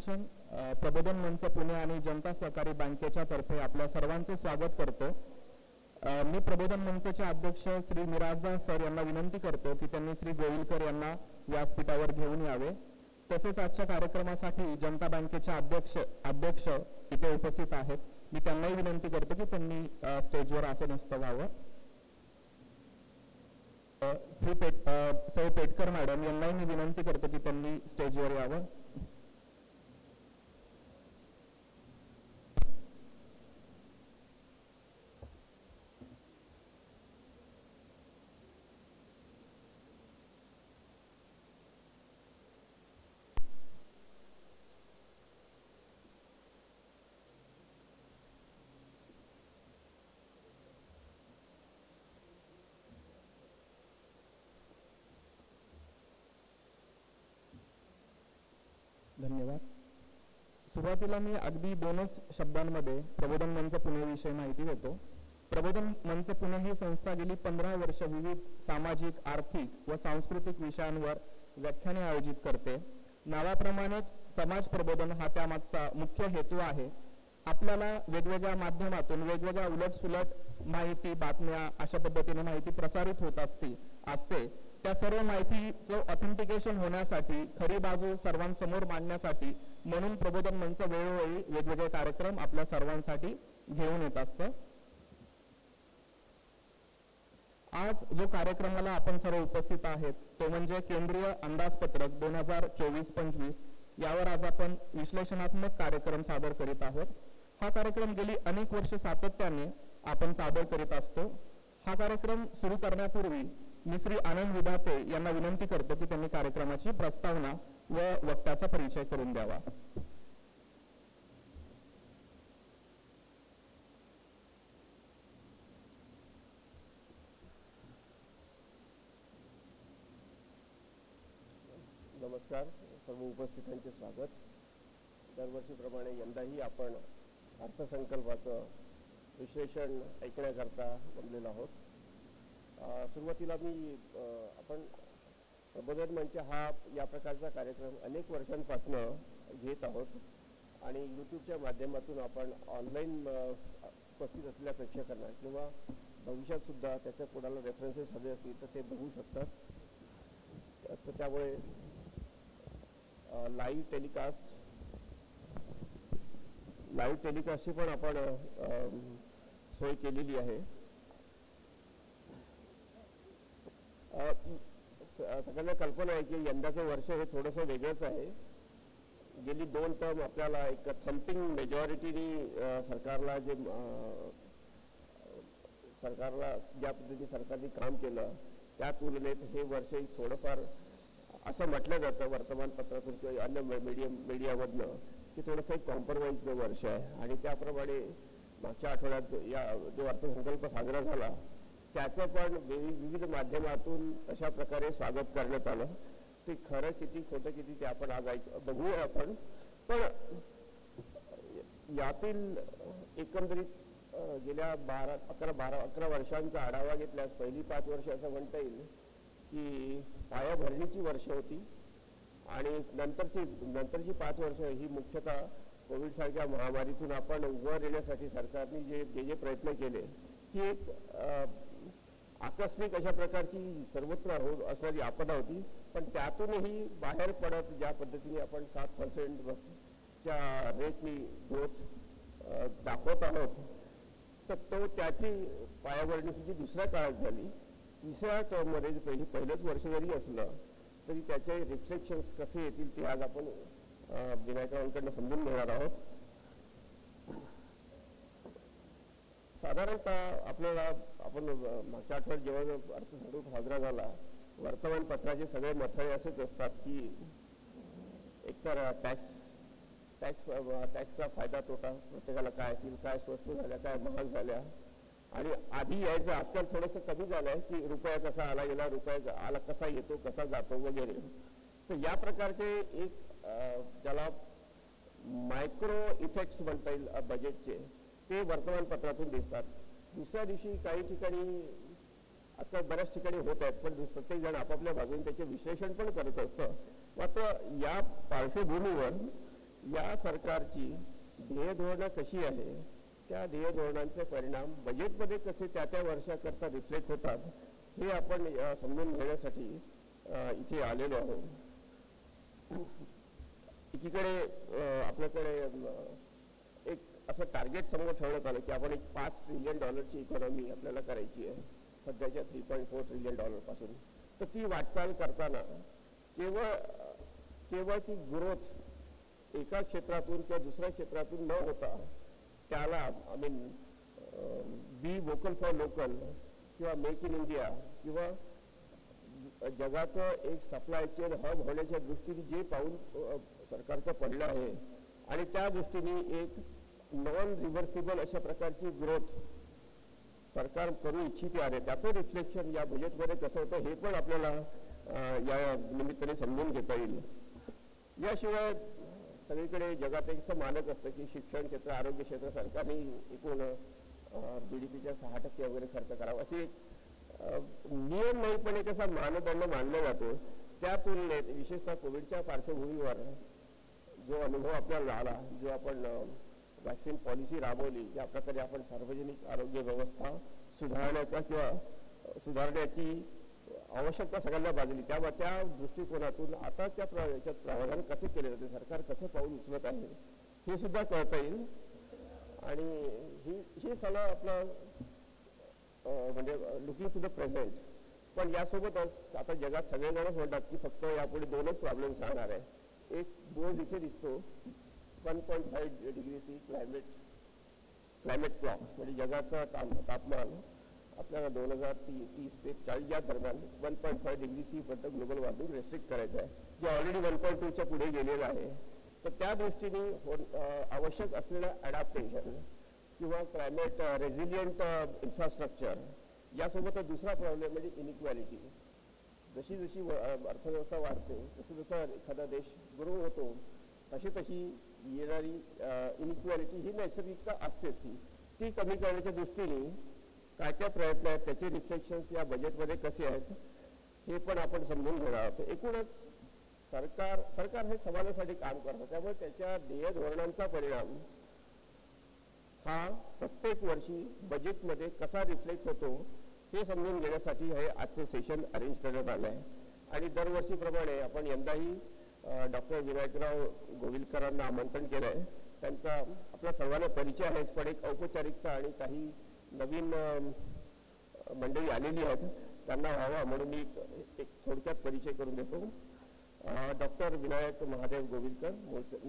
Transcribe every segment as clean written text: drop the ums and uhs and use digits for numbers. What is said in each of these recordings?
Attention प्रबोधन मंच पुणे आणि जनता सहकारी बँकेच्या तर्फे आपल्या सर्वांचे स्वागत करतो। मी प्रबोधन मंचचे अध्यक्ष श्री मिराजदास सर यांना विनंती करतो की त्यांनी श्री गोविलकर यांना व्यासपीठावर घेऊन यावे। तसेच आजच्या कार्यक्रमासाठी जनता बँकेचे अध्यक्ष इथे उपस्थित आहेत। मी त्यांनाही विनंती करतो की त्यांनी स्टेजवर आसीनस्थ व्हावं। सौ पेटकर मॅडम यांनाही मी विनंती करतो की त्यांनी स्टेजवर यावं। धन्यवाद। सुरुवातीला मी अगदी दोनच शब्दांमध्ये प्रबोधन मंच पुणे विषयी माहिती देतो। प्रबोधन मंच पुणे ही संस्था गेली 15 वर्ष विविध सामाजिक, आर्थिक व सांस्कृतिक विषयांवर व्याख्याने आयोजित करते। नावाप्रमाणेच समाज प्रबोधन हा त्यामागचा मुख्य हेतू आहे। आपल्याला वेगवेगळ्या माध्यमातून वेगवेगळ्या उलटसुलट माहिती, बातम्या अशा पद्धतीने माहिती प्रसारित होत असते। त्या सर्व माहितीचं ऑथेंटिकेशन होण्यासाठी, खरी बाजू सर्वांसमोर मांडण्यासाठी म्हणून प्रबोधन मंच वेळोवेळी वेगवेगळे कार्यक्रम आपल्या सर्वांसाठी घेऊन येत असतं। आज जो कार्यक्रमाला आपण सर्व उपस्थित आहेत तो म्हणजे केंद्रीय अंदाजपत्रक 2024-25 यावर आज आपण विश्लेषणात्मक कार्यक्रम सादर करीत आहोत। हा कार्यक्रम गेली अनेक वर्ष सातत्याने आपण सादर करीत असतो। हा कार्यक्रम सुरू करण्यापूर्वी मी श्री आनंद विधाते यांना विनंती करतो की त्यांनी कार्यक्रमाची प्रस्तावना व वक्त्याचा परिचय करून द्यावा। नमस्कार, सर्व उपस्थितांचे स्वागत। दरवर्षीप्रमाणे यंदाही आपण अर्थसंकल्पाचं विश्लेषण ऐकण्याकरता जमलेलो आहोत। सुरुवातीला आपण प्रबोधन मंच हा या प्रकारचा कार्यक्रम अनेक वर्षांपासून घेत आहोत आणि यूट्यूबच्या माध्यमातून आपण ऑनलाईन उपस्थित असलेल्या प्रेक्षकांना किंवा भविष्यात सुद्धा त्याच्या कोणाला रेफरन्सेस हवे असतील तर ते बघू शकतात। तर त्यामुळे लाईव्ह टेलिकास्टची पण आपण सोय केलेली आहे। सगळ्यांना कल्पना आहे की यंदाचं वर्ष हे थोडंसं वेगळंच आहे। गेली 2 टर्म आपल्याला एक थम्पिंग मेजॉरिटीनी सरकारला ज्या पद्धतीने सरकारने काम केलं त्या तुलनेत हे वर्ष थोडंफार असं म्हटलं जातं वर्तमानपत्रातून किंवा अन्य मीडियामधनं की थोडंसं एक कॉम्प्रोमाइजचं वर्ष आहे। आणि त्याप्रमाणे मागच्या आठवड्यात जो अर्थसंकल्प साजरा झाला त्याचं पण विविध माध्यमातून अशा प्रकारे स्वागत करण्यात आलं। ते खरं किती खोटं किती ते आपण आज बघूया आपण। पण यातील एकंदरीत गेल्या 11 वर्षांचा आढावा घेतल्यास पहिली 5 वर्ष असं म्हणता येईल की पायाभरणीची वर्ष होती आणि नंतरची 5 वर्ष ही मुख्यतः कोविड सारख्या महामारीतून आपण वर येण्यासाठी सरकारने जे प्रयत्न केले ही एक आकस्मिक अशा प्रकारची सर्वत्र असणारी आपदा होती। पण त्यातूनही बाहेर पडत ज्या पद्धतीने आपण 7%च्या रेटनी ग्रोथ दाखवत आहोत तर त्याची पायाभरणी ही दुसऱ्या काळात झाली। तिसऱ्या टर्ममध्ये पहिलंच वर्ष जरी असलं तरी त्याचे रिफ्लेक्शन्स कसे येतील ते आज आपण विनायकांकडून समजून घेणार आहोत। साधारणतः आपल्याला आपण मागच्या आठवड्यात जेव्हा अर्थसंकल्प साजरा झाला वर्तमानपत्राचे सगळे मथळे असेच असतात की एकतर टॅक्सचा फायदा तोटा प्रत्येकाला काय असेल, काय स्वस्त झाल्या, काय महाग झाल्या आणि आधी यायचं आजकाल थोडंसं कमी झालं आहे की रुपया कसा आला गेला, रुपया आला कसा येतो कसा जातो वगैरे। तर या प्रकारचे एक ज्याला मायक्रो इफेक्ट्स म्हणता येईल बजेटचे ते वर्तमानपत्रातून दिसतात। दुसऱ्या दिवशी काही ठिकाणी आजकाल बऱ्याच ठिकाणी होत आहेत पण प्रत्येक जण आपापल्या बाजूने त्याचे विश्लेषण पण करत असतं। मात्र या पार्श्वभूमीवर या सरकारची ध्येय धोरणं कशी आहे, त्या ध्येय धोरणांचे परिणाम बजेटमध्ये कसे त्या त्या वर्षाकरता रिफ्लेक्ट होतात, हे आपण समजून घेण्यासाठी इथे आलेलो आहोत. एकीकडे आपल्याकडे एक असं टार्गेट समोर ठेवण्यात आलं की आपण एक $5 ट्रिलियन इकॉनॉमी आपल्याला करायची आहे सध्याच्या $3.4 ट्रिलियन पासून. तर ती वाटचाल करताना केवळ ती ग्रोथ एका क्षेत्रातून किंवा दुसऱ्या क्षेत्रातून न होता त्याला बी वोकल फॉर लोकल किंवा मेक इन इंडिया किंवा जगाचं एक सप्लाय चेन हब होण्याच्या दृष्टीने जे पाऊल सरकारचं पडलं आहे आणि त्या दृष्टीने एक नॉन रिव्हर्सिबल अशा प्रकारची ग्रोथ सरकार करू इच्छिते आहे, त्याचं रिफ्लेक्शन या बजेटमध्ये कसं होतं हे पण आपल्याला या निमित्ताने समजून घेता येईल. याशिवाय सगळीकडे जगात एक असं मानक असतं की शिक्षण क्षेत्र, आरोग्य क्षेत्र सरकारने एकूण GDPच्या 6% वगैरे खर्च करावा, असे एक नियम नाही पण एक असा मानदंड मानला जातो. त्या तुलनेत विशेषतः कोविडच्या पार्श्वभूमीवर जो अनुभव आपल्याला आला, जो आपण वॅक्सिन पॉलिसी राबवली, ज्या प्रकारे आपण सार्वजनिक आरोग्य व्यवस्था सुधारण्याची आवश्यकता सगळ्यांना बाजली, त्यामुळे त्या दृष्टिकोनातून आताच्या याच्यात प्रावधान कसे केले जाते, सरकार कसं पाऊल उचलत आहे हे सुद्धा कळता येईल. आणि ही सगळं आपलं म्हणजे लुकिंग टू द प्रेझेंट. पण यासोबतच आता जगात सगळेजणच म्हणतात की फक्त यापुढे 2च प्रॉब्लेम्स राहणार आहे. एक बोर्ड इथे दिसतो 1.5 डिग्री सी क्लायमेट क्लॉक, म्हणजे जगाचं तापमान आपल्याला 2030 ते 40 या दरम्यान 1.5 डिग्री सी पर्यंत ग्लोबल वॉर्मिंग रेस्ट्रिक्ट करायचं आहे, जे ऑलरेडी 1.2च्या पुढे गेलेलं आहे. तर त्या दृष्टीने आवश्यक असलेलं अडॅप्टेशन किंवा क्लायमेट रेझिलियंट इन्फ्रास्ट्रक्चर, यासोबतच दुसरा प्रॉब्लेम म्हणजे इनइक्वॅलिटी. जशी जशी अर्थव्यवस्था वाढते, जसं एखादा देश ग्रो होतो, तशी येणारी इनइक्वॅलिटी ही नैसर्गिकता असतेच. ती कमी करण्याच्या दृष्टीने काय काय प्रयत्न आहेत, त्याचे रिफ्लेक्शन्स या बजेटमध्ये कसे आहेत हे पण आपण समजून घेणार आहोत. एकूणच सरकार हे समाजासाठी काम करतं, त्यामुळे त्याच्या ध्येय धोरणांचा परिणाम हा प्रत्येक वर्षी बजेटमध्ये कसा रिफ्लेक्ट होतो हे समजून घेण्यासाठी हे आजचं सेशन अरेंज करण्यात आलं आहे. आणि दरवर्षीप्रमाणे आपण यंदाही डॉक्टर विनायकराव गोविलकरांना आमंत्रण केलं आहे. त्यांचा आपल्या सर्वांना परिचय आहेच, पण एक औपचारिकता आणि काही नवीन मंडळी आलेली आहेत, त्यांना व्हावा म्हणून मी एक थोडक्यात परिचय करून देतो. डॉक्टर विनायक महादेव गोविलकर,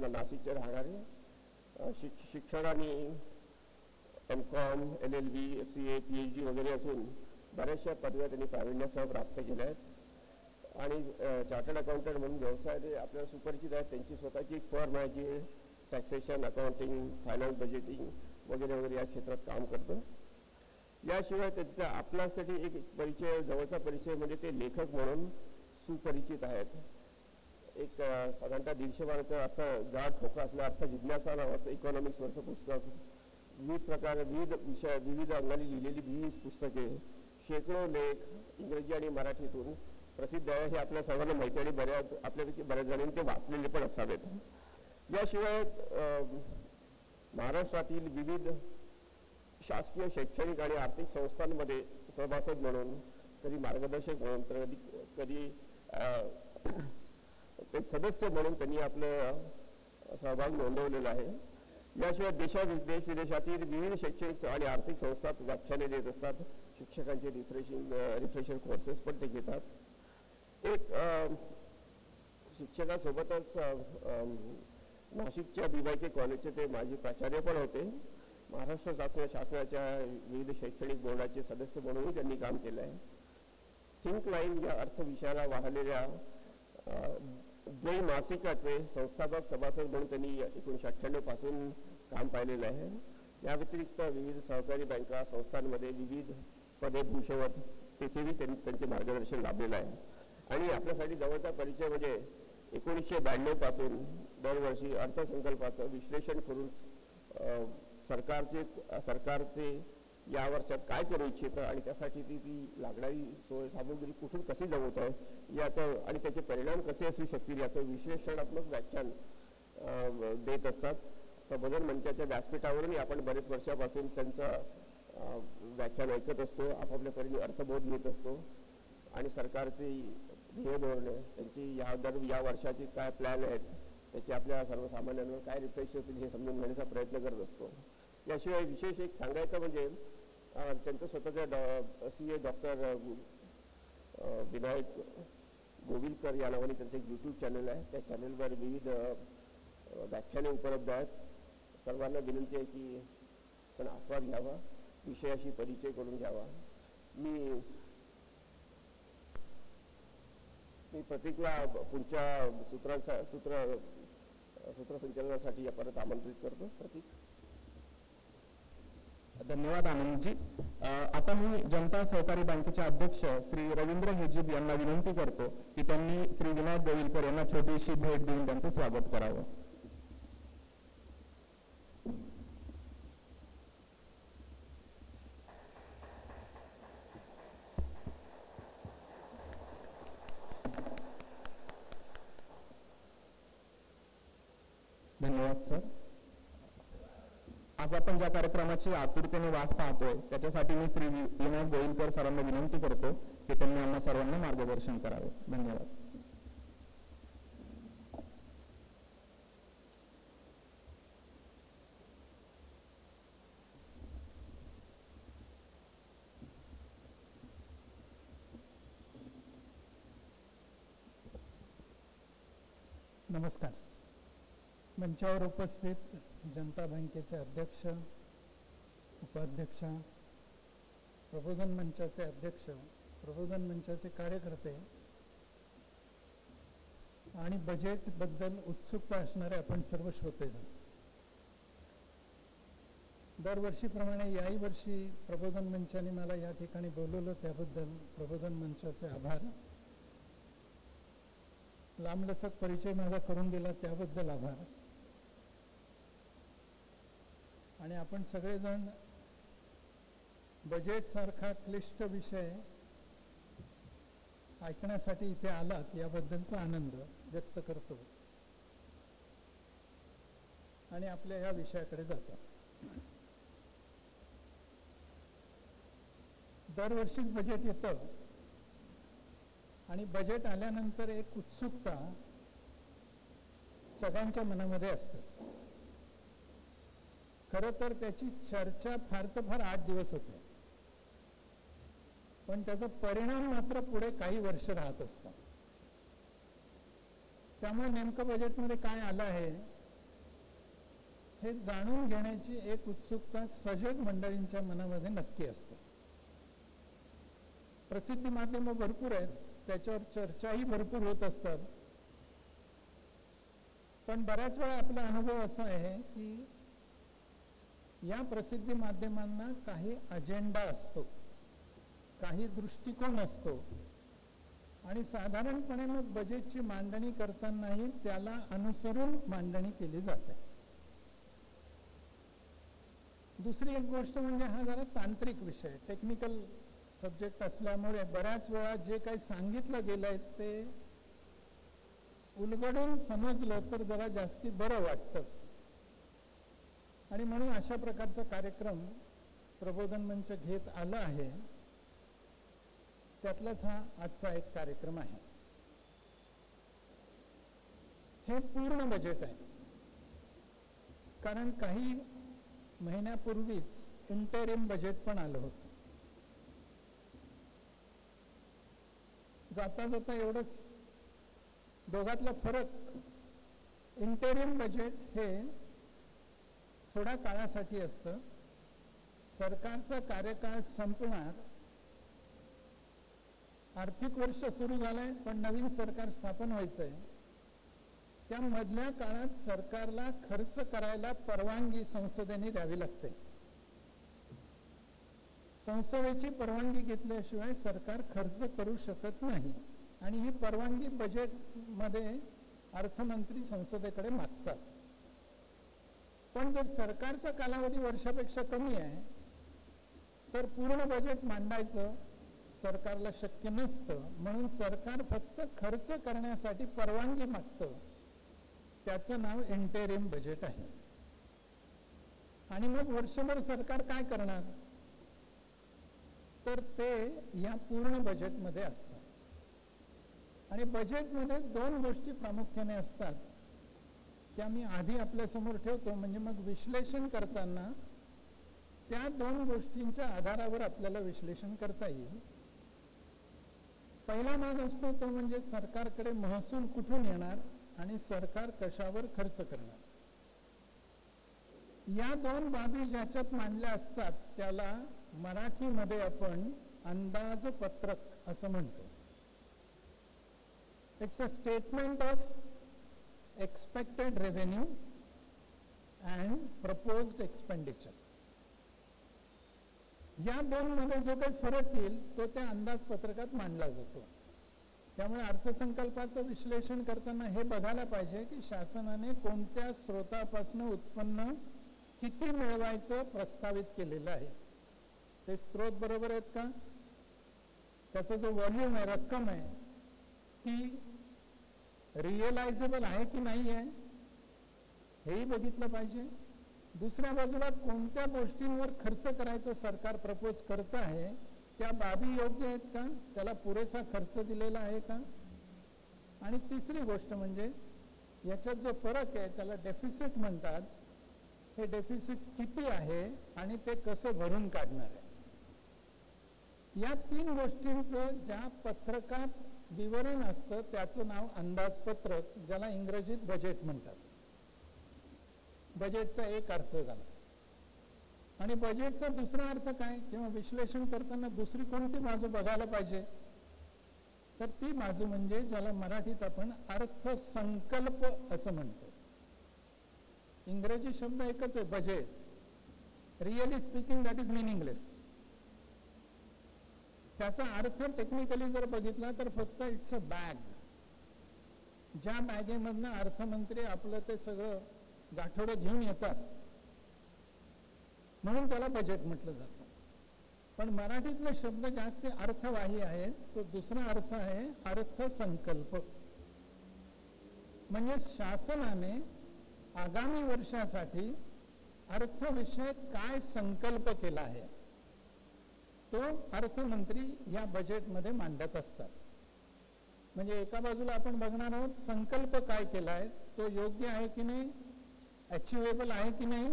नाशिकचे राहणारे, शिक्षणाने MCOM, LLB, FCA, PhD वगैरे असून बऱ्याचशा पदव्या त्यांनी प्रावीण्यासह प्राप्त केल्या आहेत. आणि चार्टर्ड अकाउंटंट म्हणून व्यवसायात आपल्याला सुपरिचित आहेत. त्यांची स्वतःची एक फर्म आहे जी टॅक्सेशन, अकाउंटिंग, फायनान्स, बजेटिंग वगैरे वगैरे या क्षेत्रात काम करतं. याशिवाय त्यांचा आपल्यासाठी एक परिचय, जवळचा परिचय म्हणजे ते लेखक म्हणून सुपरिचित आहेत. एक साधारणतः 150 पानाचं अर्थ जाड ठोका असलं अर्थ जिज्ञासा नावाचं इकॉनॉमिक्सवरचं पुस्तक, विविध अंगाने लिहिलेली 20 पुस्तके, शेकडो लेख इंग्रजी आणि मराठीतून प्रसिद्ध आहे. हे आपल्या सर्वांना माहिती आणि आपल्यापैकी बऱ्याच जणांनी ते वाचलेले पण असावेत. याशिवाय महाराष्ट्रातील विविध शासकीय, शैक्षणिक आणि आर्थिक संस्थांमध्ये सभासद म्हणून, कधी मार्गदर्शक म्हणून, तर कधी एक सदस्य म्हणून त्यांनी आपलं सहभाग नोंदवलेला आहे. याशिवाय देश विदेशातील विविध शैक्षणिक आणि आर्थिक संस्थात व्याख्याने देत असतात. शिक्षकांचे रिफ्रेशर कोर्सेस पण ते घेतात. एक शिक्षकासोबतच नाशिकच्या BYK कॉलेजचे ते माजी प्राचार्य पण होते. महाराष्ट्र शासनाच्या विविध शैक्षणिक बोर्डाचे सदस्य म्हणूनही त्यांनी काम केलं आहे. थिंक लाईन या अर्थविषयाला वाहलेल्या द्वैमासिकाचे संस्थापक सभासद म्हणून त्यांनी 1998 पासून काम पाहिलेलं आहे. या व्यतिरिक्त विविध सहकारी बँका संस्थांमध्ये विविध पदे भूषवत तेथेही त्यांनी त्यांचे मार्गदर्शन लाभलेलं आहे. आणि आपल्यासाठी जवळचा परिचय म्हणजे 1992 पासून दरवर्षी अर्थसंकल्पाचं विश्लेषण करून सरकारचे या वर्षात काय करू इच्छितं आणि त्यासाठी ती लागणारी सोय सामुग्री कुठून कशी जमवत आहे याचं आणि त्याचे परिणाम कसे असू शकतील याचं विश्लेषणात्मक व्याख्यान देत असतात. प्रबोधन मंचाच्या व्यासपीठावरूनही आपण बरेच वर्षापासून त्यांचं व्याख्यान ऐकत असतो, आपापल्या परीने अर्थबोध घेत असतो आणि सरकारची ध्येय धोरणे त्यांची या वर्षाची काय प्लॅन आहेत त्याचे आपल्या सर्वसामान्यांवर काय रिफ्लेक्ट होतील हे समजून घेण्याचा प्रयत्न करत असतो. याशिवाय विशेष एक सांगायचं म्हणजे त्यांचं स्वतःच्या CA डॉक्टर विनायक गोविलकर या नावाने त्यांचं एक YouTube चॅनल आहे. त्या चॅनलवर विविध व्याख्याने उपलब्ध आहेत. सर्वांना विनंती आहे की सण आस्वाद घ्यावा, विषयाशी परिचय करून घ्यावा. मी प्रतीकला पुढच्या सूत्रसंचलनासाठी परत आमंत्रित करतो. प्रतीक. धन्यवाद आनंदजी. आता मी जनता सहकारी बँकेचे अध्यक्ष श्री रवींद्र हेजीब यांना विनंती करतो की त्यांनी श्री विनायक गोविलकर यांना छोटीशी भेट देऊन त्यांचं स्वागत करावं. धन्यवाद सर. आज आपण ज्या कार्यक्रमाची आतुरतेने वाट पाहतोय त्याच्यासाठी मी श्री विनायक गोविलकर सरांना विनंती करतो की त्यांनी आम्हा सर्वांना मार्गदर्शन करावे. धन्यवाद. नमस्कार. मंचावर उपस्थित जनता बँकेचे अध्यक्ष, उपाध्यक्ष, प्रबोधन मंचाचे अध्यक्ष, प्रबोधन मंचाचे कार्यकर्ते आणि बजेटबद्दल उत्सुकता असणारे आपण सर्व श्रोतेजन, दरवर्षीप्रमाणे याही वर्षी प्रबोधन मंचाने मला या ठिकाणी बोलवलं त्याबद्दल प्रबोधन मंचाचे आभार. लांबलचक परिचय माझा करून दिला त्याबद्दल आभार. आणि आपण सगळेजण बजेट सारखा क्लिष्ट विषय ऐकण्यासाठी इथे आलात याबद्दलचा आनंद व्यक्त करतो आणि आपल्या या विषयाकडे जातो. दरवर्षीच बजेट येतं आणि बजेट आल्यानंतर एक उत्सुकता सगळ्यांच्या मनामध्ये असते. खरं तर त्याची चर्चा फार तर फार 8 दिवस होते, पण त्याचा परिणाम मात्र पुढे काही वर्ष राहत असतो. त्यामुळे नेमकं बजेटमध्ये काय आलं आहे हे जाणून घेण्याची एक उत्सुकता सजग मंडळींच्या मनामध्ये नक्की असते. प्रसिद्धी माध्यमं भरपूर आहेत, त्याच्यावर चर्चाही भरपूर होत असतात, पण बऱ्याच वेळा आपला अनुभव असा आहे की या प्रसिद्धी माध्यमांना काही अजेंडा असतो, काही दृष्टिकोन असतो आणि साधारणपणे मग बजेटची मांडणी करतानाही त्याला अनुसरून मांडणी केली जाते. दुसरी एक गोष्ट म्हणजे हा जरा तांत्रिक विषय, टेक्निकल सब्जेक्ट असल्यामुळे बऱ्याच वेळा जे काही सांगितलं गेलंय ते उलगडून समजलं तर जरा जास्ती बरं वाटतं. आणि म्हणून अशा प्रकारचा कार्यक्रम प्रबोधन मंच घेत आला आहे. त्यातलाच हा आजचा एक कार्यक्रम आहे. हे पूर्ण बजेट आहे, कारण काही महिन्यापूर्वीच इंटरिम बजेट पण आलं होतं. जाता जाता एवढंच दोघातला फरक, इंटरिम बजेट हे थोड्या काळासाठी असतं. सरकारचा कार्यकाळ संपणार, आर्थिक वर्ष सुरू झालंय पण नवीन सरकार स्थापन व्हायचंय, त्या मधल्या काळात सरकारला खर्च करायला परवानगी संसदेने द्यावी लागते. संसदेची परवानगी घेतल्याशिवाय सरकार खर्च करू शकत नाही आणि ही परवानगी बजेटमध्ये अर्थमंत्री संसदेकडे मागतात. पण जर सरकारचा कालावधी वर्षापेक्षा कमी आहे तर पूर्ण बजेट मांडायचं सरकारला शक्य नसतं. म्हणून सरकार फक्त खर्च करण्यासाठी परवानगी मागतं त्याचं नाव इंटेरिम बजेट आहे. आणि मग वर्षभर सरकार काय करणार, तर ते या पूर्ण बजेटमध्ये असतात. आणि बजेटमध्ये दोन गोष्टी प्रामुख्याने असतात, त्या मी आधी आपल्यासमोर ठेवतो, म्हणजे मग विश्लेषण करताना त्या दोन गोष्टींच्या आधारावर आपल्याला विश्लेषण करता येईल. पहिला भाग असतो तो म्हणजे सरकारकडे महसूल कुठून येणार आणि सरकार कशावर खर्च करणार. या दोन बाबी ज्याच्यात मांडल्या असतात त्याला मराठीमध्ये आपण अंदाजपत्रक असं म्हणतो. It's a statement of expected revenue and proposed expenditure. या दोन मध्ये जो काही फरक येईल तो त्या अंदाजपत्रकात मांडला जातो. त्यामुळे अर्थसंकल्पाचं विश्लेषण करताना हे बघायला पाहिजे की शासनाने कोणत्या स्रोतापासून उत्पन्न किती मिळवायचं प्रस्तावित केलेलं आहे, ते स्रोत बरोबर आहेत का, त्याचा जो व्हॉल्यूम आहे, रक्कम आहे, ती रिअलायझेबल आहे की नाही आहे हेही बघितलं पाहिजे. दुसऱ्या बाजूला कोणत्या गोष्टींवर खर्च करायचं सरकार प्रपोज करत आहे त्या बाबी योग्य आहेत का, त्याला पुरेसा खर्च दिलेला आहे का. आणि तिसरी गोष्ट म्हणजे याच्यात जो फरक आहे त्याला डेफिसिट म्हणतात. हे डेफिसिट किती आहे आणि ते कसं भरून काढणार आहे. या तीन गोष्टींचं ज्या पत्रकात विवरण असतं त्याचं नाव अंदाजपत्रक, ज्याला इंग्रजीत बजेट म्हणतात. बजेटचा एक अर्थ झाला. आणि बजेटचा दुसरा अर्थ काय, किंवा विश्लेषण करताना दुसरी कोणती बाजू बघायला पाहिजे, तर ती बाजू म्हणजे ज्याला मराठीत आपण अर्थसंकल्प असं म्हणतो. इंग्रजी शब्द एकच आहे budget. Really speaking that is meaningless. त्याचा अर्थ टेक्निकली जर बघितला तर फक्त इट्स अ बॅग. ज्या बॅगेमधनं अर्थमंत्री आपलं ते सगळं गाठोडं घेऊन येतात, म्हणून त्याला बजेट म्हटलं जातं. पण मराठीतले शब्द जास्त अर्थवाही आहेत. तो दुसरा अर्थ आहे अर्थसंकल्प. म्हणजे शासनाने आगामी वर्षासाठी अर्थविषयक काय संकल्प केला आहे तो अर्थमंत्री या बजेटमध्ये मांडत असतात. म्हणजे एका बाजूला आपण बघणार आहोत संकल्प काय केलाय, तो योग्य आहे की नाही, अचिवेबल आहे की नाही,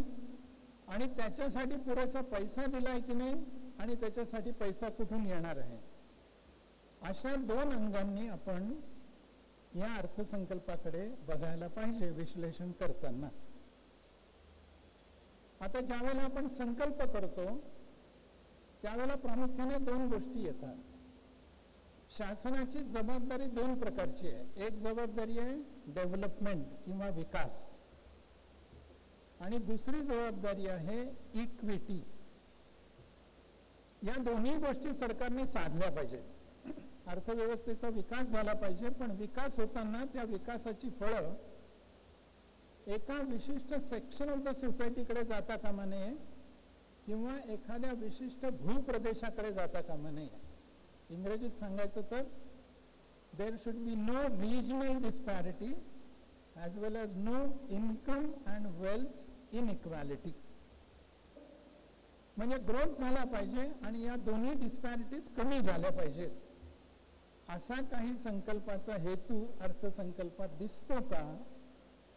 आणि त्याच्यासाठी पुरेसा पैसा दिलाय की नाही, आणि त्याच्यासाठी पैसा कुठून येणार आहे. अशा दोन अंगांनी आपण या अर्थसंकल्पाकडे बघायला पाहिजे विश्लेषण करताना. आता ज्यावेळेला आपण संकल्प करतो त्यावेळेला प्रामुख्याने दोन गोष्टी येतात. शासनाची जबाबदारी दोन प्रकारची आहे. एक जबाबदारी आहे डेव्हलपमेंट किंवा विकास, आणि दुसरी जबाबदारी आहे इक्विटी. या दोन्ही गोष्टी सरकारने साधल्या पाहिजेत. अर्थव्यवस्थेचा विकास झाला पाहिजे, पण विकास होताना त्या विकासाची फळं एका विशिष्ट सेक्शन ऑफ द सोसायटीकडे जाता कामा नये किंवा एखाद्या विशिष्ट भूप्रदेशाकडे जाता कामा नये. इंग्रजीत सांगायचं तर there should be no regional disparity as well as no income and wealth inequality. म्हणजे ग्रोथ झाला पाहिजे आणि या दोन्ही डिस्पॅरिटीज कमी झाल्या पाहिजेत. असा काही संकल्पाचा हेतू अर्थसंकल्पात दिसतो का,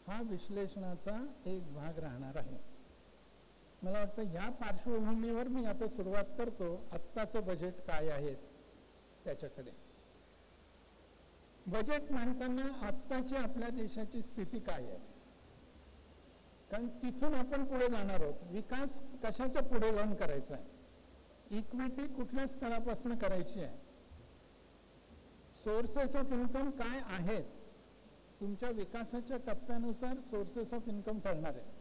हा विश्लेषणाचा एक भाग राहणार आहे. मला वाटतं या पार्श्वभूमीवर मी आता सुरुवात करतो आत्ताचं बजेट काय आहे त्याच्याकडे. बजेट मांडताना आत्ताची आपल्या देशाची स्थिती काय आहे, कारण तिथून आपण पुढे जाणार आहोत. विकास कशाच्या पुढे जाऊन करायचा आहे, इक्विटी कुठल्या स्तरापासून करायची आहे, सोर्सेस ऑफ इन्कम काय आहेत, तुमच्या विकासाच्या टप्प्यानुसार सोर्सेस ऑफ इन्कम ठरणार आहे.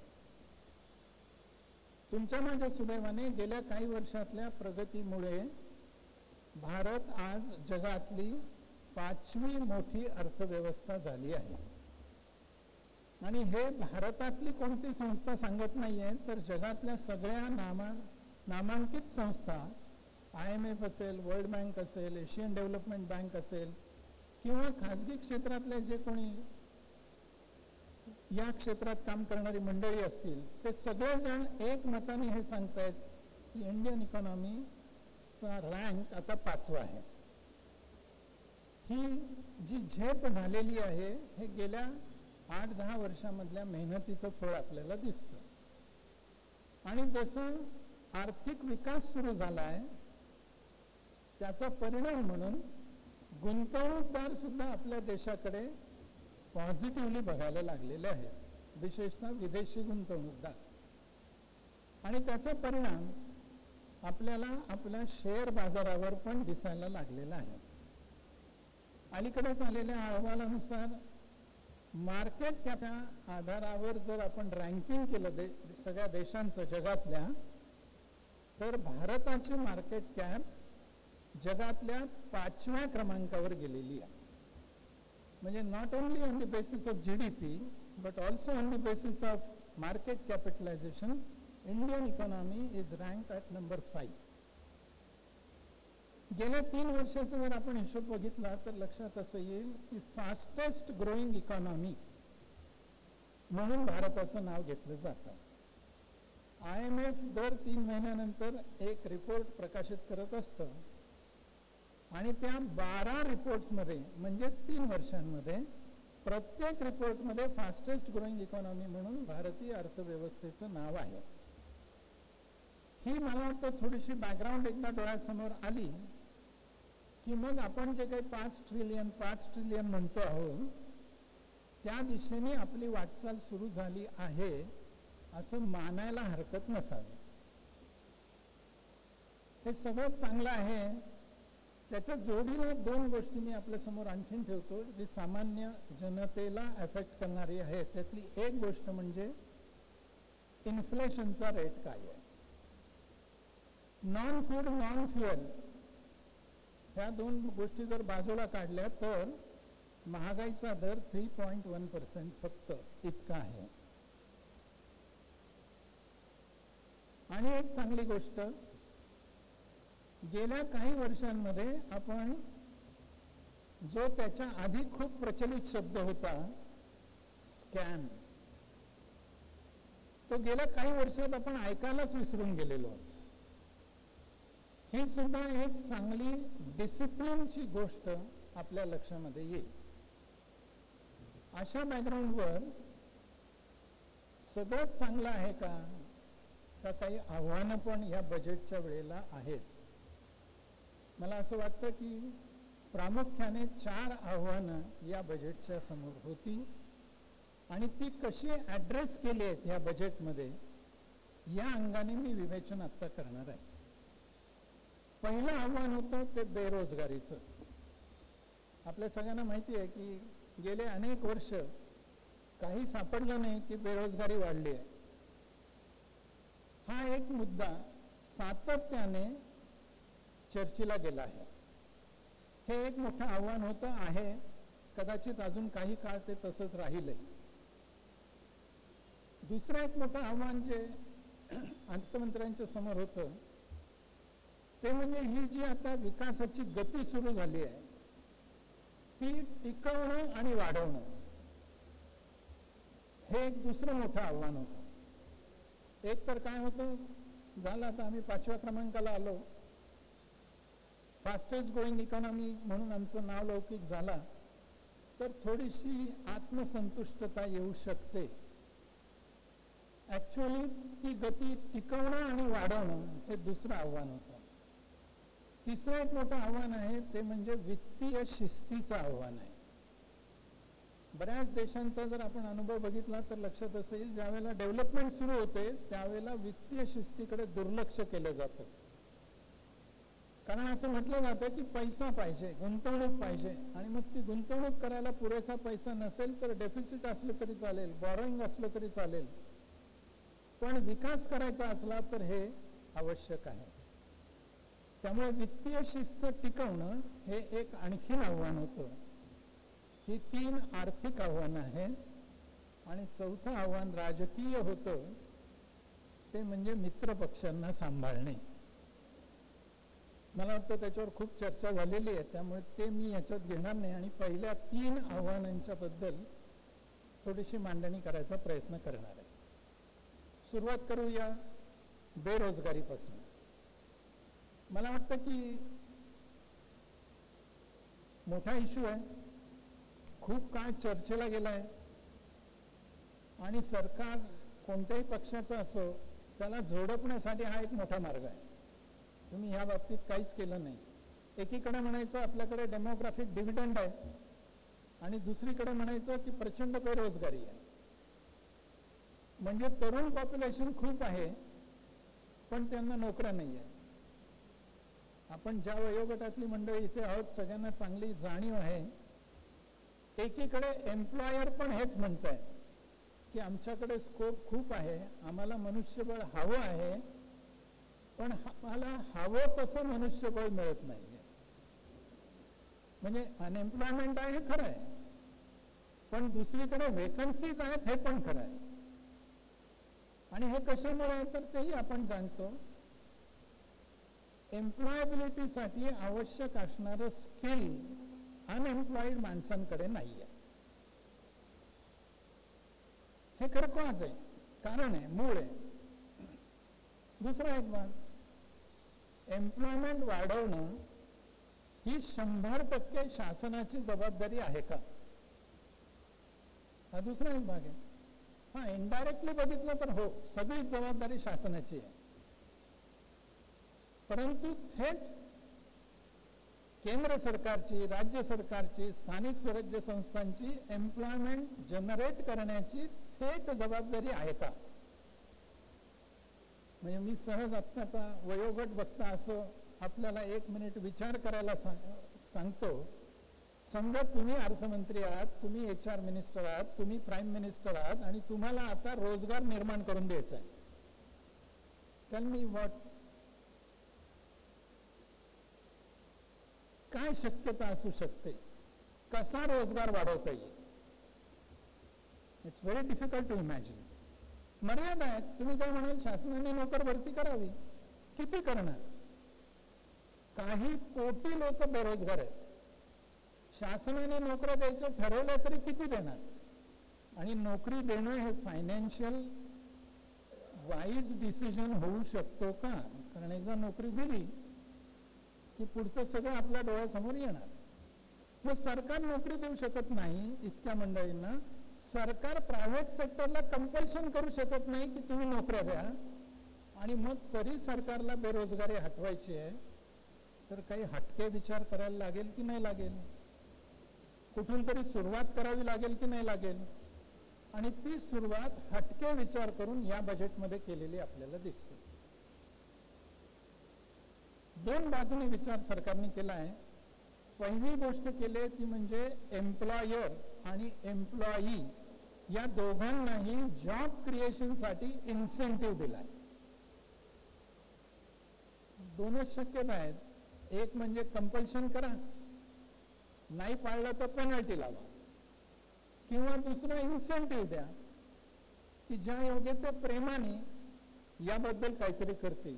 तुमच्या माझ्या सुदैवाने गेल्या काही वर्षातल्या प्रगतीमुळे भारत आज जगातली 5वी मोठी अर्थव्यवस्था झाली आहे. आणि हे भारतातली कोणती संस्था सांगत नाहीये, तर जगातल्या सगळ्या नामांकित संस्था, IMF असेल, वर्ल्ड बँक असेल, एशियन डेव्हलपमेंट बँक असेल, किंवा खाजगी क्षेत्रातले जे कोणी या क्षेत्रात काम करणारी मंडळी असतील, ते सगळेजण एकमताने हे सांगतायत की इंडियन इकॉनॉमीचा रँक आता 5वा आहे. ही जी झेप झालेली आहे हे गेल्या 8-10 वर्षामधल्या मेहनतीचं फळ आपल्याला दिसतं. आणि जसं आर्थिक विकास सुरू झाला आहे त्याचा परिणाम म्हणून गुंतवणूकदार सुद्धा आपल्या देशाकडे पॉझिटिव्हली बघायला लागलेले आहेत, विशेषतः विदेशी गुंतवणूकदार. आणि त्याचा परिणाम आपल्याला आपल्या शेअर बाजारावर पण दिसायला लागलेला आहे. अलीकडेच आलेल्या अहवालानुसार मार्केट कॅपच्या आधारावर जर आपण रँकिंग केलं सगळ्या देशांचं जगातल्या, तर भारताची मार्केट कॅप जगातल्या 5व्या क्रमांकावर गेलेली आहे. म्हणजे not only on the basis of GDP but also on the basis of market capitalisation Indian economy is ranked at number 5. गेल्या 3 वर्षाचा जर आपण हिशोब बघितला तर लक्षात असं येईल की फास्टेस्ट ग्रोईंग इकॉनॉमी म्हणून भारताचं नाव घेतलं जातं. IMF दर 3 महिन्यानंतर एक रिपोर्ट प्रकाशित करत असतं आणि त्या 12 रिपोर्ट्समध्ये म्हणजेच 3 वर्षांमध्ये प्रत्येक रिपोर्टमध्ये फास्टेस्ट ग्रोईंग इकॉनॉमी म्हणून भारतीय अर्थव्यवस्थेचं नाव आहे. ही मला वाटतं थोडीशी बॅकग्राऊंड एकदा डोळ्यासमोर आली की मग आपण जे काही 5 ट्रिलियन म्हणतो आहोत त्या दिशेने आपली वाटचाल सुरू झाली आहे असं मानायला हरकत नसावी. हे सगळं चांगलं आहे. त्याच्या जोडीला 2 गोष्टी मी आपल्या समोर आणखीन ठेवतो जी सामान्य जनतेला अफेक्ट करणारी आहे. त्यातली एक गोष्ट म्हणजे इन्फ्लेशनचा रेट काय आहे. नॉन फूड नॉन फ्युएल ह्या 2 गोष्टी जर बाजूला काढल्या तर महागाईचा दर 3.1% फक्त इतका आहे. आणि एक चांगली गोष्ट, गेल्या काही वर्षांमध्ये आपण जो त्याच्या आधी खूप प्रचलित शब्द होता स्कॅम, तो गेल्या काही वर्षात आपण ऐकायलाच विसरून गेलेलो आहोत. ही सुद्धा एक चांगली डिसिप्लिनची गोष्ट आपल्या लक्षामध्ये येईल. अशा बॅकग्राऊंडवर सगळंच चांगलं आहे का काही आव्हानं पण या बजेटच्या वेळेला आहेत. मला असं वाटतं की प्रामुख्याने 4 आव्हानं या बजेटच्या समोर होती आणि ती कशी ॲड्रेस केली आहेत या बजेटमध्ये या अंगाने मी विवेचन आता करणार आहे. पहिलं आव्हान होतं ते बेरोजगारीचं. आपल्या सगळ्यांना माहिती आहे की गेले अनेक वर्ष काही सापडलं नाही की बेरोजगारी वाढली आहे. हा एक मुद्दा सातत्याने चर्चेला गेला आहे. हे एक मोठं आव्हान होतं आहे, कदाचित अजून काही काळ ते तसंच राहीलही. दुसरं एक मोठं आव्हान जे अर्थमंत्र्यांच्या समोर होतं ते म्हणजे ही जी आता विकासाची गती सुरू झाली आहे ती टिकवणं आणि वाढवणं, हे एक दुसरं मोठं आव्हान होतं. एक तर काय होतं, झालं आता आम्ही 5व्या क्रमांकाला आलो, फास्टेस्ट ग्रोईंग इकॉनॉमी म्हणून आमचं नाव लौकिक झाला तर थोडीशी आत्मसंतुष्टता येऊ शकते. ऍक्च्युअली ती गती टिकवणं आणि वाढवणं हे दुसरं आव्हान होतं. तिसरं एक मोठं आव्हान आहे ते म्हणजे वित्तीय शिस्तीचं आव्हान आहे. बऱ्याच देशांचा जर आपण अनुभव बघितला तर लक्षात असेल ज्यावेळेला डेव्हलपमेंट सुरू होते त्यावेळेला वित्तीय शिस्तीकडे दुर्लक्ष केलं जातं. कारण असं म्हटलं जातं की पैसा पाहिजे, गुंतवणूक पाहिजे आणि मग ती गुंतवणूक करायला पुरेसा पैसा नसेल तर डेफिसिट असलं तरी चालेल, बॉरोइंग असलं तरी चालेल, पण विकास करायचा असला तर हे आवश्यक आहे. त्यामुळे वित्तीय शिस्त टिकवणं हे एक आणखीन आव्हान होतं. ही 3 आर्थिक आव्हानं आहेत. आणि चौथं आव्हान राजकीय होतं ते म्हणजे मित्र पक्षांना सांभाळणे. मला वाटतं त्याच्यावर खूप चर्चा झालेली आहे त्यामुळे ते मी याच्यात घेणार नाही आणि पहिल्या 3 आव्हानांच्या बद्दल थोडीशी मांडणी करायचा प्रयत्न करणार आहे. सुरुवात करूया बेरोजगारीपासून. मला वाटतं की मोठा इश्यू आहे, खूप काळ चर्चेला गेला आहे आणि सरकार कोणत्याही पक्षाचं असो त्याला झोडपण्यासाठी हा एक मोठा मार्ग आहे. तुम्ही ह्या बाबतीत काहीच केलं नाही. एकीकडे म्हणायचं आपल्याकडे डेमोग्राफिक डिव्हिडंड आहे आणि दुसरीकडे म्हणायचं की प्रचंड बेरोजगारी आहे. म्हणजे तरुण पॉप्युलेशन खूप आहे पण त्यांना नोकऱ्या नाही आहे. आपण ज्या वयोगटातली मंडळी इथे आहोत सगळ्यांना चांगली जाणीव आहे. एकीकडे एम्प्लॉयर पण हेच म्हणत आहे की आमच्याकडे स्कोप खूप आहे, आम्हाला मनुष्यबळ हवं आहे, पण आम्हाला हवं तसं मनुष्यबळ मिळत नाही. म्हणजे अनएम्प्लॉयमेंट आहे हे खरं आहे, पण दुसरीकडे वेकन्सीज आहेत हे पण खरं आहे. आणि हे कशामुळे तर तेही आपण जाणतो. एम्प्लॉयबिलिटीसाठी आवश्यक असणारं स्किल अनएम्प्लॉईड माणसांकडे नाही आहे. हे खरं कॉज आहे, कारण आहे, मूळ आहे. दुसरा एक भाग, एम्प्लॉयमेंट वाढवणं ही 100% शासनाची जबाबदारी आहे का, हा दुसरा एक भाग आहे. हा इनडायरेक्टली बघितलं तर हो, सगळीच जबाबदारी शासनाची आहे, परंतु थेट केंद्र सरकारची, राज्य सरकारची, स्थानिक स्वराज्य संस्थांची एम्प्लॉयमेंट जनरेट करण्याची थेट जबाबदारी आहे का. म्हणजे मी सहज आत्ताचा वयोगट बघता असं आपल्याला 1 मिनिट विचार करायला सांगतो. समजा तुम्ही अर्थमंत्री आहात, तुम्ही HR मिनिस्टर आहात, तुम्ही प्राईम मिनिस्टर आहात आणि तुम्हाला आता रोजगार निर्माण करून द्यायचा आहे. टेल मी व्हॉट, काय शक्यता असू शकते, कसा रोजगार वाढवता येईल. It's very difficult to imagine. मर्यादा आहेत. तुम्ही काय म्हणाल, शासनाने नोकर भरती करावी, किती करणार. काही कोटी लोक बेरोजगार आहेत. शासनाने नोकऱ्या द्यायचं ठरवलं तरी किती देणार. आणि नोकरी देणं हे फायनान्शियल वाईज डिसिजन होऊ शकतो का. कारण एकदा नोकरी दिली की पुढचं सगळं आपल्या डोळ्यासमोर येणार. मग सरकार नोकरी देऊ शकत नाही इतक्या मंडळींना. सरकार प्रायव्हेट सेक्टरला कंपल्शन करू शकत नाही की तुम्ही नोकऱ्या द्या. आणि मग तरी सरकारला बेरोजगारी हटवायची आहे तर काही हटके विचार करायला लागेल की नाही लागेल, कुठून तरी सुरुवात करावी लागेल की नाही लागेल. आणि ती सुरुवात हटके विचार करून या बजेटमध्ये केलेली आपल्याला दिसते. 2 बाजूने विचार सरकारने केला आहे. पहिली गोष्ट केली ती म्हणजे एम्प्लॉयर आणि एम्प्लॉई या दोघांनाही जॉब क्रिएशनसाठी इन्सेंटिव्ह दिलाय. 2च शक्यता आहेत. एक म्हणजे कंपल्शन करा, नाही पाळलं तर पेनल्टी लावा, किंवा दुसरं इन्सेंटिव्ह द्या की ज्या योग्य ते प्रेमाने याबद्दल काहीतरी करतील.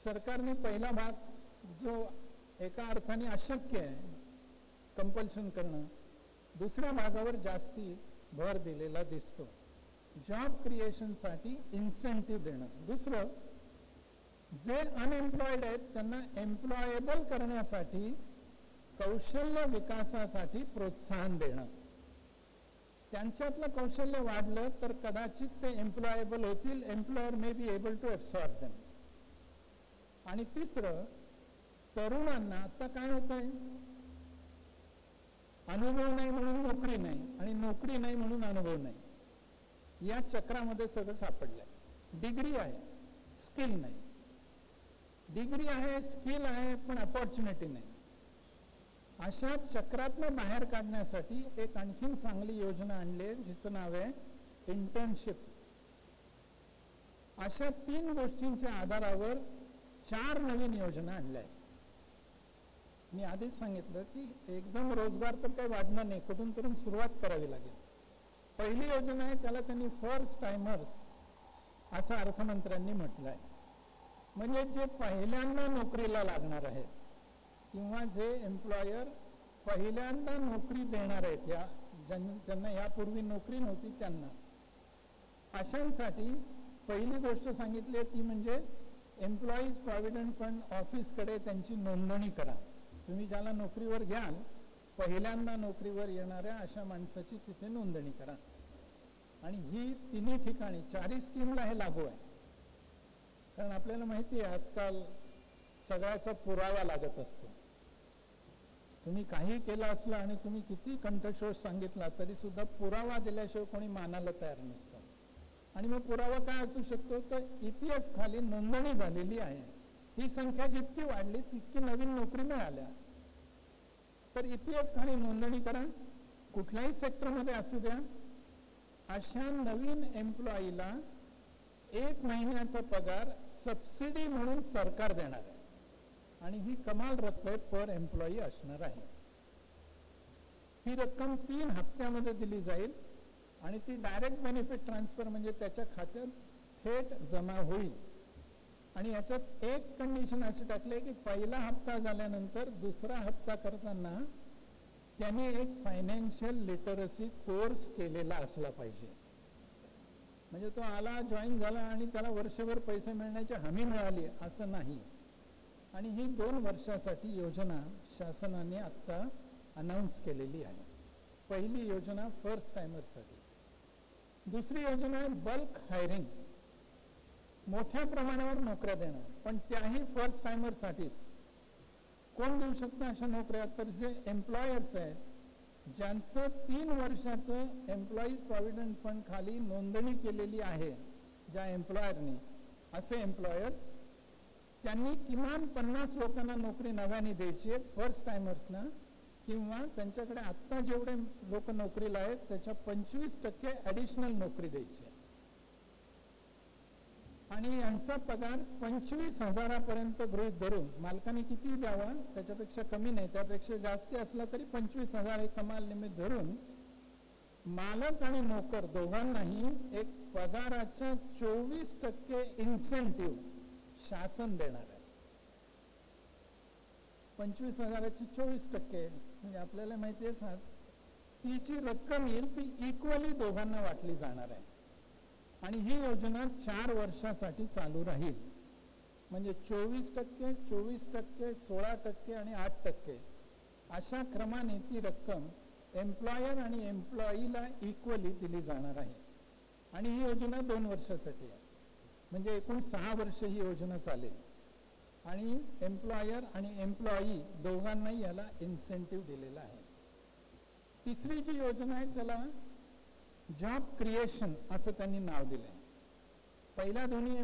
सरकारने पहिला भाग जो एका अर्थाने अशक्य आहे कंपल्शन करणं, दुसऱ्या भागावर जास्ती भर दिलेला दिसतो. जॉब क्रिएशनसाठी इन्सेंटिव्ह देणं. दुसरं, जे अनएम्प्लॉयड आहेत त्यांना एम्प्लॉयेबल करण्यासाठी कौशल्य विकासासाठी प्रोत्साहन देणं. त्यांच्यातलं कौशल्य वाढलं तर कदाचित ते एम्प्लॉयेबल होतील. Employer may be able to absorb them. आणि तिसरं, तरुणांना आता काय होतंय, अनुभव नाही म्हणून नोकरी नाही आणि नोकरी नाही म्हणून अनुभव नाही, या चक्रामध्ये सगळं सापडलंय. डिग्री आहे, स्किल नाही. डिग्री आहे, स्किल आहे, पण अपॉर्च्युनिटी नाही. अशा चक्रातनं बाहेर काढण्यासाठी एक आणखीन चांगली योजना आणली आहे जिचं नाव आहे इंटर्नशिप. अशा 3 गोष्टींच्या आधारावर 4 नवीन योजना आणल्या आहेत. मी आधीच सांगितलं की एकदम रोजगार तर काही वाढणार नाही, कुठून तरी सुरुवात करावी लागेल. पहिली योजना आहे त्याला त्यांनी फर्स्ट टाइमर्स असं अर्थमंत्र्यांनी म्हटलंय. म्हणजे जे पहिल्यांदा नोकरीला लागणार आहेत किंवा जे एम्प्लॉयर पहिल्यांदा नोकरी देणार आहेत या ज्यांना यापूर्वी नोकरी नव्हती त्यांना. अशांसाठी पहिली गोष्ट सांगितली ती म्हणजे एम्प्लॉईज प्रॉव्हिडंट फंड ऑफिसकडे त्यांची नोंदणी करा. तुम्ही ज्याला नोकरीवर घ्याल पहिल्यांदा नोकरीवर येणाऱ्या अशा माणसाची तिथे नोंदणी करा. आणि ही तिन्ही ठिकाणी 4ही स्कीमला हे लागू आहे. कारण आपल्याला माहिती आहे आजकाल सगळ्याचा पुरावा लागत असतो. तुम्ही काही केलं असलं आणि तुम्ही किती कंठशोष सांगितला तरी सुद्धा पुरावा दिल्याशिवाय कोणी मानायला तयार नसतं. आणि मग पुरावा काय असू शकतो तर EPF खाली नोंदणी झालेली आहे. ही संख्या जितकी वाढली तितकी नवीन नोकरी मिळाल्या. तर EPF खाली नोंदणी करा, कुठल्याही सेक्टरमध्ये असू द्या. अशा नवीन एम्प्लॉईला 1 महिन्याचा पगार सबसिडी म्हणून सरकार देणार आहे. आणि ही कमाल रक्कम पर एम्प्लॉई असणार आहे. ही रक्कम 3 हप्त्यामध्ये दिली जाईल आणि ती डायरेक्ट बेनिफिट ट्रान्सफर म्हणजे त्याच्या खात्यात थेट जमा होईल. आणि याच्यात एक कंडिशन अशी टाकली की पहिला हप्ता झाल्यानंतर दुसरा हप्ता करताना त्यांनी एक फायनान्शियल लिटरसी कोर्स केलेला असला पाहिजे. म्हणजे तो आला जॉईन झाला आणि त्याला वर्षभर पैसे मिळण्याची हमी मिळाली असं नाही. आणि ही 2 वर्षासाठी योजना शासनाने आता अनाउन्स केलेली आहे. पहिली योजना फर्स्ट टायमर्ससाठी. दुसरी योजना आहे बल्क हायरिंग, मोठ्या प्रमाणावर नोकऱ्या देणं, पण त्याही फर्स्ट टायमरसाठीच. कोण देऊ शकतं अशा नोकऱ्या तर जे एम्प्लॉयर्स आहेत ज्यांचं 3 वर्षाचं एम्प्लॉईज प्रॉव्हिडंट फंड खाली नोंदणी केलेली आहे ज्या एम्प्लॉयरनी, असे एम्प्लॉयर्स त्यांनी किमान 50 लोकांना नोकरी नव्याने द्यायची आहे फर्स्ट टायमर्सना, किंवा त्यांच्याकडे आत्ता जेवढे लोक नोकरीला आहेत त्याच्या 25% ॲडिशनल नोकरी द्यायची आहे. आणि यांचा पगार 25,000 गृहीत धरून मालकाने किती द्यावा त्याच्यापेक्षा कमी नाही, त्यापेक्षा जास्ती असला तरी 25,000 हे कमाल निमित्त धरून मालक आणि नोकर दोघांनाही एक पगाराच्या 24% इन्सेंटिव्ह शासन देणार आहे. 25,000ची 24% म्हणजे आपल्याला माहिती आहे ती जी रक्कम येईल ती इक्वली दोघांना वाटली जाणार आहे. आणि ही योजना 4 वर्षासाठी चालू राहील. म्हणजे 24%, 24%, 16% आणि 8% अशा क्रमाने ती रक्कम एम्प्लॉयर आणि एम्प्लॉईला इक्वली दिली जाणार आहे. आणि ही योजना 2 वर्षासाठी आहे. म्हणजे एकूण 6 वर्ष ही योजना चालेल. आणि एम्प्लॉयर आणि एम्प्लॉई दोघांनाही याला इन्सेंटिव्ह दिलेला आहे. तिसरी जी योजना आहे त्याला जॉब क्रिएशन असं त्यांनी नाव दिलंय. पहिल्या दोन्ही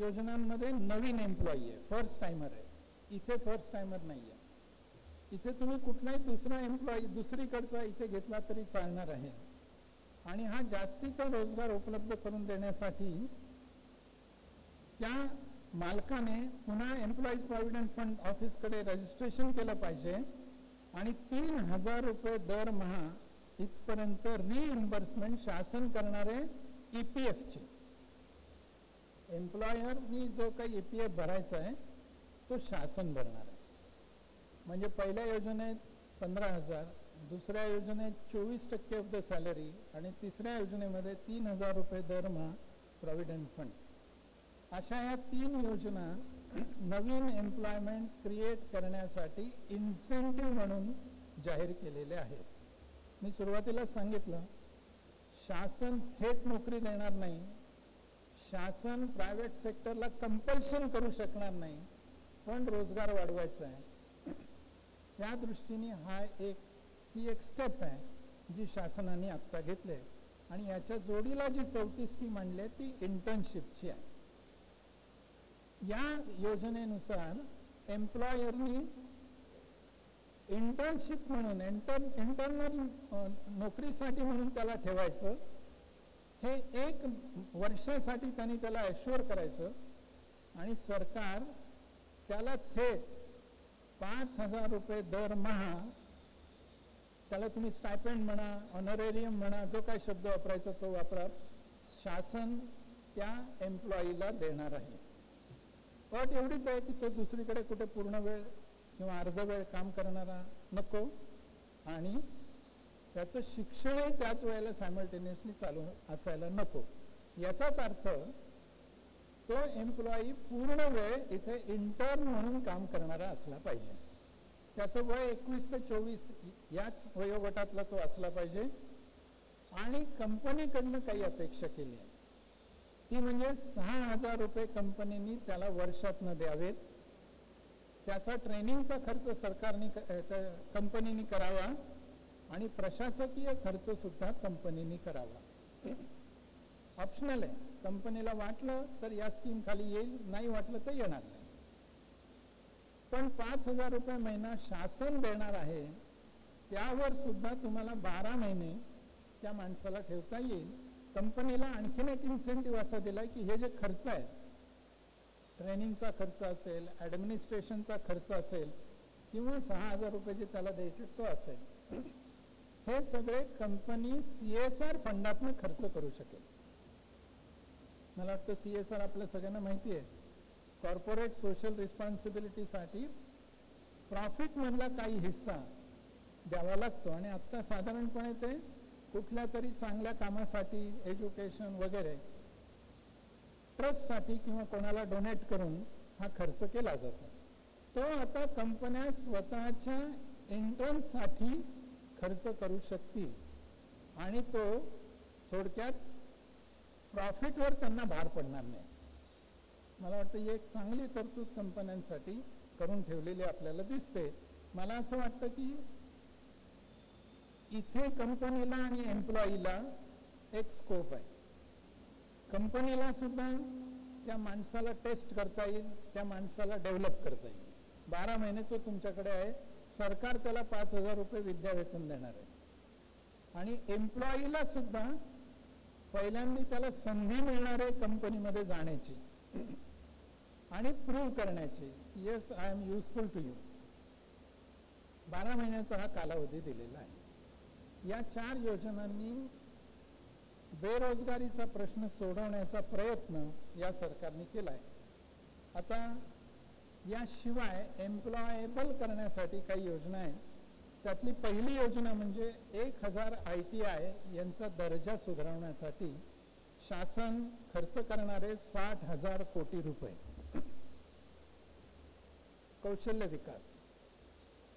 योजनांमध्ये नवीन एम्प्लॉई आहे, फर्स्ट टायमर आहे. इथे फर्स्ट टायमर नाही आहे. इथे तुम्ही कुठलाही दुसरा एम्प्लॉई दुसरीकडचा इथे घेतला तरी चालणार आहे. आणि हा जास्तीचा रोजगार उपलब्ध करून देण्यासाठी त्या मालकाने पुन्हा एम्प्लॉईज प्रॉव्हिडंट फंड ऑफिसकडे रजिस्ट्रेशन केलं पाहिजे आणि 3,000 रुपये दरमहा इथपर्यंत रिइम्बर्समेंट शासन करणारे EPFची. एम्प्लॉयरनी जो काही EPF भरायचा आहे तो शासन भरणार आहे. म्हणजे पहिल्या योजनेत 15,000, दुसऱ्या योजनेत 24% ऑफ द सॅलरी आणि तिसऱ्या योजनेमध्ये 3,000 रुपये दरमहा प्रॉव्हिडंट फंड. अशा या 3 योजना नवीन एम्प्लॉयमेंट क्रिएट करण्यासाठी इन्सेंटिव्ह म्हणून जाहीर केलेले आहेत. मी सुरुवातीला सांगितलं शासन थेट नोकरी देणार नाही, शासन प्रायव्हेट सेक्टरला कंपल्शन करू शकणार नाही, पण रोजगार वाढवायचा आहे. त्या दृष्टीने ही एक स्टेप आहे जी शासनाने आत्ता घेतली. आणि याच्या जोडीला जी 4थी स्कीम आणली ती इंटर्नशिपची आहे. या योजनेनुसार एम्प्लॉयरनी इंटर्नशिप म्हणून इंटर्नल नोकरीसाठी म्हणून त्याला ठेवायचं. हे 1 वर्षासाठी त्यांनी त्याला अश्युअर करायचं आणि सरकार त्याला थेट 5,000 रुपये दरमहा, त्याला तुम्ही स्टायपेंड म्हणा, ऑनरेरियम म्हणा, जो काही शब्द वापरायचा तो वापरा, शासन त्या एम्प्लॉईला देणार आहे. अट एवढीच आहे की तो दुसरीकडे कुठे पूर्ण वेळ किंवा अर्ध वेळ काम करणारा नको आणि त्याचं शिक्षणही त्याच वेळेला सायमल्टेनियसली चालू असायला नको. याचाच अर्थ तो एम्प्लॉई पूर्ण वेळ इथे इंटर्न म्हणून काम करणारा असला पाहिजे. त्याचं वय 21 ते 24 याच वयोगटातला तो असला पाहिजे. आणि कंपनीकडनं काही अपेक्षा केली आहे ती म्हणजे 6,000 रुपये कंपनीनी त्याला वर्षातनं द्यावेत. त्याचा ट्रेनिंगचा खर्च सरकारने कंपनीने करावा आणि प्रशासकीय खर्च सुद्धा कंपनीने करावा. ऑप्शनल आहे. कंपनीला वाटलं तर या स्कीम खाली येईल, नाही वाटलं तर येणार नाही. पण 5,000 रुपये महिना शासन देणार आहे, त्यावर सुद्धा तुम्हाला 12 महिने त्या माणसाला ठेवता येईल. कंपनीला आणखीन एक इन्सेंटिव्ह असा दिलाय की हे जे खर्च आहे, ट्रेनिंगचा खर्च असेल, ऍडमिनिस्ट्रेशनचा खर्च असेल किंवा 6,000 रुपये जे त्याला द्यायचे तो असेल, हे सगळे कंपनी CSR फंडातनं खर्च करू शकेल. मला वाटतं CSR आपल्या सगळ्यांना माहिती आहे. कॉर्पोरेट सोशल रिस्पॉन्सिबिलिटीसाठी प्रॉफिट मधला काही हिस्सा द्यावा लागतो आणि आता साधारणपणे ते कुठल्या तरी चांगल्या कामासाठी, एज्युकेशन वगैरे ट्रस्टसाठी किंवा कोणाला डोनेट करून हा खर्च केला जातो. तो आता कंपन्या स्वतःच्या इंटर्नसाठी खर्च करू शकतील आणि तो थोडक्यात प्रॉफिटवर त्यांना भार पडणार नाही. मला वाटतं ही एक चांगली तरतूद कंपन्यांसाठी करून ठेवलेली आपल्याला दिसते. मला असं वाटतं की इथे कंपनीला आणि एम्प्लॉईला एक स्कोप आहे. कंपनीला सुद्धा त्या माणसाला टेस्ट करता येईल, त्या माणसाला डेव्हलप करता येईल. 12 महिने तो तुमच्याकडे आहे, सरकार त्याला 5,000 रुपये विद्यावेतन देणार आहे. आणि एम्प्लॉईला सुद्धा पहिल्यांदा त्याला संधी मिळणार आहे कंपनीमध्ये जाण्याची आणि प्रूव्ह करण्याची, yes I am useful to you. 12 महिन्याचा हा कालावधी दिलेला आहे. या 4 योजनांनी बेरोजगारीचा प्रश्न सोडवण्याचा प्रयत्न या सरकारने केलाय. आता याशिवाय एम्प्लॉयबल करण्यासाठी काही योजना आहेत. त्यातली पहिली योजना म्हणजे 1,000 ITI यांचा दर्जा सुधारण्यासाठी शासन खर्च करणारे 60,000 कोटी रुपये. कौशल्य विकास.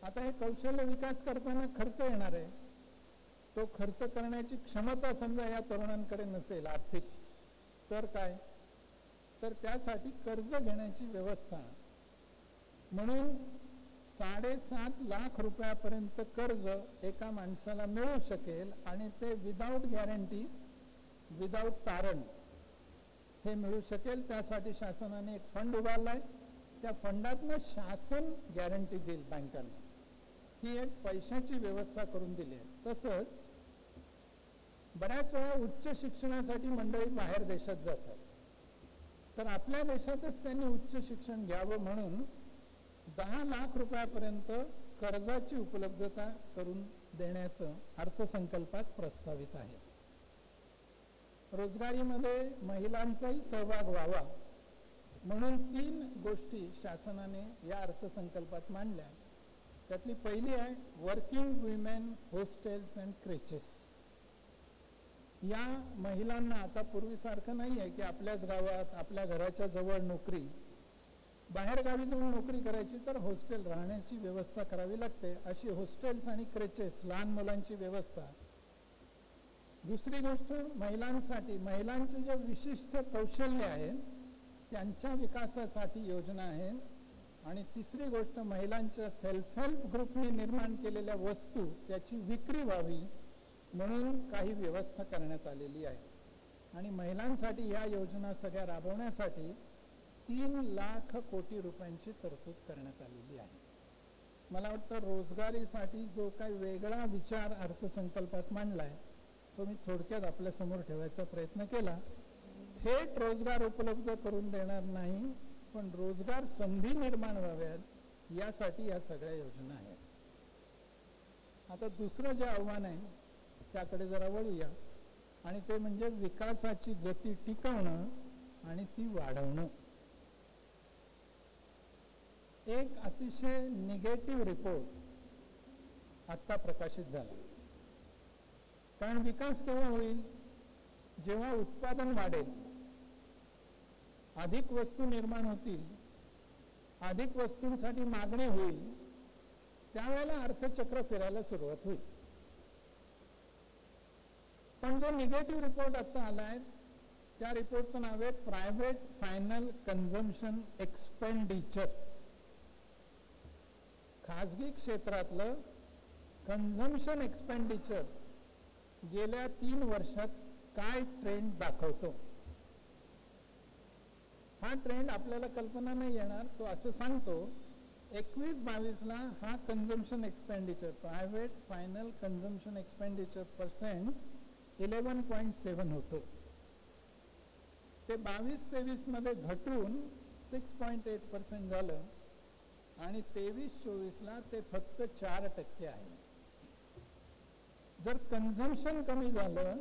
आता हे कौशल्य विकास करताना खर्च येणार आहे. तो खर्च करण्याची क्षमता समजा या तरुणांकडे नसेल आर्थिक, तर काय, तर त्यासाठी कर्ज घेण्याची व्यवस्था म्हणून 7.5 लाख रुपयापर्यंत कर्ज एका माणसाला मिळू शकेल आणि ते विदाऊट गॅरंटी, विदाऊट तारण हे मिळू शकेल. त्यासाठी शासनाने एक फंड उभारलाय. त्या फंडातनं शासन गॅरंटी देईल बँकांना. ही एक पैशाची व्यवस्था करून दिली आहे. तसंच बऱ्याच वेळा उच्च शिक्षणासाठी मंडळी बाहेर देशात जातात, तर आपल्या देशातच त्यांनी उच्च शिक्षण घ्यावं म्हणून 10 लाख रुपयापर्यंत कर्जाची उपलब्धता करून देण्याचं अर्थसंकल्पात प्रस्तावित आहे. रोजगारीमध्ये महिलांचाही सहभाग व्हावा म्हणून 3 गोष्टी शासनाने या अर्थसंकल्पात मांडल्या. त्यातली पहिली आहे वर्किंग विमेन हॉस्टेल्स अँड क्रेचेस. या महिलांना आता पूर्वीसारखं नाही आहे की आपल्याच गावात आपल्या घराच्या जवळ नोकरी, बाहेर गावी जाऊन नोकरी करायची तर हॉस्टेल राहण्याची व्यवस्था करावी लागते. अशी हॉस्टेल्स आणि क्रेचेस, लहान मुलांची व्यवस्था. दुसरी गोष्ट महिलांसाठी, महिलांचे जे विशिष्ट कौशल्य आहेत त्यांच्या विकासासाठी योजना आहेत. आणि तिसरी गोष्ट महिलांच्या सेल्फ हेल्प ग्रुपने निर्माण केलेल्या वस्तू त्याची विक्री व्हावी म्हणून काही व्यवस्था करण्यात आलेली आहे. आणि महिलांसाठी या योजना सगळ्या राबवण्यासाठी 3 लाख कोटी रुपयांची तरतूद करण्यात आलेली आहे. मला वाटतं रोजगारीसाठी जो काही वेगळा विचार अर्थसंकल्पात मांडलाय तो मी थोडक्यात आपल्या समोर ठेवायचा प्रयत्न केला. थेट रोजगार उपलब्ध करून देणार नाही, पण रोजगार संधी निर्माण व्हाव्यात यासाठी या सगळ्या योजना आहेत. आता दुसरं जे आव्हान आहे त्याकडे जरा वळूया आणि ते म्हणजे विकासाची गती टिकवणं आणि ती वाढवणं. एक अतिशय निगेटिव्ह रिपोर्ट आता प्रकाशित झाला. कारण विकास केव्हा होईल? जेव्हा उत्पादन वाढेल, अधिक वस्तू निर्माण होतील, अधिक वस्तूंसाठी मागणी होईल, त्यावेळेला अर्थचक्र फिरायला सुरुवात होईल. पण जो निगेटिव्ह रिपोर्ट आता आलाय त्या रिपोर्टचं नाव आहे प्रायव्हेट फायनल कन्झम्पशन एक्सपेंडिचर. खाजगी क्षेत्रातलं कन्झम्पशन एक्सपेंडिचर गेल्या 3 वर्षात काय ट्रेंड दाखवतो. हा ट्रेंड आपल्याला कल्पना नाही येणार. तो असं सांगतो 21-22ला हा consumption expenditure private final consumption expenditure % 11.7 होतं. ते 22-23 मध्ये घटून 6.8% झालं आणि 23-24ला ते फक्त 4% आहे. जर कन्झम्पशन कमी झालं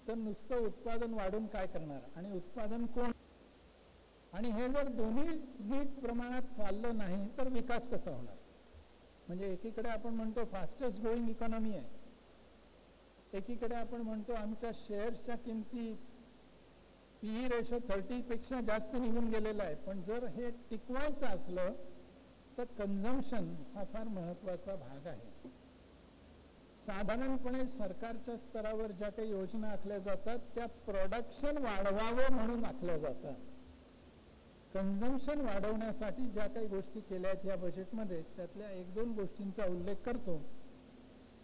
तर नुसतं उत्पादन वाढून काय करणार, आणि उत्पादन कोण, आणि हे जर दोन्ही नीट प्रमाणात चाललं नाही तर विकास कसा होणार. म्हणजे एकीकडे आपण म्हणतो फास्टेस्ट ग्रोईंग इकॉनॉमी आहे, एकीकडे आपण म्हणतो आमच्या शेअर्सच्या किमती PE रेशो 30 पेक्षा जास्त निघून गेलेला आहे. पण जर हे टिकवायचं असलं तर कन्झम्पशन हा फार महत्वाचा भाग आहे. साधारणपणे सरकारच्या स्तरावर ज्या काही योजना आखल्या जातात त्या प्रोडक्शन वाढवावं म्हणून आखल्या जातात. कन्झम्पशन वाढवण्यासाठी ज्या काही गोष्टी केल्या आहेत या बजेटमध्ये त्यातल्या 1-2 गोष्टींचा उल्लेख करतो.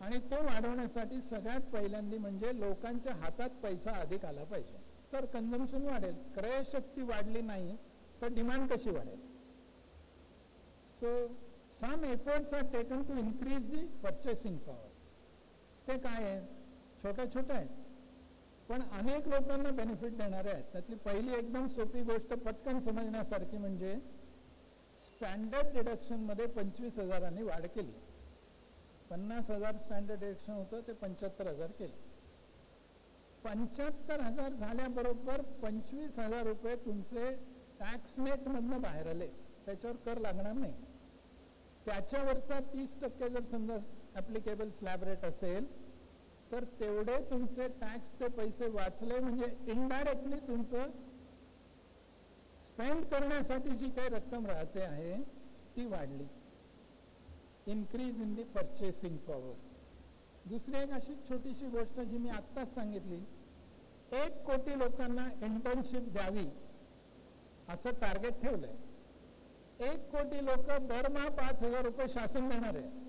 आणि तो वाढवण्यासाठी सगळ्यात पहिल्यांदा म्हणजे लोकांच्या हातात पैसा अधिक आला पाहिजे तर कन्झम्पशन वाढेल. क्रयशक्ती वाढली नाही तर डिमांड कशी वाढेल. So some efforts are taken to increase the purchasing power. ते काय आहे? छोट्या आहेत पण अनेक लोकांना बेनिफिट देणारे आहेत. त्यातली पहिली एकदम सोपी गोष्ट पटकन समजण्यासारखी म्हणजे स्टँडर्ड डिडक्शन मध्ये 25,000 वाढ केली. 50,000 स्टँडर्ड डिडक्शन होतं ते 75,000 केलं. 75,000 झाल्याबरोबर 25,000 रुपये तुमचे टॅक्स नेट मधनं बाहेर आले, त्याच्यावर कर लागणार नाही. त्याच्यावरचा 30% जर समजा ऍप्लिकेबल स्लॅब रेट असेल तर तेवढे तुमचे टॅक्सचे पैसे वाचले. म्हणजे इनडायरेक्टली तुमचं स्पेंड करण्यासाठी जी काही रक्कम राहते आहे ती वाढली. Increase in the purchasing power. दुसरी एक अशी छोटीशी गोष्ट जी मी आत्ताच सांगितली, 1 कोटी लोकांना इंटर्नशिप द्यावी असं टार्गेट ठेवलंय. 1 कोटी लोक दरमहा 5,000 रुपये शासन देणार आहे.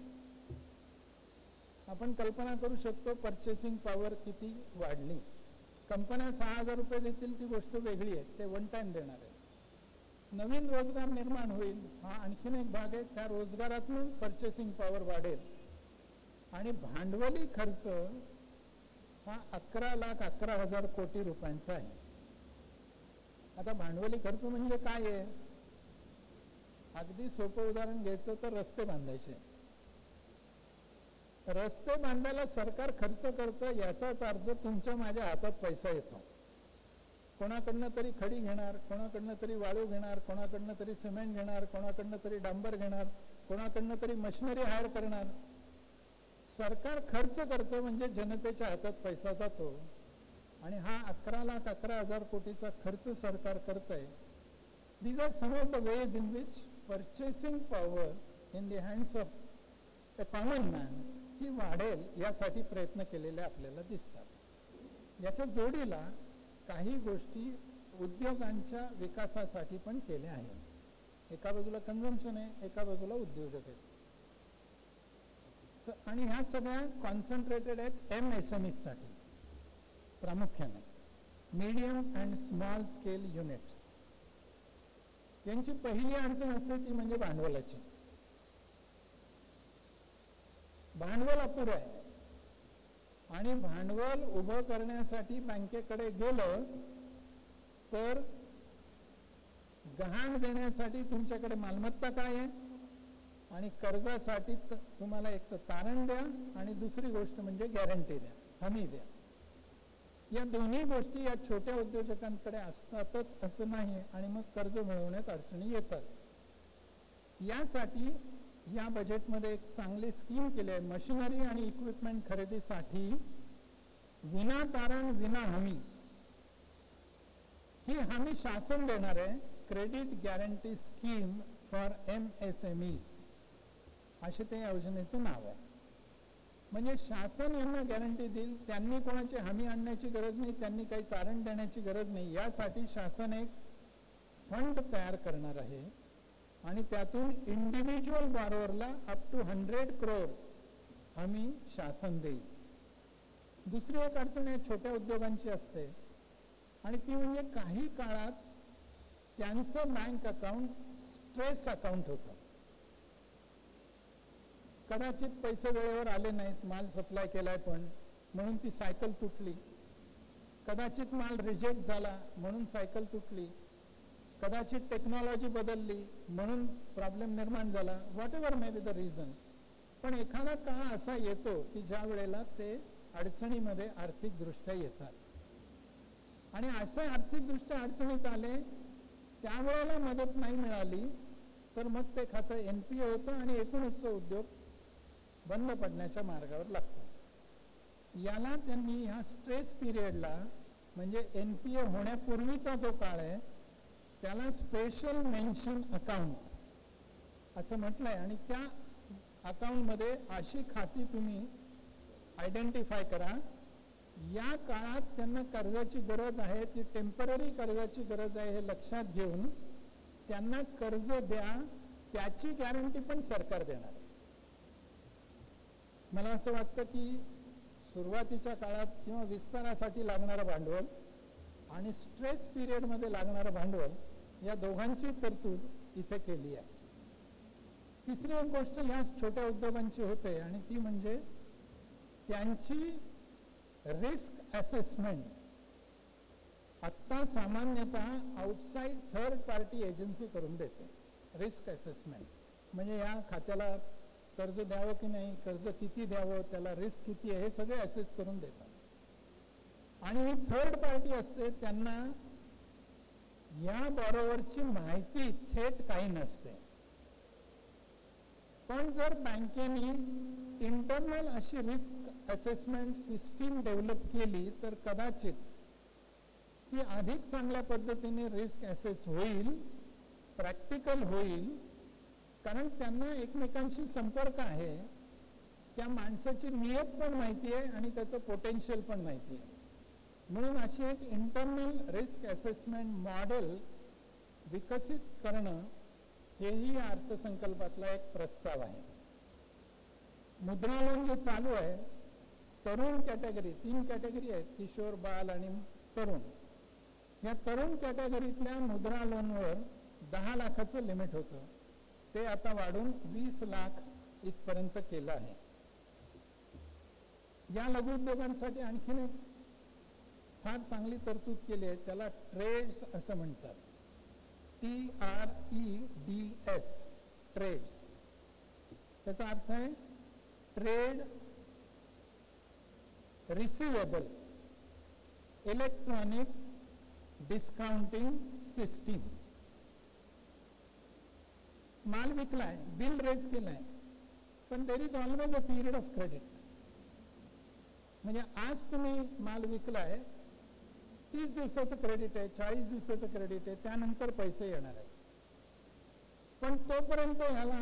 आपण कल्पना करू शकतो परचेसिंग पॉवर किती वाढली. कंपन्या 6,000 रुपये देतील ती गोष्ट वेगळी आहे, ते वन टाइम देणार आहे. नवीन रोजगार निर्माण होईल हा आणखीन एक भाग आहे. त्या रोजगारातून परचेसिंग पॉवर वाढेल. आणि भांडवली खर्च हा 11,11,000 कोटी रुपयांचा आहे. आता भांडवली खर्च म्हणजे काय आहे? अगदी सोपं उदाहरण घ्यायचं तर रस्ते बांधायचे. रस्ते बांधायला सरकार खर्च करतं याचाच अर्थ तुमच्या माझ्या हातात पैसा येतो. कोणाकडनं तरी खडी घेणार, कोणाकडनं तरी वाळू घेणार, कोणाकडनं तरी सिमेंट घेणार, कोणाकडनं तरी डांबर घेणार, कोणाकडनं तरी मशिनरी हायर करणार. सरकार खर्च करतं म्हणजे जनतेच्या हातात पैसा जातो. आणि हा 11,11,000 कोटीचा खर्च सरकार करतंय. These are some of the ways in which purchasing power in the hands of a common man ही वाढेल यासाठी प्रयत्न केलेले आपल्याला दिसतात. याच्या जोडीला काही गोष्टी उद्योगांच्या विकासासाठी पण केल्या आहेत. एका बाजूला कन्झम्पशन आहे, एका बाजूला उद्योजक आहेत. आणि ह्या सगळ्या कॉन्सन्ट्रेटेड आहेत MSME साठी प्रामुख्याने, medium and small scale units. यांची पहिली अडचण असते ती म्हणजे भांडवलाची. भांडवल अपुरं आहे आणि भांडवल उभं करण्यासाठी बँकेकडे गेलं तर गहाण देण्यासाठी तुमच्याकडे मालमत्ता काय आहे आणि कर्जासाठी तुम्हाला एक तर तारण द्या आणि दुसरी गोष्ट म्हणजे गॅरंटी द्या, हमी द्या. या दोन्ही गोष्टी या छोट्या उद्योजकांकडे असतातच असं नाही आणि मग कर्ज मिळवण्यात अडचणी येतात. यासाठी या बजेटमध्ये एक चांगली स्कीम केली आहे. मशिनरी आणि इक्विपमेंट खरेदीसाठी विना तारण विना हमी, ही हमी शासन देणार आहे. Credit guarantee scheme for MSMEs असे ते योजनेचं नाव आहे. म्हणजे शासन यांना गॅरंटी देईल, त्यांनी कोणाची हमी आणण्याची गरज नाही, त्यांनी काही तारण देण्याची गरज नाही. यासाठी शासन एक फंड तयार करणार आहे आणि त्यातून इंडिव्हिज्युअल बॉरोअरला अप टू 100 crores हमी शासन देईल. दुसरी एक अडचण आहे छोट्या उद्योगांची असते आणि ती म्हणजे काही काळात त्यांचं बँक अकाउंट स्ट्रेस अकाउंट होतं. कदाचित पैसे वेळेवर आले नाहीत, माल सप्लाय केलाय पण म्हणून ती सायकल तुटली, कदाचित माल रिजेक्ट झाला म्हणून सायकल तुटली, कदाचित टेक्नॉलॉजी बदलली म्हणून प्रॉब्लेम निर्माण झाला, what ever may be the reason. पण एखादा काळ असा येतो की ज्या वेळेला ते अडचणीमध्ये आर्थिकदृष्ट्या येतात आणि असे आर्थिकदृष्ट्या अडचणीत आले, त्यावेळेला मदत नाही मिळाली तर मग ते खातं NPA होतं आणि एकूणच तो उद्योग बंद पडण्याच्या मार्गावर लागतो. याला त्यांनी ह्या स्ट्रेस पिरियडला म्हणजे NPA होण्यापूर्वीचा जो काळ आहे त्याला स्पेशल मेन्शन अकाउंट असं म्हटलंय आणि त्या अकाउंटमध्ये अशी खाती तुम्ही आयडेंटिफाय करा, या काळात त्यांना कर्जाची गरज आहे, ती टेम्पररी कर्जाची गरज आहे हे लक्षात घेऊन त्यांना कर्ज द्या, त्याची गॅरंटी पण सरकार देणार. मला असं वाटतं की सुरुवातीच्या काळात किंवा विस्तारासाठी लागणारं भांडवल आणि स्ट्रेस पिरियडमध्ये लागणारं भांडवल या दोघांची तरतूद इथे केली आहे. तिसरी एक गोष्ट ह्या छोट्या उद्योगांची होते आणि ती म्हणजे त्यांची रिस्क असेसमेंट आत्ता सामान्यतः आउटसाइड थर्ड पार्टी एजन्सी करून देते. रिस्क असेसमेंट म्हणजे या खात्याला कर्ज द्यावं की नाही, कर्ज किती द्यावं, त्याला रिस्क किती आहे, हे सगळे असेस करून देतात. आणि ही थर्ड पार्टी असते, त्यांना या बॉरोवरची माहिती थेट काही नसते. पण जर बँकेने इंटरनल अशी रिस्क असेसमेंट सिस्टीम डेव्हलप केली तर कदाचित ती अधिक चांगल्या पद्धतीने रिस्क असेस होईल, प्रॅक्टिकल होईल, कारण त्यांना एकमेकांशी संपर्क आहे, त्या माणसाची नियत पण माहिती आहे आणि त्याचं पोटेन्शियल पण माहिती आहे. म्हणून अशी एक इंटरनल रिस्क असेसमेंट मॉडेल विकसित करणं हेही या अर्थसंकल्पातला एक प्रस्ताव आहे. मुद्रा लोन जे चालू आहे, तरुण कॅटेगरी, 3 कॅटेगरी आहेत, किशोर, बाल आणि तरुण. या तरुण कॅटेगरीतल्या मुद्रा लोनवर 10 लाखाचं लिमिट होतं, ते आता वाढून 20 लाख इथपर्यंत केलं आहे. या लघुउद्योगांसाठी आणखीन एक फार चांगली तरतूद केली आहे, त्याला ट्रेड्स असं म्हणतात. TREDS, TReDS. त्याचा अर्थ आहे trade receivables electronic discounting system. माल विकलाय, बिल रेज केलाय, पण there is always a period of credit. म्हणजे आज तुम्ही माल विकलाय, 30 दिवसाचं क्रेडिट आहे, 40 दिवसाचं क्रेडिट आहे, त्यानंतर पैसे येणार आहेत. पण तोपर्यंत ह्याला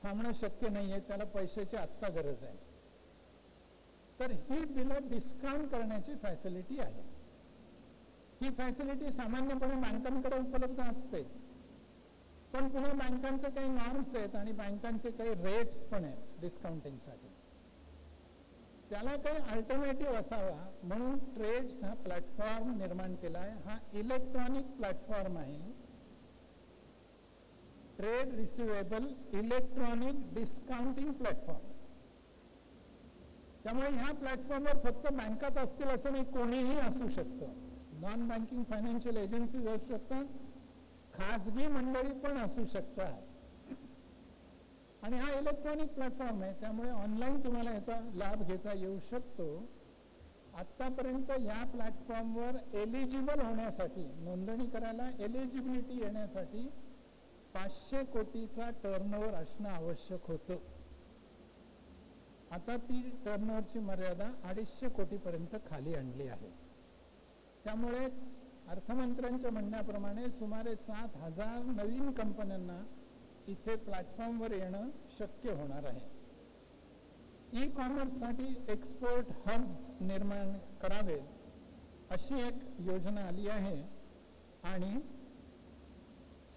थांबणं शक्य नाहीये, त्याला पैशाची आत्ता गरज आहे. तर ही बिलं डिस्काउंट करण्याची फॅसिलिटी आहे. ही फॅसिलिटी सामान्यपणे बँकांकडे उपलब्ध असते, पण पुन्हा बँकांचे काही नॉर्म्स आहेत आणि बँकांचे काही रेट्स पण आहेत डिस्काउंटिंगसाठी. त्याला काही अल्टरनेटिव्ह असावा म्हणून ट्रेड्स हा प्लॅटफॉर्म निर्माण केला आहे. हा इलेक्ट्रॉनिक प्लॅटफॉर्म आहे, trade receivable electronic discounting platform. त्यामुळे ह्या प्लॅटफॉर्मवर फक्त बँकाच असतील असं नाही, कोणीही असू शकतं. नॉन बँकिंग फायनान्शियल एजन्सीज असू शकतात, खाजगी मंडळी पण असू शकतात. आणि हा इलेक्ट्रॉनिक प्लॅटफॉर्म आहे, त्यामुळे ऑनलाईन तुम्हाला याचा लाभ घेता येऊ शकतो. आतापर्यंत या प्लॅटफॉर्मवर एलिजिबल होण्यासाठी, नोंदणी करायला एलिजिबिलिटी येण्यासाठी 500 कोटीचा टर्नओव्हर असणं आवश्यक होतं. आता ती टर्नओव्हरची मर्यादा 250 कोटीपर्यंत खाली आणली आहे. त्यामुळे अर्थमंत्र्यांच्या म्हणण्याप्रमाणे सुमारे 7,000 नवीन कंपन्यांना इथे प्लॅटफॉर्मवर येणं शक्य होणार आहे. ई कॉमर्ससाठी एक्सपोर्ट हब्स निर्माण करावे अशी एक योजना आली आहे. आणि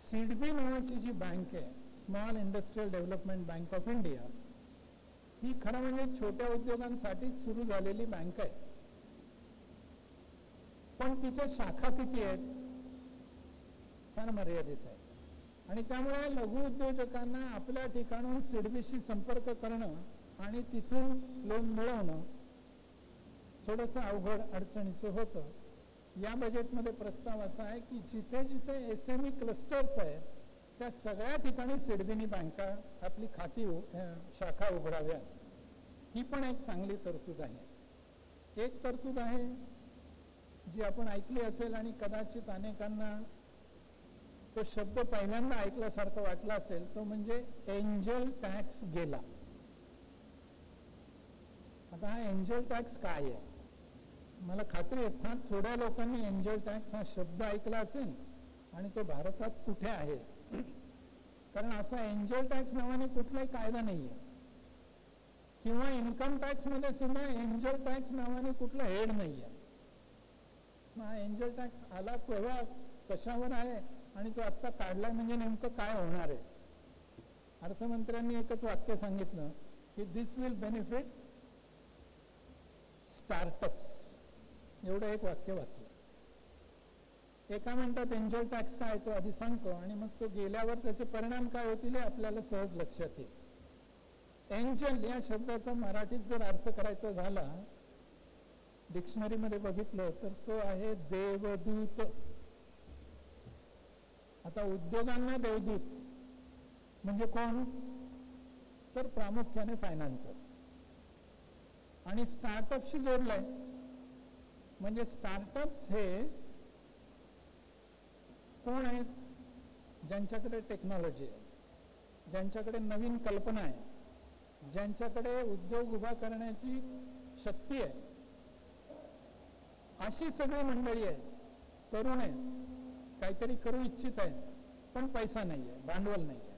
सिडबी नावाची जी बँक आहे, small industrial development bank of India, ही खरं म्हणजे छोट्या उद्योगांसाठी सुरू झालेली बँक आहे. पण तिच्या शाखा किती आहेत? फार मर्यादित आहे. आणि त्यामुळे लघु उद्योजकांना आपल्या ठिकाणून सिडबीशी संपर्क करणं आणि तिथून लोन मिळवणं थोडंसं अवघड अडचणीचं होतं. या बजेटमध्ये प्रस्ताव असा आहे की जिथे जिथे SME क्लस्टर्स आहेत त्या सगळ्या ठिकाणी सिडबीनी बँका आपली शाखा उघडाव्या. ही पण एक चांगली तरतूद आहे. एक तरतूद आहे जी आपण ऐकली असेल आणि कदाचित अनेकांना तो शब्द पहिल्यांदा ऐकल्यासारखं वाटला असेल, तो म्हणजे एंजल टॅक्स गेला. आता हा एंजल टॅक्स काय आहे? मला खात्री आहे फार थोड्या लोकांनी एंजल टॅक्स हा शब्द ऐकला असेल आणि तो भारतात कुठे आहे. कारण असा एंजल टॅक्स नावाने कुठलाही कायदा नाहीये किंवा इन्कम टॅक्स मध्ये सुद्धा एंजल टॅक्स नावाने कुठलं हेड नाहीये. हा एंजल टॅक्स आला केव्हा, कशावर आहे आणि तो आत्ता काढला म्हणजे नेमकं काय होणार आहे? अर्थमंत्र्यांनी एकच वाक्य सांगितलं की दिस विल बेनिफिट स्टार्टअप्स. एवढं एक वाक्य वाचलं. एका मिनिटात एंजल टॅक्स काय तो आधी सांगतो आणि मग तो गेल्यावर त्याचे परिणाम काय होतील हे आपल्याला सहज लक्षात येईल. एंजल या शब्दाचा मराठीत जर अर्थ करायचा झाला, डिक्शनरीमध्ये बघितलं तर तो आहे देवदूत. आता उद्योगांना देवदूत म्हणजे कोण? तर प्रामुख्याने फायनान्सर. आणि स्टार्टअपशी जोडलंय म्हणजे स्टार्टअप्स हे कोण आहेत? ज्यांच्याकडे टेक्नॉलॉजी आहे, ज्यांच्याकडे नवीन कल्पना आहे, ज्यांच्याकडे उद्योग उभा करण्याची शक्ती आहे, अशी सगळी मंडळी आहे. तरुण आहे, काहीतरी करू इच्छित आहे, पण पैसा नाही आहे, भांडवल नाही आहे.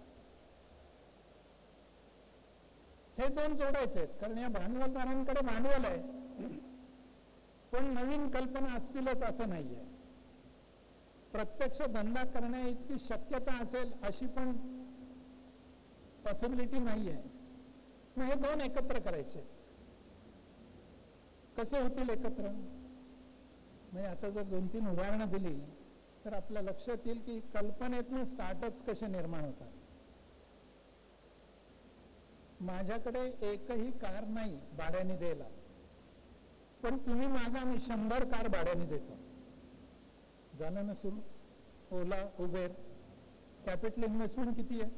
हे दोन जोडायचे आहेत. कारण या भांडवलदारांकडे भांडवल आहे पण नवीन कल्पना असतीलच असं नाहीये. प्रत्यक्ष धंदा करण्या इतकी शक्यता असेल अशी पण पॉसिबिलिटी नाहीये. मग हे दोन एकत्र करायचे. कसे होतील एकत्र? म्हणजे आता जर 2-3 उदाहरणं दिली तर आपल्या लक्षात येईल की कल्पनेतून स्टार्टअप्स कसे निर्माण होतात. माझ्याकडे एकही कार नाही भाड्याने द्यायला, पण तुम्ही मागा, मी 100 कार भाड्याने देतो. झालं ना सुरू? ओला, उबेर. कॅपिटल इन्व्हेस्टमेंट किती आहे?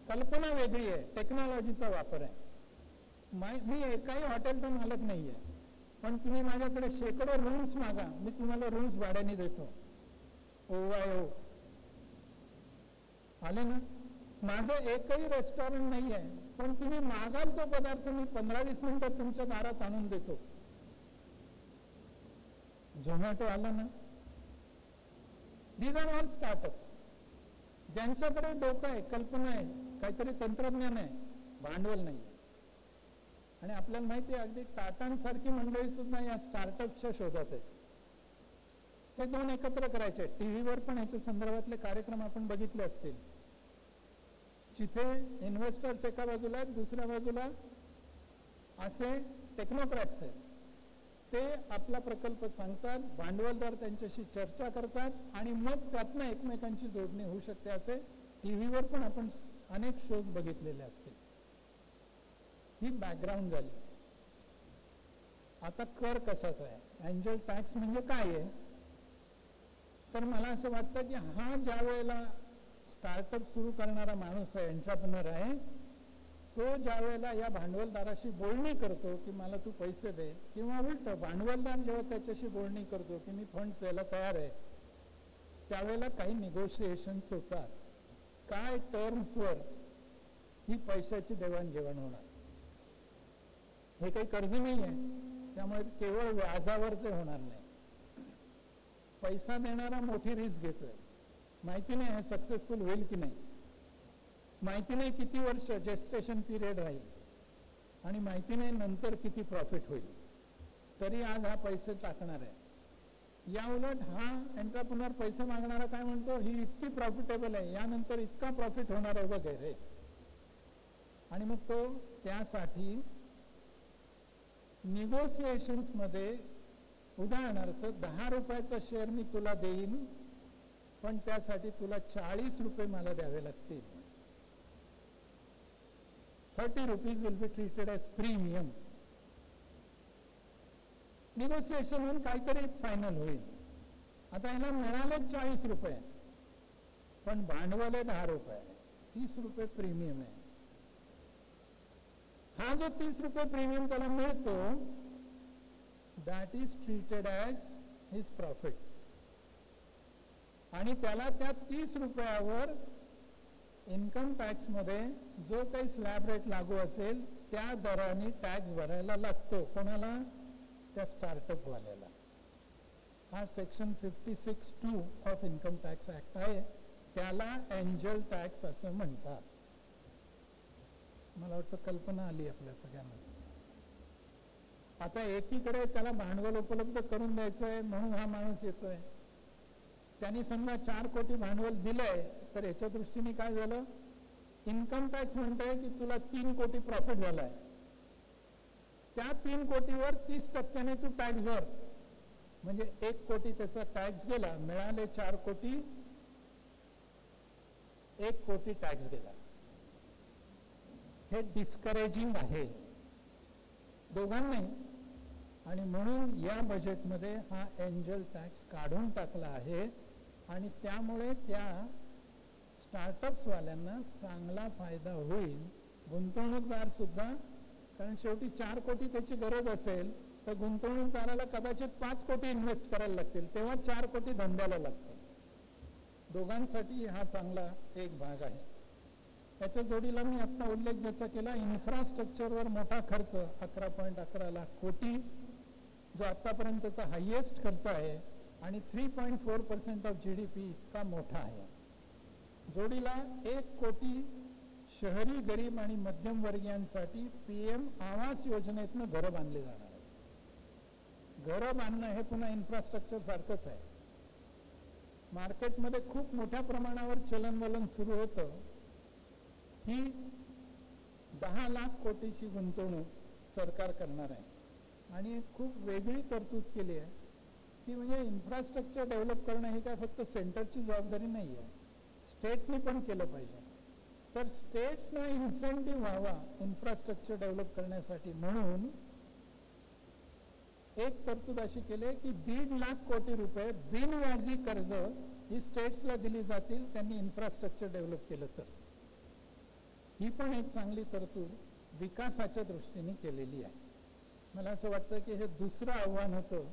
कल्पना वेगळी आहे, टेक्नॉलॉजीचा वापर आहे. मी एकाही हॉटेलचा मालक नाहीये, पण तुम्ही माझ्याकडे शेकडो रूम्स मागा, मी तुम्हाला रूम्स भाड्याने देतो. OYO आले ना? माझं एकही रेस्टॉरंट नाही आहे, पण तुम्ही मागाल तो पदार्थ मी 15-20 मिनिटात तुमच्या दारात आणून देतो. झोमॅटो आला ना? These are all startups. ज्यांच्याकडे डोकं आहे, कल्पना आहे, काहीतरी तंत्रज्ञान आहे, भांडवल नाही. आणि आपल्याला माहिती आहे अगदी टाटांसारखी मंडळी सुद्धा या स्टार्टअपच्या शोधात आहेत. ते दोन एकत्र करायचे. टीव्हीवर पण याच्या संदर्भातले कार्यक्रम आपण बघितले असतील, जिथे इन्व्हेस्टर्स एका बाजूला आहेत, दुसऱ्या बाजूला असे टेक्नोक्रॅट्स आहेत. ते आपला प्रकल्प सांगतात, भांडवलदार त्यांच्याशी चर्चा करतात आणि मग त्यातनं एकमेकांची जोडणी होऊ शकते. असे टीव्हीवर पण आपण अनेक शोज बघितलेले असतील. ही बॅकग्राऊंड झाली. आता कर कशाचा आहे? एंजल टॅक्स म्हणजे काय आहे? तर मला असं वाटतं की हा ज्या वेळेला स्टार्टअप सुरू करणारा माणूस आहे, एंटरप्रेन्योर आहे, तो ज्या वेळेला या भांडवलदाराशी बोलणी करतो की मला तू पैसे दे, किंवा उलट भांडवलदार जेव्हा त्याच्याशी बोलणी करतो की मी फंड्स द्यायला तयार आहे, त्यावेळेला काही निगोशिएशन्स होतात. काय टर्म्सवर ही पैशाची देवाणघेवाण होणार. हे काही कर्ज नाही आहे, त्यामुळे केवळ व्याजावर ते होणार नाही. पैसा देणारा मोठी रिस्क घेतोय, माहिती नाही हे सक्सेसफुल होईल की नाही, माहिती नाही किती वर्ष जेस्टेशन पिरियड राहील, आणि माहिती नाही नंतर किती प्रॉफिट होईल, तरी आज हा पैसे टाकणार आहे. या उलट हा एंटरप्रेन्योर पैसे मागणारा काय म्हणतो, ही इतकी प्रॉफिटेबल आहे, यानंतर इतका प्रॉफिट होणार आहे वगैरे, आणि मग तो त्यासाठी निगोसिएशन्स मध्ये उदाहरणार्थ 10 रुपयाचा शेअर मी तुला देईन, पण त्यासाठी तुला 40 रुपये मला द्यावे लागतील. 30 rupees will be treated as premium. Negotiation होऊन काहीतरी फायनल होईल. आता याला मिळाले 40 रुपये, पण भांडवल आहे 10 रुपये, 30 रुपये प्रीमियम आहे. हा जो 30 रुपये प्रीमियम त्याला मिळतो, that is treated as his profit, आणि त्याला त्या 30 रुपयावर इन्कम टॅक्स मध्ये जो काही स्लॅब रेट लागू असेल त्या दराने टॅक्स भरायला लागतो. कोणाला? त्या स्टार्टअप वाल्याला. हा section 56(2) of income tax act आहे, त्याला एंजल टॅक्स असं म्हणतात. मला वाटतं कल्पना आली आपल्या सगळ्यांना. आता एकीकडे त्याला भांडवल उपलब्ध करून द्यायचं आहे म्हणून हा माणूस येतोय. त्यांनी समजा 4 कोटी भांडवल दिलंय, तर याच्या दृष्टीने काय झालं, इन्कम टॅक्स म्हणतोय की तुला 3 कोटी प्रॉफिट झालाय, त्या 3 कोटीवर 30% तू टॅक्स भर, म्हणजे 1 कोटी त्याचा टॅक्स गेला, मिळाले 4 कोटी, 1 कोटी टॅक्स गेला. हे डिस्करेजिंग आहे दोघांनाही, आणि म्हणून या बजेटमध्ये हा एंजल टॅक्स काढून टाकला आहे, आणि त्यामुळे त्या स्टार्टअप्स वाल्यांना चांगला फायदा होईल. गुंतवणूकदार सुद्धा, कारण शेवटी 4 कोटी त्याची गरज असेल तर गुंतवणूकदाराला कदाचित 5 कोटी इन्व्हेस्ट करायला लागतील, तेव्हा 4 कोटी धंद्याला लागतील. दोघांसाठी हा चांगला एक भाग आहे. त्याच्या जोडीला मी आता उल्लेख ज्याचा केला, इन्फ्रास्ट्रक्चरवर मोठा खर्च 11.11 लाख कोटी, जो आतापर्यंतचा हायएस्ट खर्च आहे, आणि 3.4% ऑफ GDP इतका मोठा आहे. जोडीला 1 कोटी शहरी गरीब आणि मध्यमवर्गीयांसाठी PM आवास योजनेतनं घरं बांधली जाणार आहेत. घरं बांधणं हे पुन्हा इन्फ्रास्ट्रक्चर सारखंच आहे. मार्केटमध्ये खूप मोठ्या प्रमाणावर चलनवलन सुरू होतं. ही 10 लाख कोटीची गुंतवणूक सरकार करणार आहे, आणि खूप वेगळी तरतूद केली आहे की म्हणजे इन्फ्रास्ट्रक्चर डेव्हलप करणं ही काय फक्त सेंटरची जबाबदारी नाही आहे, स्टेटनी पण केलं पाहिजे. तर स्टेट्सना इन्सेंटिव्ह व्हावा इन्फ्रास्ट्रक्चर डेव्हलप करण्यासाठी, म्हणून एक तरतूद अशी केली की 1.5 लाख कोटी रुपये बिनव्याजी कर्ज ही स्टेट्सला दिली जातील त्यांनी इन्फ्रास्ट्रक्चर डेव्हलप केलं तर. ही पण एक चांगली तरतूद विकासाच्या दृष्टीने केलेली आहे. मला असं वाटतं की हे दुसरं आव्हान होतं,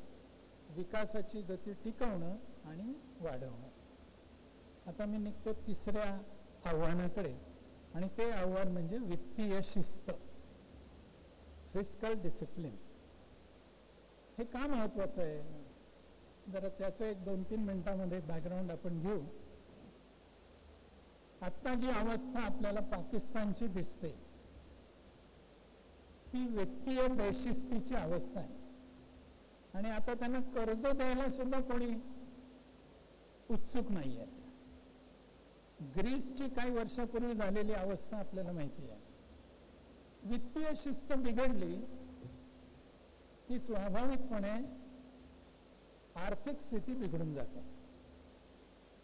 विकासाची गती टिकवणं आणि वाढवणं. आता मी निघतो तिसऱ्या आव्हानाकडे, आणि ते आव्हान म्हणजे वित्तीय शिस्त, फिस्कल डिसिप्लिन. हे का महत्वाचं आहे, जरा त्याचं एक 2-3 मिनिटांमध्ये बॅकग्राऊंड आपण घेऊ. आता जी अवस्था आपल्याला पाकिस्तानची दिसते ती वित्तीय बेशिस्तीची अवस्था आहे, आणि आता त्यांना कर्ज द्यायला सुद्धा कोणी उत्सुक नाही आहे. ग्रीसची काही वर्षापूर्वी झालेली अवस्था आपल्याला माहिती आहे. वित्तीय शिस्त बिघडली की स्वाभाविकपणे आर्थिक स्थिती बिघडून जाते.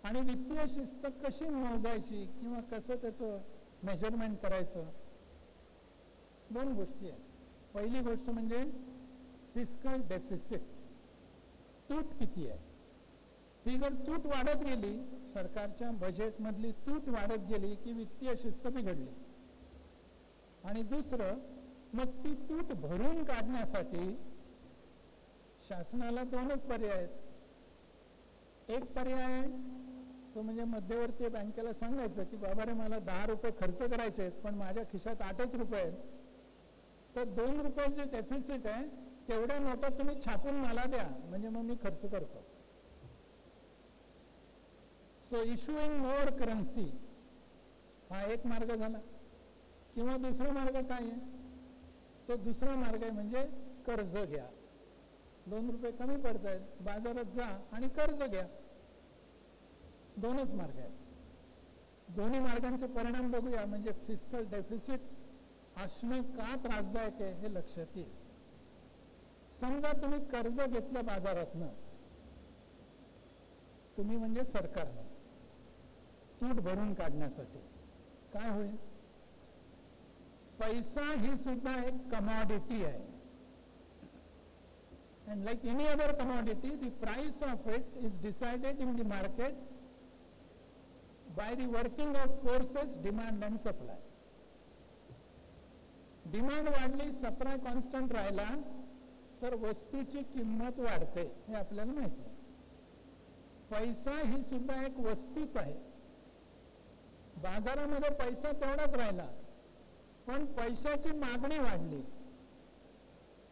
आणि वित्तीय शिस्त कशी मोजायची किंवा कसं त्याचं मेजरमेंट करायचं, 2 गोष्टी आहेत. पहिली गोष्ट म्हणजे फिस्कल डेफिसिट, तूट किती आहे. ही जर तूट वाढत गेली, सरकारच्या बजेटमधली तूट वाढत गेली की वित्तीय शिस्त बिघडली. आणि दुसरं, मग ती तूट भरून काढण्यासाठी शासनाला 2च पर्याय आहेत. एक पर्याय तो म्हणजे मध्यवर्ती बँकेला सांगायचं की बाबा रे, मला 10 रुपये खर्च करायचे आहेत पण माझ्या खिशात 8च रुपये आहेत, तर 2 रुपयाचे डेफिसिट आहे, तेवढ्या नोटा तुम्ही छापून मला द्या, म्हणजे मग मी खर्च करतो. सो इश्युइंग मोर करन्सी हा एक मार्ग झाला. किंवा दुसरा मार्ग काय आहे? तो दुसरा मार्ग आहे म्हणजे कर्ज घ्या. 2 रुपये कमी पडत आहेत, बाजारात जा आणि कर्ज घ्या. 2च मार्ग आहेत. दोन्ही मार्गांचे परिणाम बघूया, म्हणजे फिस्कल डेफिसिट असणं का त्रासदायक आहे हे लक्षात येईल. समजा तुम्ही कर्ज घेतलं बाजारातनं, तुम्ही म्हणजे सरकारनं, तूट भरून काढण्यासाठी. काय होईल? पैसा ही सुद्धा एक कमॉडिटी आहे. And like any other commodity, the price of it is decided in the market by the working of forces, demand and supply. Demand वाढली, सप्लाय कॉन्स्टंट राहिला तर वस्तूची किंमत वाढते, हे आपल्याला माहिती आहे. पैसा ही सुद्धा एक वस्तूच आहे. बाजारामध्ये पैसा तेवढाच राहिला, पण पैशाची मागणी वाढली,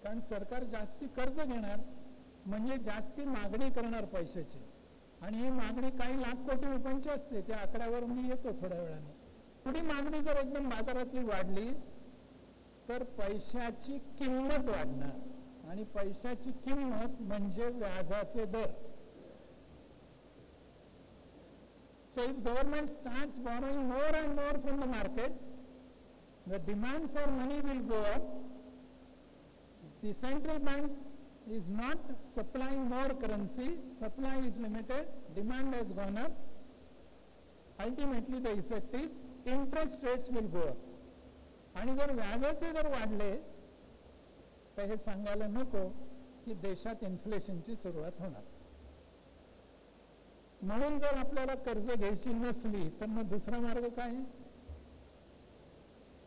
कारण सरकार जास्ती कर्ज घेणार म्हणजे जास्ती मागणी करणार पैशाची. आणि ही मागणी काही लाख कोटी रुपयांची असते. त्या आकड्यावर मी येतो थोड्या वेळाने. पुढे मागणी जर एकदम बाजारातली वाढली तर पैशाची किंमत वाढणार, आणि पैशाची किंमत म्हणजे व्याजाचे दर. So if government starts borrowing more and more from the market, the demand for money will go up. The central bank is not supplying more currency, supply is limited, demand has gone up. Ultimately the effect is interest rates will go up. आणि जर व्याजाचे दर वाढले तर हे सांगायला नको की देशात इन्फ्लेशनची सुरुवात होणार. म्हणून जर आपल्याला कर्ज घ्यायची नसली तर मग दुसरा मार्ग काय आहे?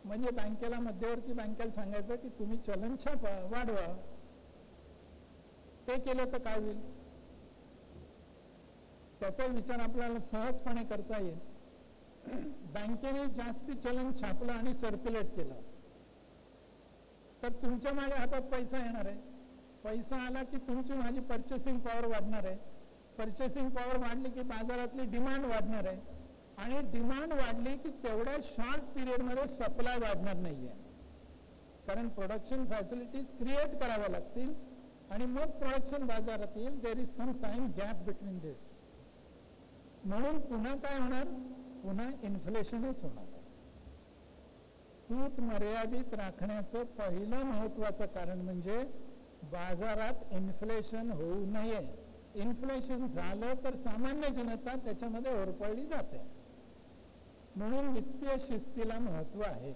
म्हणजे बँकेला, मध्यवर्ती बँकेला सांगायचं की तुम्ही चलन छापा, वाढवा. ते केलं तर काय होईल? त्याचा विचार आपल्याला सहजपणे करता येईल. बँकेने जास्ती चलन छापलं आणि सर्क्युलेट केलं तर तुमच्या माझ्या हातात पैसा येणार आहे. पैसा आला की तुमची माझी पर्चेसिंग पॉवर वाढणार आहे. पर्चेसिंग पॉवर वाढली की बाजारातली डिमांड वाढणार आहे, आणि डिमांड वाढली की तेवढ्या शॉर्ट पिरियडमध्ये सप्लाय वाढणार नाहीये, कारण प्रोडक्शन फॅसिलिटीज क्रिएट कराव्या लागतील आणि मग प्रोडक्शन बाजारात येईल. There is some time gap between this. म्हणून पुन्हा काय होणार? पुन्हा इन्फ्लेशनच होणार. तूट मर्यादित राखण्याचं पहिलं महत्वाचं कारण म्हणजे बाजारात इन्फ्लेशन होऊ नये. इन्फ्लेशन झालं तर सामान्य जनता त्याच्यामध्ये होरपळली जाते. म्हणून वित्तीय शिस्तीला महत्व आहे.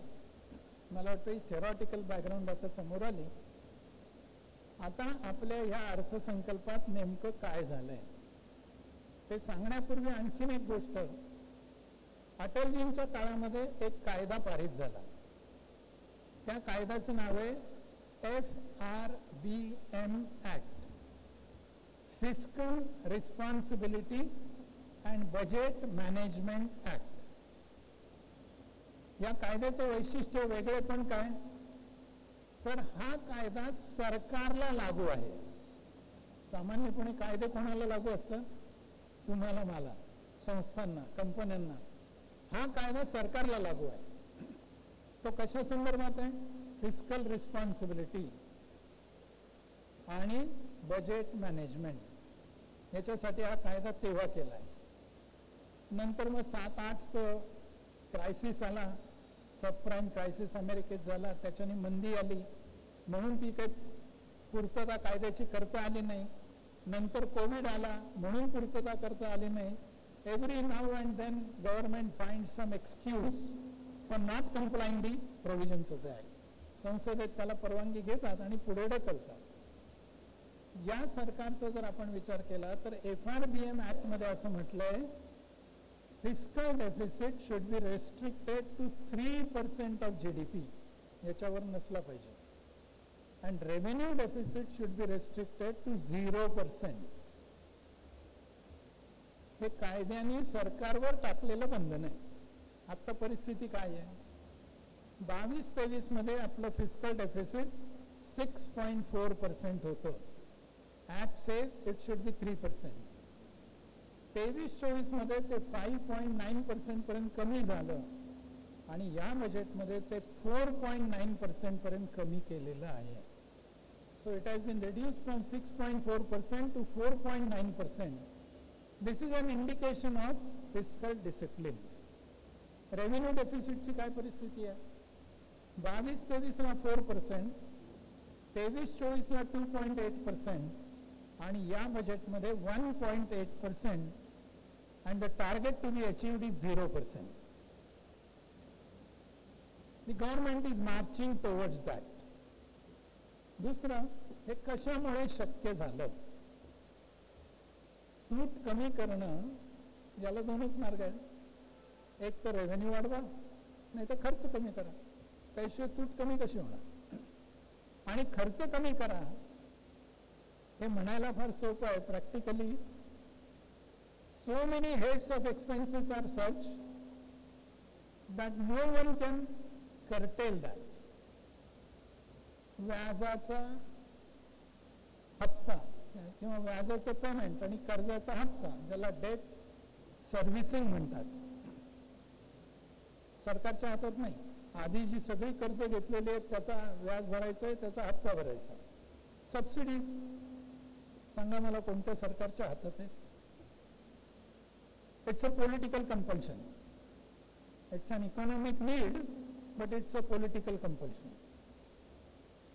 मला वाटतं ही थेरॉटिकल बॅकग्राऊंड आता समोर आली. आता आपल्या ह्या अर्थसंकल्पात नेमकं काय झालंय ते सांगण्यापूर्वी आणखीन एक गोष्ट. अटलजींच्या काळामध्ये एक कायदा पारित झाला. त्या कायद्याचं नाव आहे FRBM act, fiscal responsibility and budget management act. या कायद्याचं वैशिष्ट्य वेगळेपण काय? तर हा कायदा सरकारला लागू आहे. सामान्यपणे कायदे कोणाला लागू असतात? तुम्हाला, मला, संस्थांना, कंपन्यांना. हा कायदा सरकारला लागू आहे. तो कशा संदर्भात आहे? फिस्कल रिस्पॉन्सिबिलिटी आणि बजेट मॅनेजमेंट. याच्यासाठी हा कायदा तेव्हा केला आहे. नंतर मग 7-8चं क्रायसिस आला, सबप्राईम क्रायसिस अमेरिकेत झाला, त्याच्याने मंदी आली, म्हणून ती काही पूर्तता कायद्याची करता आली नाही. नंतर कोविड आला, म्हणून पूर्तता करता आली नाही. Every now and then government find some excuse for not complying the provisions of the act. संसदेत त्याला परवानगी घेतात आणि पुढे ढकलतात. या सरकारचा जर आपण विचार केला तर FRBM ऍक्ट मध्ये असं म्हटलंय, fiscal deficit should be restricted to 3% of GDP. याच्यावर नसला पाहिजे. And revenue deficit should be restricted to 0%. हे कायद्याने सरकारवर टाकलेलं बंधन आहे. आता परिस्थिती काय आहे? 22-23 मध्ये आपलं फिस्कल डेफिसिट 6.4% होतं. Act says it should be 3%. 23-24 मध्ये ते 5.9% पर्यंत कमी झालं आणि या बजेटमध्ये ते 4.9% पर्यंत कमी केलेलं आहे. So it has been reduced from 6.4% to 4.9%. This is an indication of fiscal discipline. Revenue डेफिसिटची काय परिस्थिती आहे? 22-23 ला 4%, 23-24 ला 2.8% आणि या बजेटमध्ये 1.8% and the target to be achieved is 0%. The government is marching towards that. दुसरं, हे कशामुळे शक्य झालं? तूट कमी करणं याला दोनच मार्ग आहेत. एक तर रेव्हेन्यू वाढवा, नाही तर खर्च कमी करा. त्याशिवाय तूट कमी कशी होणार? आणि खर्च कमी करा हे म्हणायला फार सोपं आहे. Practically so many heads of expenses are such that no one can curtail that. व्याजाचा हप्ता किंवा व्याजाचं पेमेंट आणि कर्जाचा हप्ता, ज्याला डेट सर्व्हिसिंग म्हणतात, सरकारच्या हातात नाही. आधी जी सगळी कर्ज घेतलेली आहेत त्याचा व्याज भरायचं आहे, त्याचा हप्ता भरायचा. सबसिडीज सांगा मला कोणत्या सरकारच्या हातात आहे? It's a political compulsion. It's an economic need but it's a political compulsion.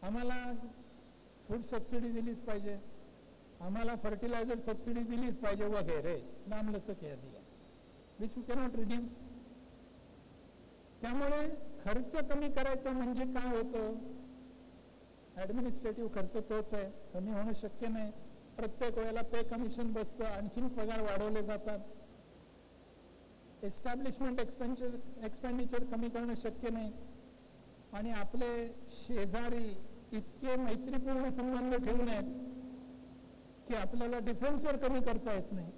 आम्हाला फूड सबसिडी दिलीच पाहिजे, आम्हाला फर्टिलायझर सबसिडी दिलीच पाहिजे वगैरे लांबलचक यादी आहे, विच यू कॅनॉट रिड्यूस. त्यामुळे खर्च कमी करायचा म्हणजे काय होतं? ऍडमिनिस्ट्रेटिव्ह खर्च तोच आहे, कमी होणं शक्य नाही. प्रत्येक वेळेला पे कमिशन बसतं, आणखीन पगार वाढवले जातात. एस्टॅब्लिशमेंट एक्सपेंडिचर कमी करणं शक्य नाही. आणि आपले शेजारी इतके मैत्रीपूर्ण संबंध ठेवून आहेत की आपल्याला डिफेन्सवर कमी करता येत नाही.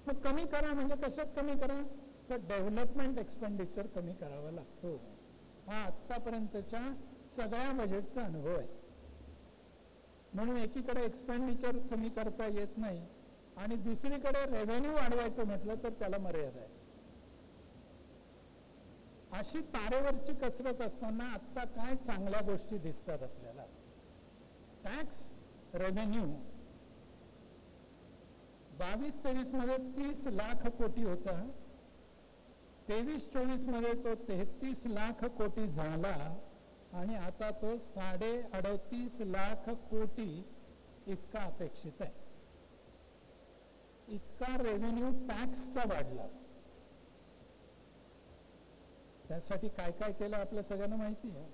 मग कमी करा म्हणजे कशात कमी करा? तर डेव्हलपमेंट एक्सपेंडिचर कमी करावा लागतो. हा आतापर्यंतच्या सगळ्या बजेटचा अनुभव आहे. म्हणून एकीकडे एक्सपेंडिचर कमी करता येत नाही आणि दुसरीकडे रेव्हेन्यू वाढवायचं म्हटलं तर त्याला मर्यादा आहे. अशी तारेवरची कसरत असताना आता काय चांगल्या गोष्टी दिसतात आपल्याला? टॅक्स रेव्हेन्यू 22-23 मध्ये 30 लाख कोटी होता, 23-24 मध्ये तो 33 लाख कोटी झाला आणि आता तो 38.5 लाख कोटी इतका अपेक्षित आहे. इतका रेव्हेन्यू टॅक्सचा वाढला. त्यासाठी काय काय केलं आपल्या सगळ्यांना माहिती आहे.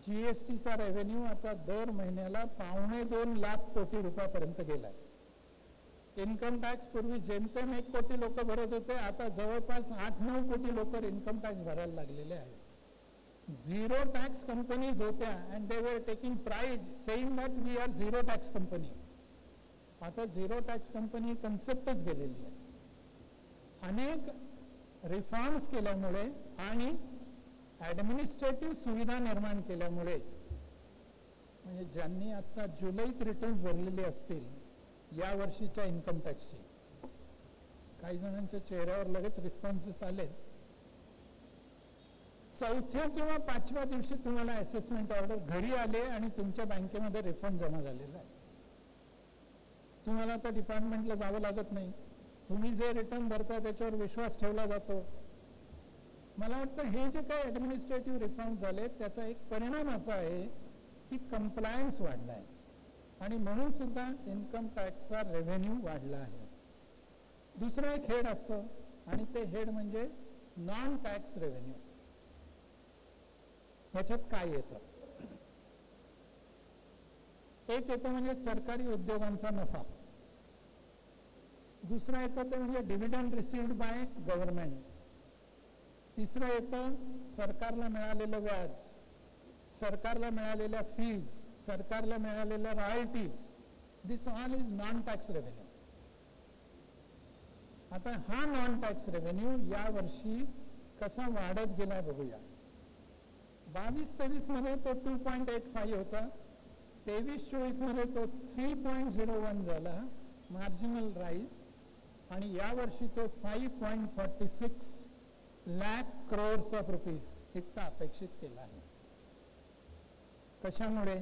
जीएसटीचा रेव्हेन्यू आता दर महिन्याला 2.25 लाख कोटी रुपयापर्यंत गेलाय. इन्कम टॅक्स पूर्वी जेमतेम 1 कोटी लोक भरत होते, आता जवळपास 8-9 कोटी लोक इन्कम टॅक्स भरायला लागलेले आहेत. झिरो टॅक्स कंपनीज होत्या and they were taking pride saying that we are zero tax company. आता झिरो टॅक्स कंपनी कन्सेप्टच गेलेली आहे. अनेक रिफॉर्म्स केल्यामुळे आणि ऍडमिनिस्ट्रेटिव्ह सुविधा निर्माण केल्यामुळे, म्हणजे ज्यांनी आता जुलैत रिटर्न्स भरलेले असतील या वर्षीच्या इन्कम टॅक्सची, काही जणांच्या चेहऱ्यावर लगेच रिस्पॉन्सेस आले. 4थ्या किंवा 5व्या दिवशी तुम्हाला असेसमेंट ऑर्डर घरी आले आणि तुमच्या बँकेमध्ये रिफंड जमा झालेला आहे. तुम्हाला आता डिपार्टमेंटला जावं लागत नाही. तुम्ही जे रिटर्न भरता त्याच्यावर विश्वास ठेवला जातो. मला वाटतं हे जे काही ऍडमिनिस्ट्रेटिव्ह रिफॉर्म्स झाले त्याचा एक परिणाम असा आहे की कंप्लायन्स वाढला आहे आणि म्हणून सुद्धा इन्कम टॅक्सचा रेव्हेन्यू वाढला आहे. दुसरं एक हेड असतं आणि ते हेड म्हणजे नॉन टॅक्स रेव्हेन्यू. ह्याच्यात काय येतं? एक येतं म्हणजे सरकारी उद्योगांचा नफा. दुसरं येतं ते म्हणजे डिव्हिडंड रिसिव्ड बाय गव्हर्नमेंट. तिसरं येतं सरकारला मिळालेलं व्याज, सरकारला मिळालेल्या फीज, सरकारला मिळालेल्या royalties. This all is non tax revenue. आता हा नॉन टॅक्स रेव्हेन्यू या वर्षी कसा वाढत गेला बघूया. 22-23 मध्ये तो 2.85 होता, 23-24 मध्ये तो 3.01 झाला मार्जिनल राईज, आणि या वर्षी तो 5.46 लाख करोड्स ऑफ रुपीज इतका अपेक्षित केला आहे. कशामुळे?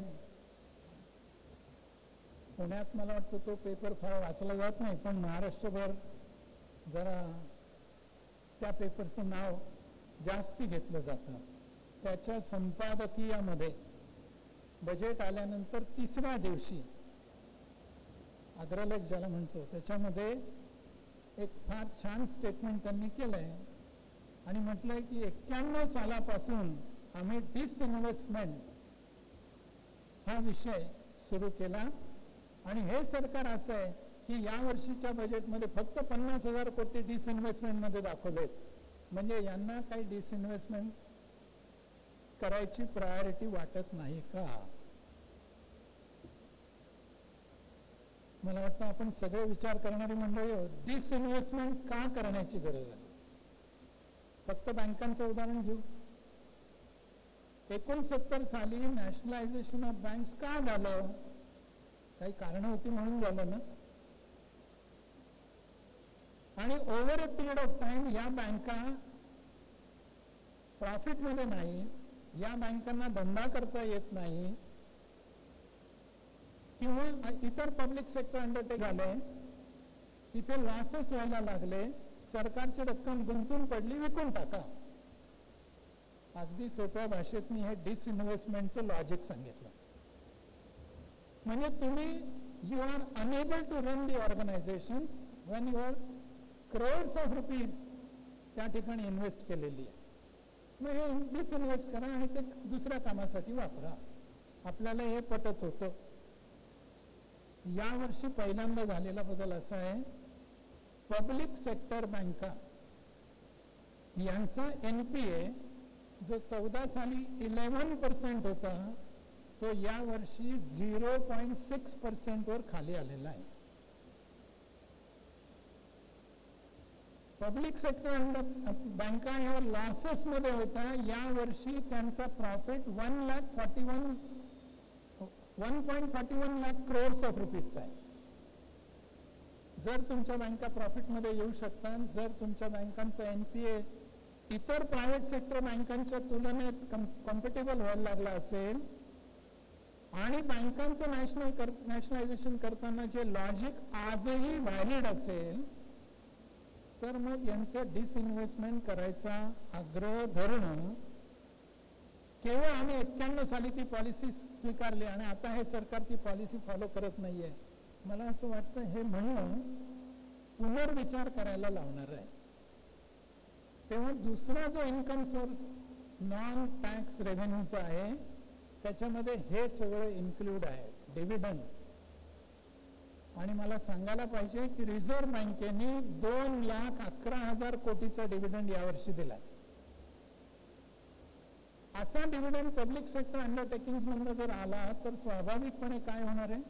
पुण्यात मला वाटतं तो पेपर फार वाचला जात नाही, पण महाराष्ट्रभर जरा त्या पेपरचं नाव जास्ती घेतलं जातं. त्याच्या संपादकीयामध्ये बजेट आल्यानंतर तिसऱ्या दिवशी अग्रलेख ज्याला म्हणतो त्याच्यामध्ये एक फार छान स्टेटमेंट त्यांनी केलंय आणि म्हटलंय की 91 सालापासून आम्ही डिसइन्व्हेस्टमेंट हा विषय सुरू केला, आणि हे सरकार असं आहे की या वर्षीच्या बजेटमध्ये फक्त 50,000 कोटी डिसइन्व्हेस्टमेंट मध्ये दाखवलेत. म्हणजे यांना काही डिसइन्व्हेस्टमेंट करायची प्रायोरिटी वाटत नाही का? मला वाटतं आपण सगळे विचार करणारी मंडळी डिसइन्व्हेस्टमेंट का करण्याची गरज आहे. फक्त बँकांचं उदाहरण घेऊ. 69 साली नॅशनलायझेशन ऑफ बँक्स का झालं? काही कारण होती म्हणून झालं ना. आणि over a period of time या बँका प्रॉफिट मध्ये नाही, या बँकांना धंदा करता येत नाही, किंवा इतर पब्लिक सेक्टर अंडरटेक झाले, तिथे लॉसेस व्हायला लागले, सरकारची रक्कम गुंतून पडली, विकून टाका. अगदी सोप्या भाषेत मी हे डिसइन्व्हेस्टमेंटचं लॉजिक सांगितलं. म्हणजे तुम्ही you are unable to run the organisations when your crores of rupees त्या ठिकाणी इन्व्हेस्ट केलेली आहे. मग हे डिसइन्व्हेस्ट करा आणि ते दुसऱ्या कामासाठी वापरा. आपल्याला हे पटत होतं. यावर्षी पहिल्यांदा झालेला बदल असा आहे, पब्लिक सेक्टर बँका यांचा NPA जो 14 साली 11% होता, तो यावर्षी 0.6% वर खाली आलेला आहे. पब्लिक सेक्टर बँका ह्या लॉसेस मध्ये होता, या वर्षी त्यांचा प्रॉफिट 1.41 लाख करोड्स ऑफ रुपीजचा आहे. जर तुमच्या बँका प्रॉफिट मध्ये येऊ शकतात, जर तुमच्या बँकांचा NPA इतर प्रायव्हेट सेक्टर बँकांच्या तुलनेत कॉम्पिटेबल व्हायला लागला असेल, आणि बँकांचं नॅशनलायझेशन करताना जे लॉजिक आजही व्हॅलिड असेल, तर मग यांचं डिसइन्व्हेस्टमेंट करायचा आग्रह धरणं, केवळ आम्ही 91 साली ती पॉलिसी स्वीकारली आणि आता हे सरकार ती पॉलिसी फॉलो करत नाहीये, मला असं वाटतं हे म्हणणं पुनर्विचार करायला लावणार आहे. तेव्हा दुसरा जो इन्कम सोर्स नॉन टॅक्स रेव्हेन्यूचा आहे, त्याच्यामध्ये हे सगळं इन्क्लूड आहे, डिव्हिडंड. आणि मला सांगायला पाहिजे की रिझर्व्ह बँकेने 2,11,000 कोटीचा डिव्हिडंड यावर्षी दिलाय. असा डिव्हिडंड पब्लिक सेक्टर अंडरटेकिंग मधून जर आला तर स्वाभाविकपणे काय होणार आहे,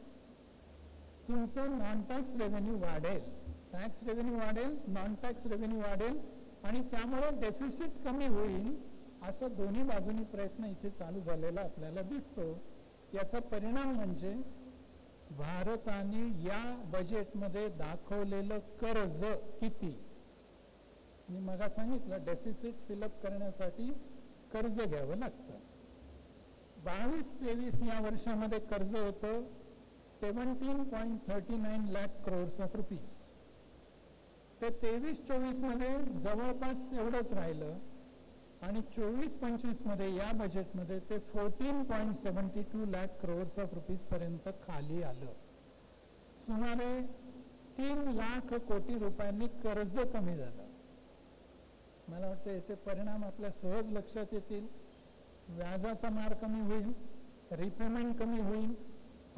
तुमचं नॉन टॅक्स रेव्हेन्यू वाढेल, टॅक्स रेव्हेन्यू वाढेल, नॉन टॅक्स रेव्हेन्यू वाढेल, आणि त्यामुळे डेफिसिट कमी होईल. असं दोन्ही बाजूनी प्रयत्न इथे चालू झालेला आपल्याला दिसतो. याचा परिणाम म्हणजे भारताने या बजेटमध्ये दाखवलेलं कर्ज किती, मी मगा सांगितलं डेफिसिट फिलअप करण्यासाठी कर्ज घ्यावं लागतं. 22-23 या वर्षामध्ये कर्ज होतं 17.39 लाख करोड्स ऑफ रुपीज. ते 23-24 मध्ये जवळपास तेवढंच राहिलं, आणि 24-25 मध्ये या बजेटमध्ये ते 14.72 लाख करोड्स ऑफ रुपीज पर्यंत खाली आलं. सुमारे 3 लाख कोटी रुपयांनी कर्ज कमी झालं. मला वाटतं याचे परिणाम आपल्या सहज लक्षात येतील. व्याजाचा मार कमी होईल, रिपेमेंट कमी होईल,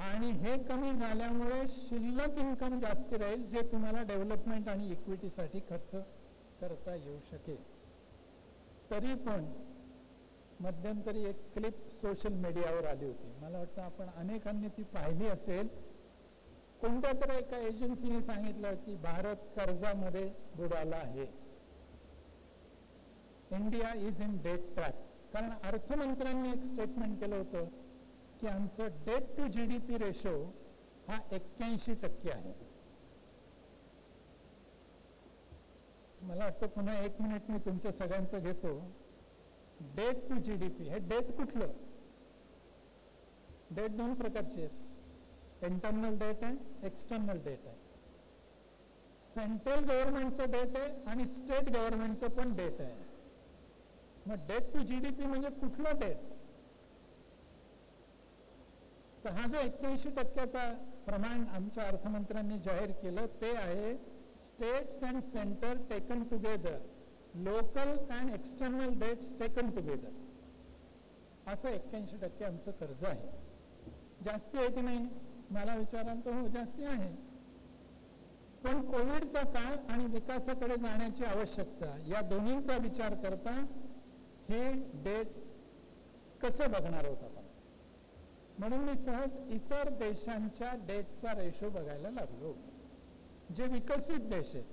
आणि हे कमी झाल्यामुळे शिल्लक इन्कम जास्त राहील, जे तुम्हाला डेव्हलपमेंट आणि इक्विटीसाठी खर्च करता येऊ शकेल. तरी पण मध्यंतरी एक क्लिप सोशल मीडियावर आली होती, मला वाटतं आपण अनेकांनी ती पाहिली असेल. कोणत्या तरी एका एजन्सीने सांगितलं की भारत कर्जामध्ये बुडाला आहे. India is in debt trap. कारण अर्थमंत्र्यांनी एक स्टेटमेंट केलं होतं की आमचं डेट टू GDP रेशो हा 81% आहे. मला वाटतं पुन्हा 1 मिनिट मी तुमच्या सगळ्यांचं घेतो. डेट टू GDP, हे डेट कुठलं? डेट 2 प्रकारचे आहेत. इंटरनल डेट आहे, एक्सटर्नल डेट आहे. सेंट्रल गव्हर्नमेंटचं डेट आहे आणि स्टेट गव्हर्नमेंटचं पण डेट आहे. मग डेट टू GDP म्हणजे कुठलं डेट? तर हा जो 81% प्रमाण आमच्या अर्थमंत्र्यांनी जाहीर केलं ते आहे states and centre taken together, local and external debts taken together, असं 81% आमचं कर्ज आहे. जास्ती आहे की नाही मला विचाराल तर हो जास्ती आहे. पण कोविडचा काळ आणि विकासाकडे जाण्याची आवश्यकता या दोन्हींचा विचार करता हे डेट कसं बघणार आहोत आपण. म्हणून मी सहज इतर देशांच्या डेटचा रेशो बघायला लागलो. जे विकसित देश आहेत,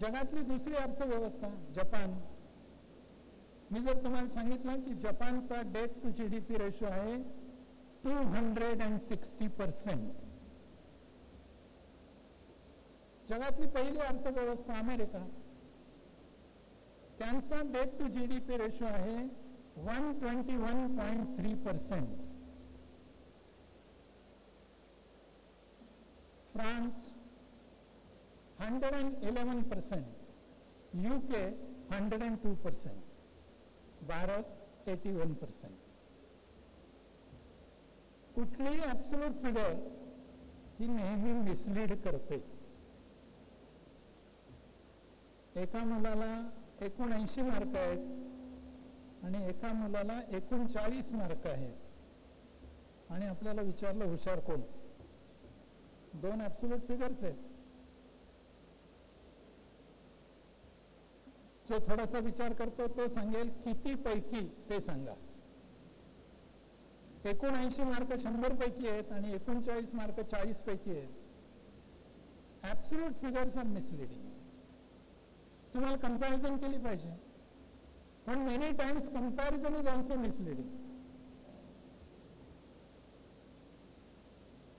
जगातली दुसरी अर्थव्यवस्था जपान, मी जर तुम्हाला सांगितलं की जपानचा डेट टू GDP रेशो आहे 260%. जगातली पहिली अर्थव्यवस्था अमेरिका, त्यांचा डेट टू GDP रेशो आहे 121.3%. France 111%, UK 102%, Bharat 81%. कुठलीही ॲब्सोल्यूट फिगर ही नेहमी मिसलीड करते. एका मुलाला 79 मार्क आहेत आणि एका मुलाला 39 मार्क आहेत आणि आपल्याला विचारलं हुशार कोण? 2 ॲब्सोल्यूट फिगर्स आहेत. जो थोडासा विचार करतो तो सांगेल किती पैकी ते सांगा. 79 मार्क 100 पैकी आहेत आणि 39 मार्क 40 पैकी आहेत. Absolute figures are misleading. तुम्हाला कंपॅरिझन केली पाहिजे, पण many times comparison is also misleading.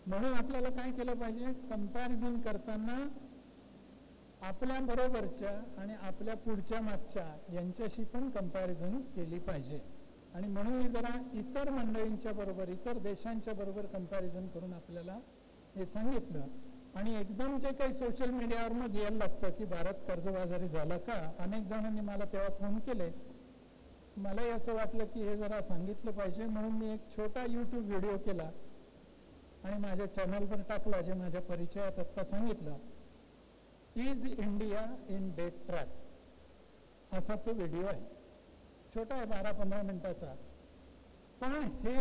म्हणून आपल्याला काय केलं पाहिजे, कंपॅरिझन करताना आपल्या बरोबरच्या आणि आपल्या पुढच्या मागच्या यांच्याशी पण कंपॅरिझन केली पाहिजे. आणि म्हणून मी जरा इतर मंडळींच्या बरोबर, इतर देशांच्या बरोबर कंपॅरिझन करून आपल्याला हे सांगितलं. आणि एकदम जे काही सोशल मीडियावर मग यायला लागतं की भारत कर्जबाजारी झाला का, अनेक जणांनी मला तेव्हा फोन केले. मलाही असं वाटलं की हे जरा सांगितलं पाहिजे, म्हणून मी एक छोटा YouTube व्हिडिओ केला आणि माझ्या चॅनलवर टाकला, जे माझ्या परिचयात आत्ता सांगितलं. Is India in debt trap असा तो व्हिडिओ आहे. छोटा आहे, 12-15 मिनिटाचा. पण हे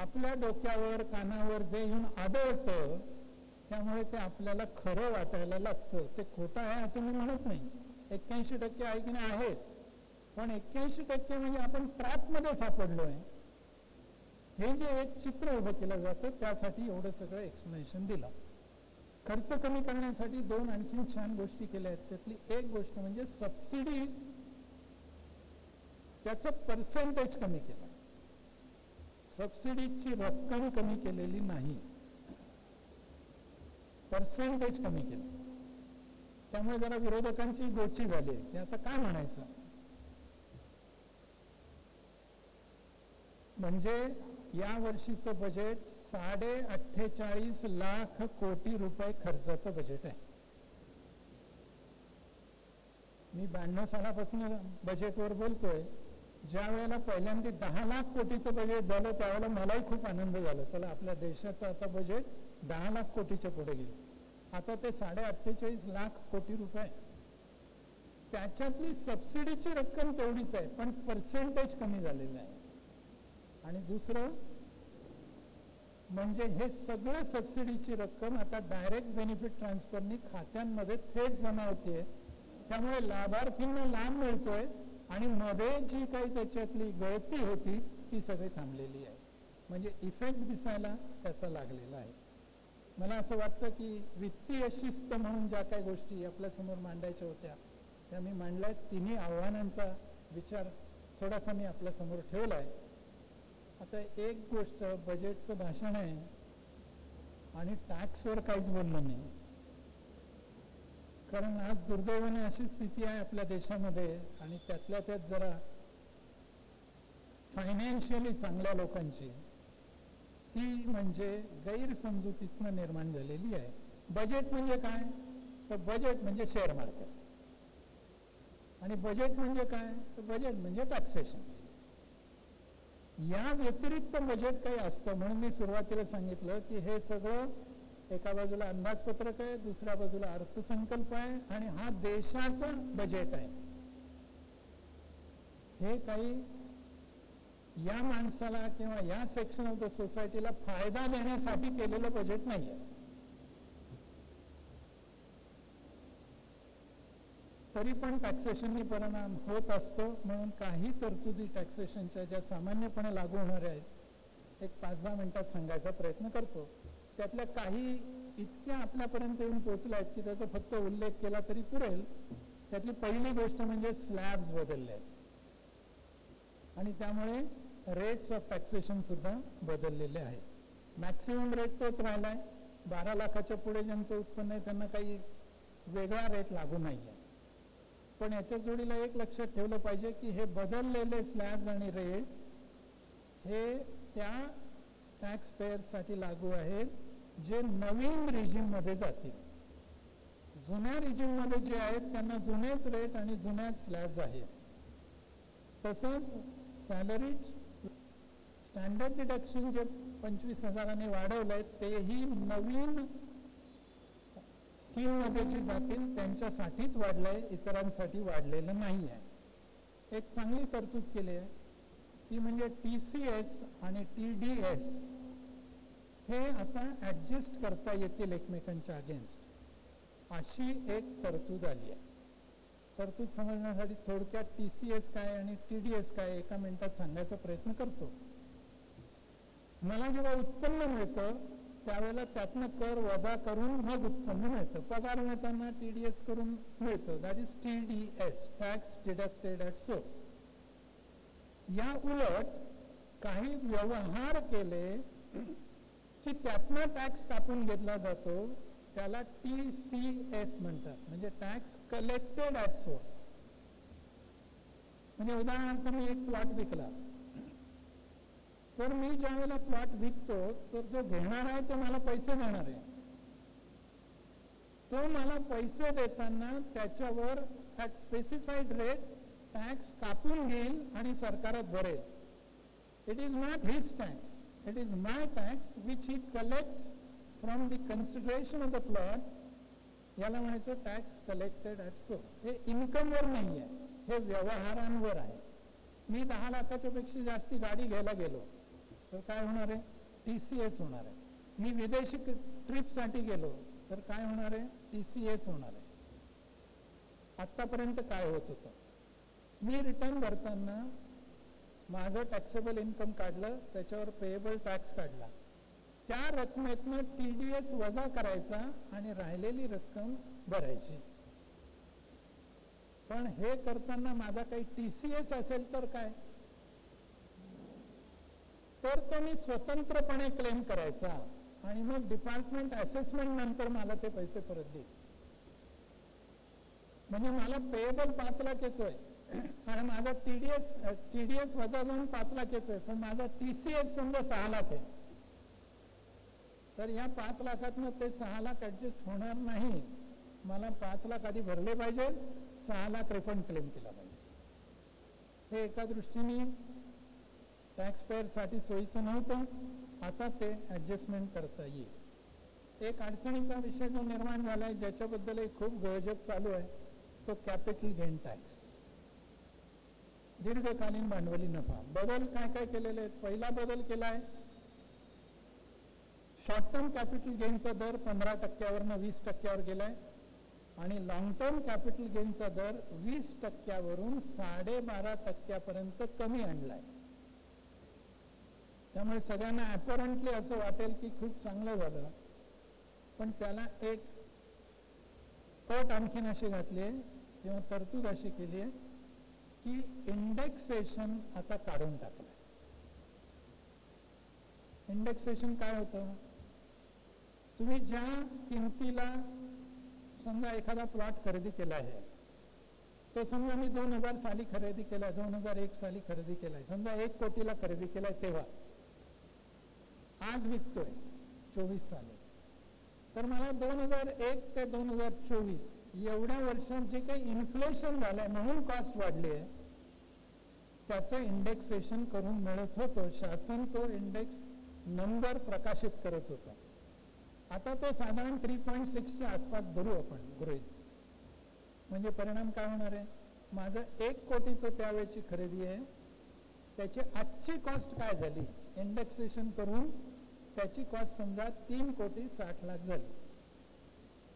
आपल्या डोक्यावर कानावर जे येऊन आदळतं त्यामुळे ते आपल्याला खरं वाटायला लागतं. ते खोटं आहे असं मी म्हणत नाही. 81% आहे की नाही आहेच, पण 81% म्हणजे आपण ट्रॅपमध्ये सापडलोय. हे जे एक चित्र उभं केलं जातं त्यासाठी एवढं सगळं एक्सप्लेनेशन दिलं. खर्च कमी करण्यासाठी 2 आणखीन छान गोष्टी केल्या आहेत. त्यातली एक गोष्ट म्हणजे सबसिडीज, त्याचं पर्सेंटेज कमी केलं. सबसिडीची रक्कम कमी केलेली नाही, पर्सेंटेज कमी केलं. त्यामुळे जरा विरोधकांची गोची झाली की आता काय म्हणायचं. म्हणजे या वर्षीचं बजेट 48.5 लाख कोटी रुपये खर्चाचं बजेट आहे. मी 92 सालापासून बजेटवर बोलतोय. ज्या वेळेला पहिल्यांदा 10 लाख कोटीचं बजेट झालं त्यावेळेला मलाही खूप आनंद झाला. चला आपल्या देशाचं आता बजेट 10 लाख कोटीच्या पुढे गेलं. आता ते 48.5 लाख कोटी रुपये. त्याच्यातली सबसिडीची रक्कम तेवढीच आहे, पण पर्सेंटेज कमी झालेलं आहे. आणि दुसरं म्हणजे हे सगळं सबसिडीची रक्कम आता डायरेक्ट बेनिफिट ट्रान्सफरनी खात्यांमध्ये थेट जमा होते. त्यामुळे लाभार्थींना लाभ मिळतोय आणि मध्ये जी काही त्याच्यातली गळती होती ती सगळी थांबलेली आहे. म्हणजे इफेक्ट दिसायला त्याचा लागलेला आहे. मला असं वाटतं की वित्तीय शिस्त म्हणून ज्या काही गोष्टी आपल्यासमोर मांडायच्या होत्या त्या मी मांडल्या. तिन्ही आव्हानांचा विचार थोडासा मी आपल्या समोर ठेवला आहे. आता एक गोष्ट, बजेटचं भाषण आहे आणि टॅक्सवर काहीच बोललं नाही. कारण आज दुर्दैवाने अशी स्थिती आहे आपल्या देशामध्ये, आणि त्यातल्या त्यात जरा फायनान्शियली चांगल्या लोकांची, ती म्हणजे गैरसमजुतीतनं निर्माण झालेली आहे. बजेट म्हणजे काय? तर बजेट म्हणजे शेअर मार्केट, आणि बजेट म्हणजे काय? तर बजेट म्हणजे टॅक्सेशन. या व्यतिरिक्त बजेट काही असतं. म्हणून मी सुरुवातीला सांगितलं की हे सगळं एका बाजूला अंदाजपत्रक आहे, दुसऱ्या बाजूला अर्थसंकल्प आहे, आणि हा देशाचा बजेट आहे. हे काही या माणसाला किंवा या सेक्शन ऑफ द सोसायटीला फायदा देण्यासाठी केलेलं बजेट नाही आहे. तरी पण टॅक्सेशननी परिणाम होत असतो. म्हणून काही तरतुदी टॅक्सेशनच्या ज्या सामान्यपणे लागू होणाऱ्या आहेत, एक 5-10 मिनिटात सांगायचा प्रयत्न करतो. त्यातल्या काही इतक्या आपल्यापर्यंत येऊन पोहोचल्या आहेत की त्याचा फक्त उल्लेख केला तरी पुरेल. त्यातली पहिली गोष्ट म्हणजे स्लॅब्स बदलले आहेत, आणि त्यामुळे रेट्स ऑफ टॅक्सेशन सुद्धा बदललेले आहेत. मॅक्सिमम रेट तोच राहिलाय. 12 लाखाच्या पुढे ज्यांचं उत्पन्न आहे त्यांना काही वेगळा रेट लागू नाही आहे. पण याच्या जोडीला एक लक्षात ठेवलं पाहिजे की हे बदललेले स्लॅब्स आणि रेट्स हे त्या टॅक्स पेयर्ससाठी लागू आहेत जे नवीन रिजिम मध्ये जातील. जुन्या रिजिम मध्ये जे आहेत त्यांना जुनेच रेट आणि जुन्याच स्लॅब्स आहेत. तसंच सॅलरी स्टँडर्ड डिडक्शन जे 25,000 वाढवलंय तेही नवीन स्कीम मध्ये जे जातील त्यांच्यासाठीच वाढलंय, इतरांसाठी वाढलेलं नाही आहे. एक चांगली तरतूद केली आहे ती म्हणजे TCS आणि TDS हे आता ऍडजस्ट करता येतील एकमेकांच्या अगेन्स्ट, अशी एक तरतूद आली आहे. तरतूद समजण्यासाठी थोडक्यात TCS काय आणि TDS काय एका मिनिटात सांगायचा प्रयत्न करतो. मला जेव्हा उत्पन्न मिळतं त्यावेळेला त्यातनं कर वजा करून मग उत्पन्न मिळतं. पगार मिळताना TDS करून मिळतं, that is TDS, tax deducted at source. या उलट काही व्यवहार केले की त्यातनं टॅक्स कापून घेतला जातो, त्याला TCS म्हणतात, म्हणजे टॅक्स कलेक्टेड ॲट सोर्स. म्हणजे उदाहरणार्थ मी एक प्लॉट विकला, तर मी ज्या वेळेला प्लॉट विकतो तर जो घेणार आहे तो मला पैसे देणार आहे. तो मला पैसे देताना त्याच्यावर ॲट स्पेसिफाईड रेट टॅक्स कापून घेईल आणि सरकारात भरेल. It is not his tax, it is my tax which he collects from the consideration of the plot. याला म्हणायचं टॅक्स कलेक्टेड ॲट सोर्स. हे इन्कमवर नाही आहे, हे व्यवहारांवर आहे. मी 10 लाखाच्या पेक्षा जास्ती गाडी घ्यायला गेलो तर काय होणार आहे? TCS होणार आहे. मी विदेशी ट्रिपसाठी गेलो तर काय होणार आहे? TCS होणार आहे. आतापर्यंत काय होत होतं? मी रिटर्न भरताना माझं टॅक्सेबल इन्कम काढलं, त्याच्यावर पेएबल टॅक्स काढला, त्या रकमेतनं TDS वजा करायचा आणि राहिलेली रक्कम भरायची. पण हे करताना माझा काही TCS असेल तर काय, तर तो मी स्वतंत्रपणे क्लेम करायचा आणि मग डिपार्टमेंट असेसमेंट नंतर मला ते पैसे परत देईल. म्हणजे मला पेएबल 5 लाख येतोय आणि माझा TDS वजा जाऊन 5 लाख येतोय, पण माझा TCS समजा 6 लाख आहे. तर या 5 लाखातनं ते 6 लाख ऍडजस्ट होणार नाही. मला 5 लाख आधी भरले पाहिजे, 6 लाख रिफंड क्लेम केला पाहिजे. हे एका दृष्टीने टॅक्स पेयर साठी सोयीचं नव्हतं, आता ते ऍडजस्टमेंट करता येईल. एक अडचणीचा विषय जो निर्माण झालाय ज्याच्याबद्दल खूप गळजप चालू आहे तो कॅपिटल गेन टॅक्स, दीर्घकालीन भांडवली नफा. बदल काय काय केलेले आहेत? पहिला बदल केलाय, शॉर्ट टर्म कॅपिटल गेनचा दर 15% 20% गेलाय आणि लॉंग टर्म कॅपिटल गेनचा दर 20% 12.5% कमी आणलाय. त्यामुळे सगळ्यांना अपरंटली असं वाटेल की खूप चांगलं झालं, पण त्याला एक अट आणखीन अशी घातली किंवा तरतूद अशी केली आहे की इंडेक्सेशन आता काढून टाकलं. इंडेक्सेशन काय होतं? तुम्ही ज्या किमतीला समजा एखादा प्लॉट खरेदी केला आहे, तो समजा मी 2000 साली खरेदी केलाय, 2001 साली खरेदी केलाय, समजा 1 कोटीला खरेदी केलाय, तेव्हा आज विकतोय 24 साली, तर मला 2001 ते 2024 एवढ्या वर्षात जे काही इन्फ्लेशन झालंय म्हणून कॉस्ट वाढली आहे, त्याचं इंडेक्सेशन करून मिळत होतं. शासन तो इंडेक्स नंबर प्रकाशित करत होता. आता तो साधारण 3.6च्या आसपास धरू आपण गृहीत. म्हणजे परिणाम काय होणार आहे? माझं 1 कोटीचं त्यावेळेची खरेदी आहे, त्याची आजची कॉस्ट काय झाली इंडेक्सेशन करून, त्याची कॉस्ट समजा 3,60,00,000 झाली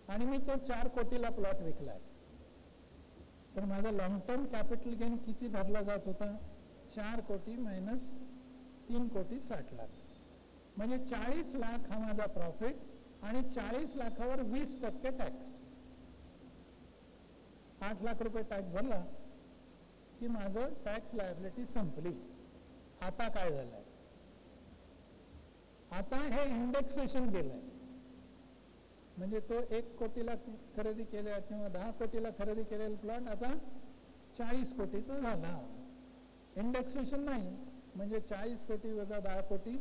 आणि मी तो 4 कोटीला प्लॉट विकलाय, तर माझा लॉंग टर्म कॅपिटल गेन किती धरला जात होता? 4 कोटी मायनस 3,60,00,000, म्हणजे 40 लाख हा माझा प्रॉफिट आणि 40 लाखावर 20% टॅक्स. 8 लाख रुपये टॅक्स भरला की माझं टॅक्स लायबिलिटी संपली. आता काय झालंय? आता हे इंडेक्सेशन केलंय, म्हणजे तो 1 कोटीला खरेदी केला किंवा 10 कोटीला खरेदी केलेला प्लॉट आता 40 कोटीचा झाला. इंडेक्सेशन नाही, म्हणजे 40 कोटी वजा 10 कोटी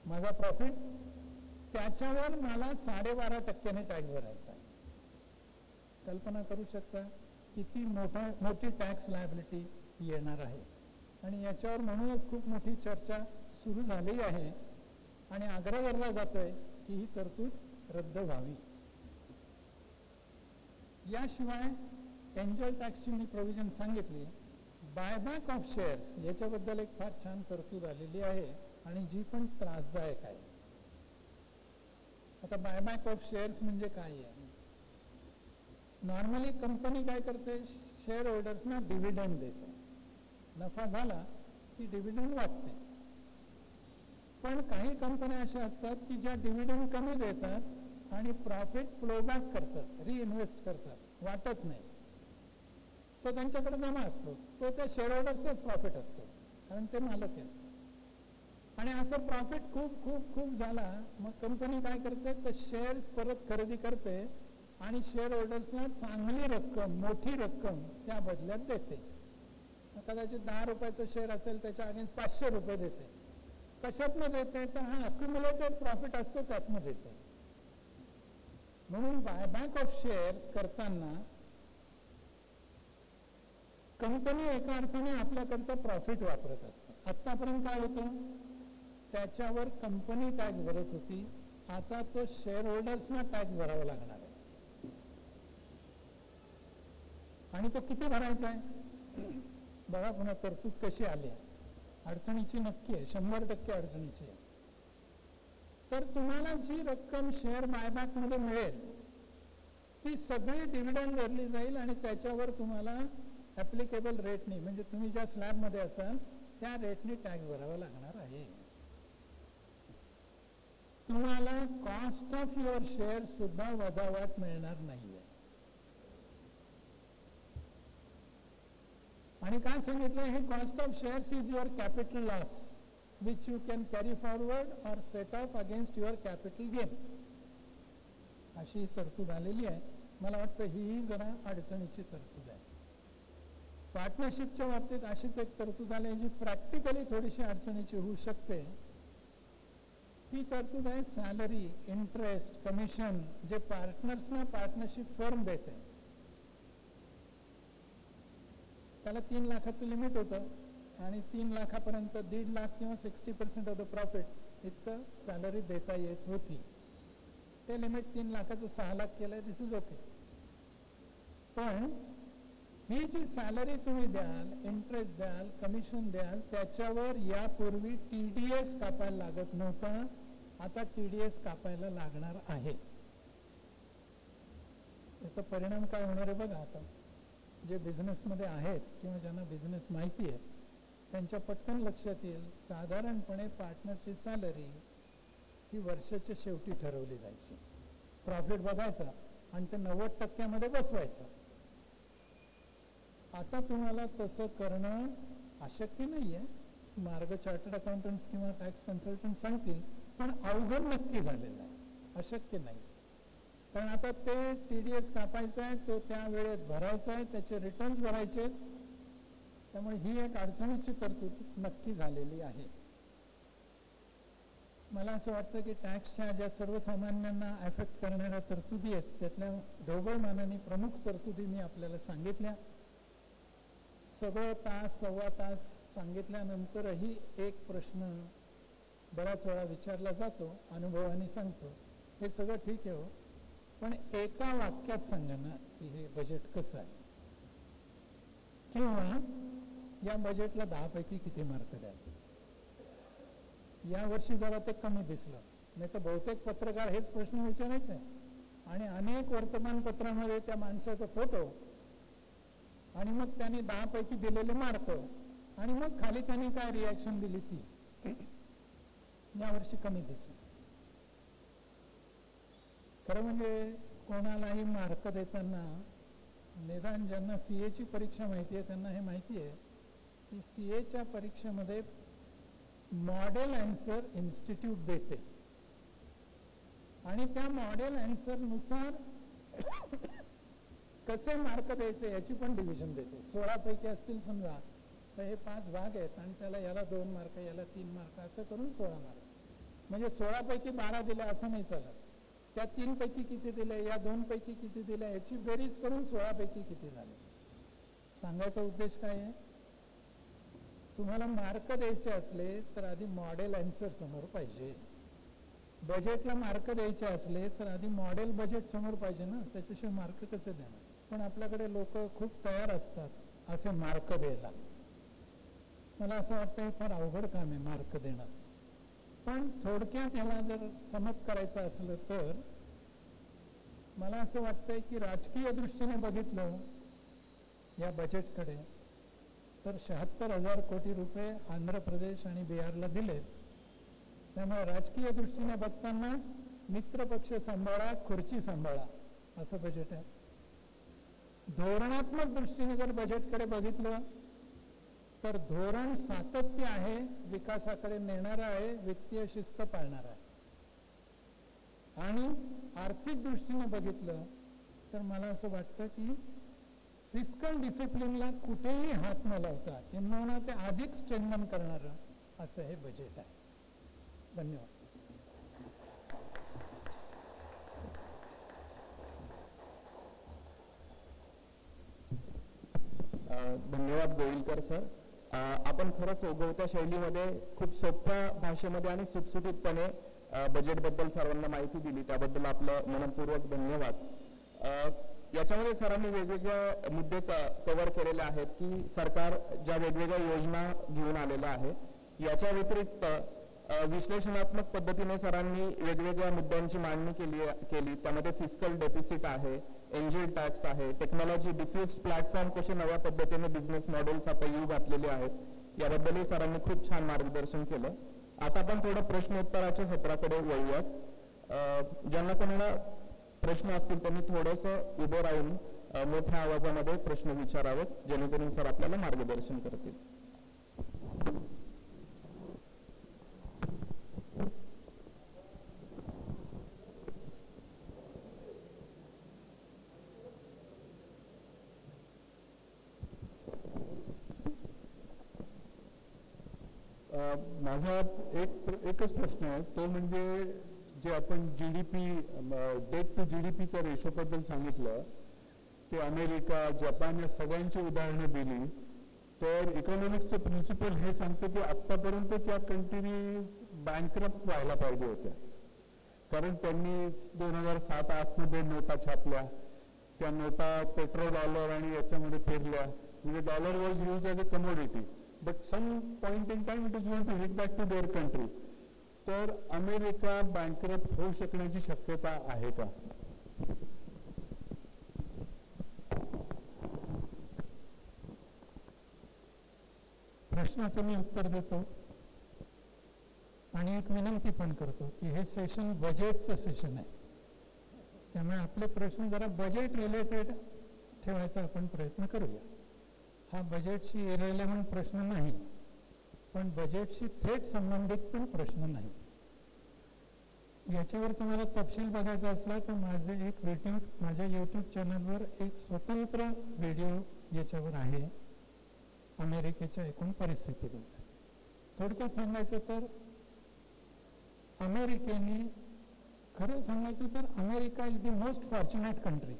माझा प्रॉफिट, त्याच्यावर मला 12.5% टॅक्स भरायचा आहे. कल्पना करू शकता किती मोठी टॅक्स लायबिलिटी येणार आहे. आणि याच्यावर म्हणूनच खूप मोठी चर्चा सुरू झाली आहे आणि आग्रह धरला जातोय की ही तरतूद रद्द व्हावी. याशिवाय एंजल टॅक्सची मी प्रोव्हिजन सांगितली. बायबॅक ऑफ शेअर्स याच्याबद्दल एक फार छान तरतूद आलेली आहे आणि जी पण त्रासदायक आहे. आता बायबॅक ऑफ शेअर्स म्हणजे काय आहे? नॉर्मली कंपनी काय करते? शेअर होल्डर्सना डिव्हिडंड देते. नफा झाला की डिव्हिडंड वाटते. पण काही कंपन्या अशा असतात की ज्या डिव्हिडंड कमी देतात आणि प्रॉफिट फ्लोबॅक करतात, रिइन्व्हेस्ट करतात, वाटत नाही. तो त्यांच्याकडे जमा असतो, तो त्या शेअर होल्डर्सचाच प्रॉफिट असतो, कारण ते मालक आहेत. आणि असं प्रॉफिट खूप खूप खूप झाला, मग कंपनी काय करते? तर शेअर्स परत खरेदी करते आणि शेअर होल्डर्सना चांगली रक्कम, मोठी रक्कम त्या बदल्यात देते. कदाचित 10 रुपयाचं शेअर असेल, त्याच्या अगेन्स्ट 500 रुपये देते. कशातनं देते? तर हा अक्युम्युलेटेड प्रॉफिट असतो त्यातनं देते. म्हणून बायबॅक ऑफ शेअर्स करताना कंपनी एका अर्थाने आपल्याकडचं प्रॉफिट वापरत असते. आतापर्यंत काय होतं? त्याच्यावर कंपनी टॅक्स भरत होती, आता तो शेअर होल्डर्सना टॅक्स भरावा लागणार आहे. आणि तो किती भरायचा आहे? बघा पुन्हा तरतूद कशी आली. अडचणीची नक्की आहे, 100% अडचणीची आहे. तर तुम्हाला जी रक्कम शेअर बायबॅक मध्ये मिळेल ती सगळी डिव्हिडंड भरली जाईल आणि त्याच्यावर तुम्हाला ऍप्लिकेबल रेटनी, म्हणजे तुम्ही ज्या स्लॅब मध्ये असाल त्या रेटनी टॅक्स भरावा लागणार आहे. तुम्हाला कॉस्ट ऑफ युअर शेअर सुद्धा वजावट मिळणार नाहीये. आणि काय सांगितलं? हे cost of shares is your capital loss which you can carry forward or set of against your capital gain. अशी तरतूद आलेली आहे. मला वाटतं ही जरा अडचणीची तरतूद आहे. पार्टनरशिपच्या बाबतीत अशीच एक तरतूद आली जी प्रॅक्टिकली थोडीशी अडचणीची होऊ शकते. ही तरतूद आहे सॅलरी, इंटरेस्ट, कमिशन जे पार्टनर्सना पार्टनरशिप फर्म देते. त्याला 3 लाखाचं लिमिट होतं आणि 3 लाखापर्यंत 1.5 लाख किंवा 60% ऑफ द प्रॉफिट इतकं सॅलरी देता येत होती. ते लिमिट 3 लाखाचं 6 लाख केलंय. दिस इज ओके. पण ही जी सॅलरी तुम्ही द्याल, इंटरेस्ट द्याल, कमिशन द्याल, त्याच्यावर यापूर्वी TDS कापायला लागत नव्हता. आता TDS कापायला लागणार आहे. याचा परिणाम काय होणार आहे बघा. आता जे बिझनेसमध्ये आहेत किंवा ज्यांना बिझनेस माहिती आहे त्यांच्या पटकन लक्षात येईल. साधारणपणे पार्टनरची सॅलरी ही वर्षाच्या शेवटी ठरवली जायची. प्रॉफिट बघायचा आणि ते 90% बसवायचं. आता तुम्हाला तसं करणं अशक्य नाही आहे. मार्ग चार्टर्ड अकाउंटंट्स किंवा टॅक्स कन्सल्टंट सांगतील, पण अवघड नक्की झालेलं आहे, अशक्य नाही. कारण आता ते TDS कापायचं आहे, तो त्या वेळेत भरायचा आहे, त्याचे रिटर्न्स भरायचे. त्यामुळे ही एक अडचणीची तरतूद नक्की झालेली आहे. मला असं वाटतं की टॅक्सच्या ज्या सर्वसामान्यांना अफेक्ट करणाऱ्या तरतुदी आहेत त्यातल्या ढोबळ मानाने प्रमुख तरतुदी मी आपल्याला सांगितल्या. सगळं तास सव्वा तास सांगितल्यानंतरही एक प्रश्न बराच वेळा विचारला जातो, अनुभवाने सांगतो, हे सगळं ठीक आहे हो, पण एका वाक्यात सांगा ना की हे बजेट कसं आहे, किंवा या बजेटला 10 पैकी किती मार्क द्याल. या वर्षी जरा ते कमी दिसलं, नाही तर बहुतेक पत्रकार हेच प्रश्न विचारायचे आणि अनेक वर्तमानपत्रामध्ये त्या माणसाचा फोटो आणि मग त्यांनी 10 पैकी दिलेले मार्क आणि मग खाली त्यांनी काय रिॲक्शन दिली ती. यावर्षी कमी दिसलं. खरं म्हणजे कोणालाही मार्क देताना निदान ज्यांना CA ची परीक्षा माहिती आहे त्यांना हे माहिती आहे की CA च्या परीक्षेमध्ये मॉडेल आन्सर इन्स्टिट्यूट देते आणि त्या मॉडेल आन्सर नुसार कसे मार्क द्यायचे याची पण डिव्हिजन देते. 16 पैकी असतील समजा तर हे 5 भाग आहेत आणि त्याला याला 2 मार्क याला 3 मार्क असं करून 16 मार्क. म्हणजे 16 पैकी 12 दिले असं नाही चालत. त्या 3 पैकी किती दिले, या 2 पैकी किती दिले, याची बेरीज करून 16 पैकी किती झाले. सांगायचा उद्देश काय आहे, तुम्हाला मार्क द्यायचे असले तर आधी मॉडेल आन्सर समोर पाहिजे. बजेटला मार्क द्यायचे असले तर आधी मॉडेल बजेट समोर पाहिजे ना, त्याच्याशिवाय मार्क कसे देणार. पण आपल्याकडे लोक खूप तयार असतात असे मार्क द्यायला. मला असं वाटतं हे फार अवघड काम आहे मार्क देणं. पण थोडक्यात याला जर समत करायचं असलं तर मला असं वाटतंय की राजकीय दृष्टीने बघितलं या बजेटकडे तर 76,000 कोटी रुपये आंध्र प्रदेश आणि बिहारला दिलेत. त्यामुळे राजकीय दृष्टीने बघताना मित्रपक्ष सांभाळा, खुर्ची सांभाळा असं बजेट आहे. धोरणात्मक दृष्टीने जर बजेटकडे बघितलं तर धोरण सातत्य आहे, विकासाकडे नेणारं आहे, वित्तीय शिस्त पाळणार आहे. आणि आर्थिक दृष्टीने बघितलं तर मला असं वाटतं की फिस्कल डिसिप्लिनला कुठेही हात न लावता किंवा ते अधिक स्ट्रेंथन करणारं असं हे बजेट आहे. धन्यवाद. धन्यवाद गोविलकर सर. आपण खरंच ओघवत्या शैलीमध्ये खूप सोप्या भाषेमध्ये आणि सुटसुटीतपणे बजेटबद्दल सर्वांना माहिती दिली, त्याबद्दल आपलं मनपूर्वक धन्यवाद. याच्यामध्ये सरांनी वेगवेगळे मुद्दे कव्हर केलेले आहेत की सरकार ज्या वेगवेगळ्या योजना घेऊन आलेलं आहे. याच्या व्यतिरिक्त विश्लेषणात्मक पद्धतीने सरांनी वेगवेगळ्या मुद्द्यांची मांडणी केली. त्यामध्ये फिस्कल डेफिसिट आहे, एंजल टॅक्स आहे, टेक्नॉलॉजी डिफ्यूज प्लॅटफॉर्म कसे नव्या पद्धतीने बिझनेस मॉडेल्स आता येऊ घातलेले आहेत, याबद्दलही सरांनी खूप छान मार्गदर्शन केलं. आता आपण थोडं प्रश्नोत्तराच्या सत्राकडे वळूयात. ज्यांना कोणाला प्रश्न असतील त्यांनी थोडंसं उभं राहून मोठ्या आवाजामध्ये प्रश्न विचारावेत, जेणेकरून सर आपल्याला मार्गदर्शन करतील. माझा एकच प्रश्न आहे, तो म्हणजे जे आपण GDP डेट टू GDPचा रेशो बद्दल सांगितलं, ते अमेरिका, जपान या सगळ्यांची उदाहरणं दिली, तर इकॉनॉमिक्सचं प्रिन्सिपल हे सांगतं की आत्तापर्यंत त्या कंट्रीज बँकरप्ट व्हायला पाहिजे होत्या. कारण त्यांनी 2007-8 मध्ये नोटा छापल्या, त्या नोटा पेट्रोल, डॉलर आणि याच्यामध्ये फिरल्या. म्हणजे dollar was use as a commodity, but some point in time it is going to hit back to their country. तर अमेरिका बँकरप्ट होऊ शकण्याची शक्यता आहे का? प्रश्नाचं मी उत्तर देतो आणि एक विनंती पण करतो की हे सेशन बजेटचं सेशन आहे. त्यामुळे आपले प्रश्न जरा बजेट रिलेटेड ठेवायचा आपण प्रयत्न करूया. हा बजेटशी इरेलेव्हंट प्रश्न नाही, पण बजेटशी थेट संबंधित पण प्रश्न नाही. याच्यावर तुम्हाला तपशील बघायचा असला तर माझे एक व्हिडिओ माझ्या यूट्यूब चॅनलवर एक स्वतंत्र व्हिडिओ याच्यावर आहे अमेरिकेच्या एकूण परिस्थितीबद्दल. थोडक्यात सांगायचं तर अमेरिकेने, खरं सांगायचं तर America is the most fortunate country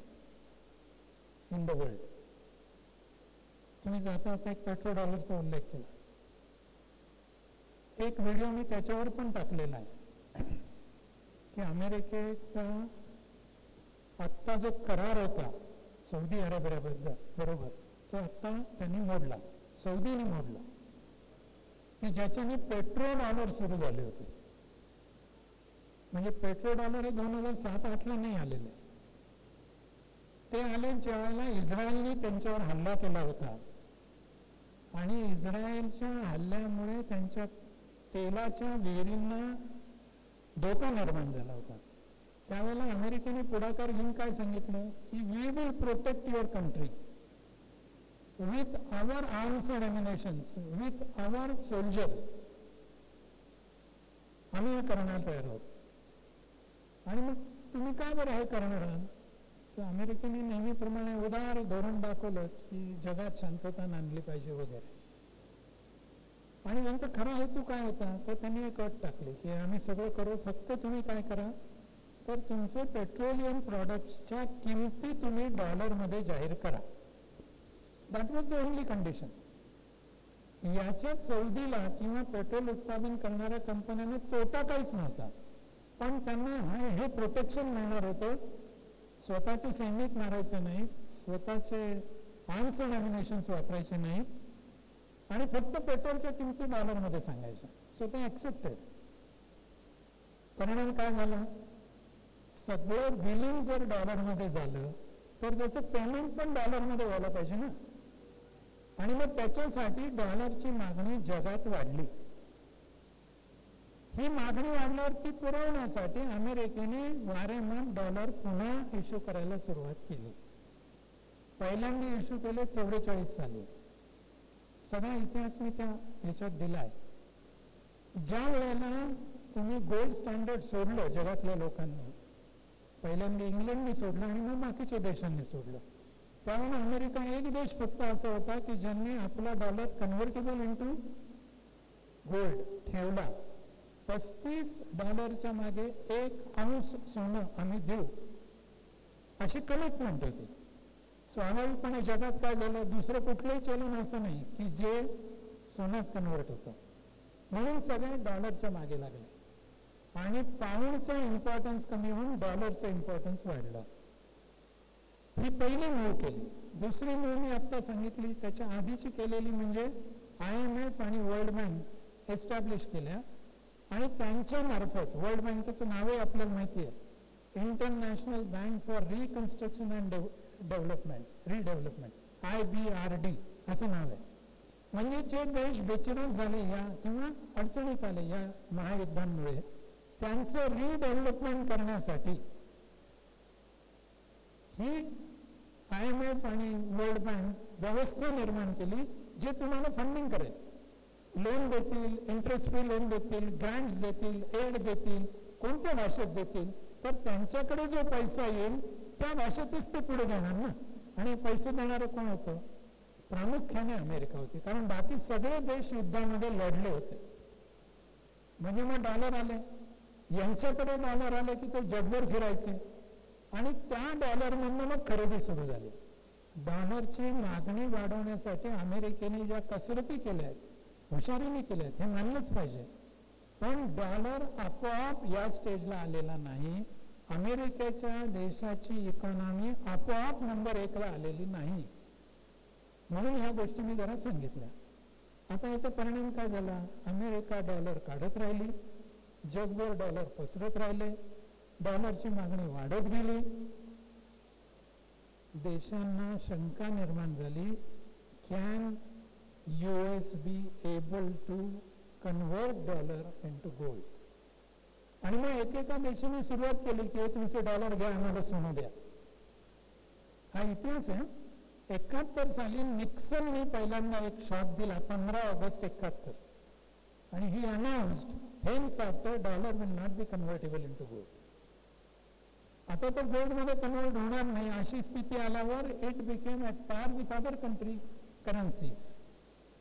in the world. तुम्ही जाता आता एक पेट्रो डॉलरचा उल्लेख केला, एक व्हिडिओ मी त्याच्यावर पण टाकलेला आहे की अमेरिकेचा आत्ता जो करार होता सौदी अरेबियाबद्दल बरोबर, तो आत्ता त्यांनी मोडला, सौदीने मोडला, की ज्याच्याने पेट्रो डॉलर सुरू झाले होते. म्हणजे पेट्रो डॉलर हे 2007-08ला नाही आलेले, ते आले ज्यावेळेला इस्रायलने त्यांच्यावर हल्ला केला होता आणि इस्रायलच्या हल्ल्यामुळे त्यांच्या तेलाच्या विहिरींना धोका निर्माण झाला होता. त्यावेळेला अमेरिकेने पुढाकार घेऊन काय सांगितलं की we will protect your country with our arms and ammunitions, with our soldiers. आम्ही हे करण्याला तयार आहोत. आणि मग तुम्ही काय बरं हे करणार आहात? तर अमेरिकेने नेहमीप्रमाणे उदार धोरण दाखवलं की जगात शांतता आणली पाहिजे वगैरे. आणि त्यांचा खरा हेतू काय होता तर त्यांनी एक अट टाकली की आम्ही सगळं करू, फक्त तुम्ही काय करा तर तुमचे पेट्रोलियम प्रॉडक्ट्सच्या किमती तुम्ही डॉलरमध्ये जाहीर करा. That was the only condition. याच्यात सौदीला किंवा पेट्रोल उत्पादन करणाऱ्या कंपन्यांना तोटा काहीच नव्हता, पण त्यांना हे प्रोटेक्शन मिळणार होतं. स्वतःचे सैनिक मारायचे नाहीत, स्वतःचे आर्म्स अँड एम्युनिशन्स वापरायचे नाहीत आणि फक्त पेट्रोलच्या किमती डॉलरमध्ये सांगायच्या. सो ते ऍक्सेप्टेड. परिणाम काय झाला? सगळं बिलिंग जर डॉलरमध्ये झालं तर त्याचं पेमेंट पण डॉलरमध्ये व्हायला पाहिजे ना. आणि मग त्याच्यासाठी डॉलरची मागणी जगात वाढली. ही मागणी वाढल्यावर ती पुरवण्यासाठी अमेरिकेने वारेमार डॉलर पुन्हा इश्यू करायला सुरुवात केली. पहिल्यांदा इश्यू केले 44 साली. सगळा इतिहास मी त्या ह्याच्यात दिलाय. ज्या वेळेला तुम्ही गोल्ड स्टँडर्ड सोडलं जगातल्या लोकांनी, पहिल्यांदा इंग्लंडने सोडलं आणि मग बाकीच्या देशांनी सोडलं, त्यावेळेला अमेरिका एक देश फक्त असा होता की ज्यांनी आपला डॉलर कन्व्हर्टेबल इंटू गोल्ड ठेवला. $35 मागे 1 अंश सोनं आम्ही देऊ अशी कमिटमेंट होती. स्वाभाविकपणे जगात काय झालं, दुसरं कुठलंही चलन असं नाही की जे सोन्यात कन्व्हर्ट होतं, म्हणून सगळे डॉलरच्या मागे लागले आणि पाऊंडचा इम्पॉर्टन्स कमी होऊन डॉलरचा इम्पॉर्टन्स वाढला. ही पहिली मूव केली. दुसरी मूव मी आता सांगितली, त्याच्या आधीची केलेली म्हणजे IMF आणि वर्ल्ड बँक एस्टॅब्लिश केल्या आणि त्यांच्या मार्फत, वर्ल्ड बँकेचं नावही आपल्याला माहिती आहे, international bank for reconstruction and redevelopment, IBRD असं नाव आहे. म्हणजे जे देश बेचिराख झाले या किंवा अडचणीत आले या महायुद्धांमुळे, त्यांचं रिडेव्हलपमेंट करण्यासाठी ही IMF आणि वर्ल्ड बँक व्यवस्था निर्माण केली जे तुम्हाला फंडिंग करेल, लोन देतील, इंटरेस्ट फ्री लोन देतील, ग्रँट्स देतील, एड देतील, कोणत्या भाषेत देतील, तर त्यांच्याकडे जो पैसा येईल त्या भाषेतच ते पुढे देणार ना. आणि पैसे देणारं कोण होतं? प्रामुख्याने अमेरिका होती, कारण बाकी सगळे देश युद्धामध्ये लढले होते. म्हणजे मग डॉलर आले, यांच्याकडे डॉलर आले की ते जगभर फिरायचे आणि त्या डॉलरमधनं मग खरेदी सुरू झाली. डॉलरची मागणी वाढवण्यासाठी अमेरिकेने ज्या कसरती केल्या आहेत, हुशारीने केल्या आहेत, हे मानलंच पाहिजे. पण डॉलर आपोआप या स्टेजला आलेला नाही. अमेरिकेच्या देशाची इकॉनॉमी आपोआप नंबर 1ला आलेली नाही. म्हणून ह्या गोष्टी मी जरा सांगितल्या. आता याचा परिणाम काय झाला? अमेरिका डॉलर काढत राहिली, जगभर डॉलर पसरत राहिले, डॉलरची मागणी वाढत गेली. देशांना शंका निर्माण झाली, can US be able to convert dollar into gold? आणि मग एकेका देशाने सुरुवात केली की तुमचे डॉलर घ्या, आम्हाला सोनं द्या. हा इतिहास आहे. 71 साली निक्सनने पहिल्यांदा एक शॉक दिला 15 ऑगस्ट 71, आणि ही announced hence after dollar will not be convertible into gold. आता तो गोल्ड मध्ये कन्वर्ट होणार नाही अशी स्थिती आल्यावर it became at par with other country currencies.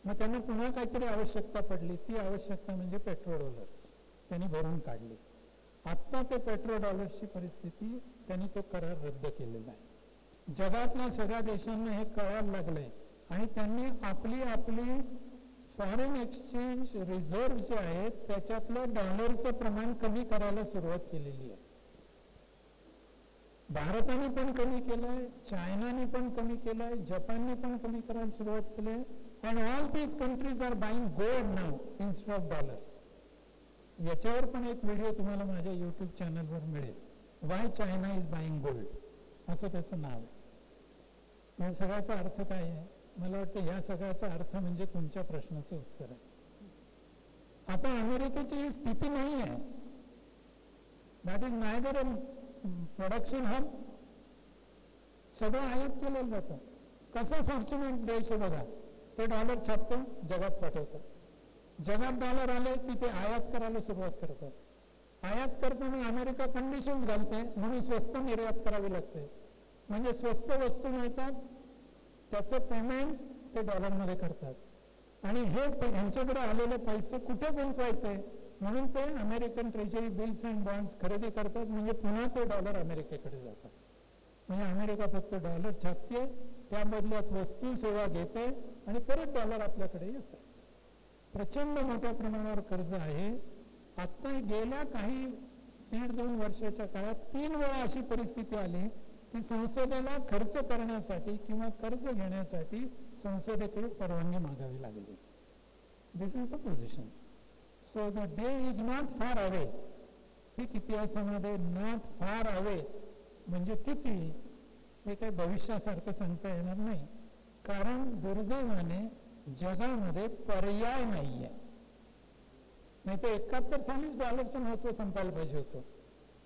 मग त्यांना पुन्हा काहीतरी आवश्यकता पडली. ती आवश्यकता म्हणजे पेट्रो डॉलर्स त्यांनी भरून काढली. आत्ता ते पेट्रो डॉलर्सची परिस्थिती, त्यांनी तो करार रद्द केलेला आहे. जगातल्या सगळ्या देशांना हे कळायला लागलंय आणि त्यांनी आपली फॉरेन एक्सचेंज रिझर्व्ह जे आहेत त्याच्यातलं डॉलरचं प्रमाण कमी करायला सुरुवात केलेली आहे. भारताने पण कमी केलंय, चायनाने पण कमी केलंय, जपानने पण कमी करायला सुरुवात केली आहे. And all these countries are buying gold now instead of dollars. याच्यावर पण एक व्हिडिओ तुम्हाला माझ्या युट्यूब चॅनलवर मिळेल. Why China is buying gold असं त्याचं नाव आहे. या सगळ्याचा अर्थ काय आहे? मला वाटतं या सगळ्याचा अर्थ म्हणजे तुमच्या प्रश्नाचं उत्तर आहे. आता अमेरिकेची ही स्थिती नाही आहे. That is neither a production hub. सगळं आयात केलेलं जातं. कसं फॉर्च्युनेट देश आहे बघा, ते डॉलर छापतं, जगात पाठवतं. जगात डॉलर आले की ते आयात करायला सुरुवात करतात. आयात करताना अमेरिका कंडिशन्स घालते म्हणून स्वस्त निर्यात करावी लागते. म्हणजे स्वस्त वस्तू मिळतात, त्याचं पेमेंट ते डॉलरमध्ये करतात. आणि हे यांच्याकडे आलेले पैसे कुठे गुंतवायचे म्हणून ते American treasury bills and bonds खरेदी करतात. म्हणजे पुन्हा ते डॉलर अमेरिकेकडे जातात. म्हणजे अमेरिका फक्त डॉलर छापते, त्या बदल्यात वस्तू सेवा घेते आणि परत डॉलर आपल्याकडे येतं. प्रचंड मोठ्या प्रमाणावर कर्ज आहे. आता गेल्या काही 1.5-2 वर्षाच्या काळात 3 वेळा अशी परिस्थिती आली की संसदेला खर्च करण्यासाठी किंवा कर्ज घेण्यासाठी संसदेकडे परवानगी मागावी लागली. This is the position. So the day is not far away. ठीक, इतिहासामध्ये नॉट फार अवे म्हणजे किती हे काही भविष्यासारखं सांगता येणार नाही. कारण दुर्दैवाने जगामध्ये पर्याय नाहीये. नाही तर 71 सालीच डॉलरचं महत्व संपायला पाहिजे होतं.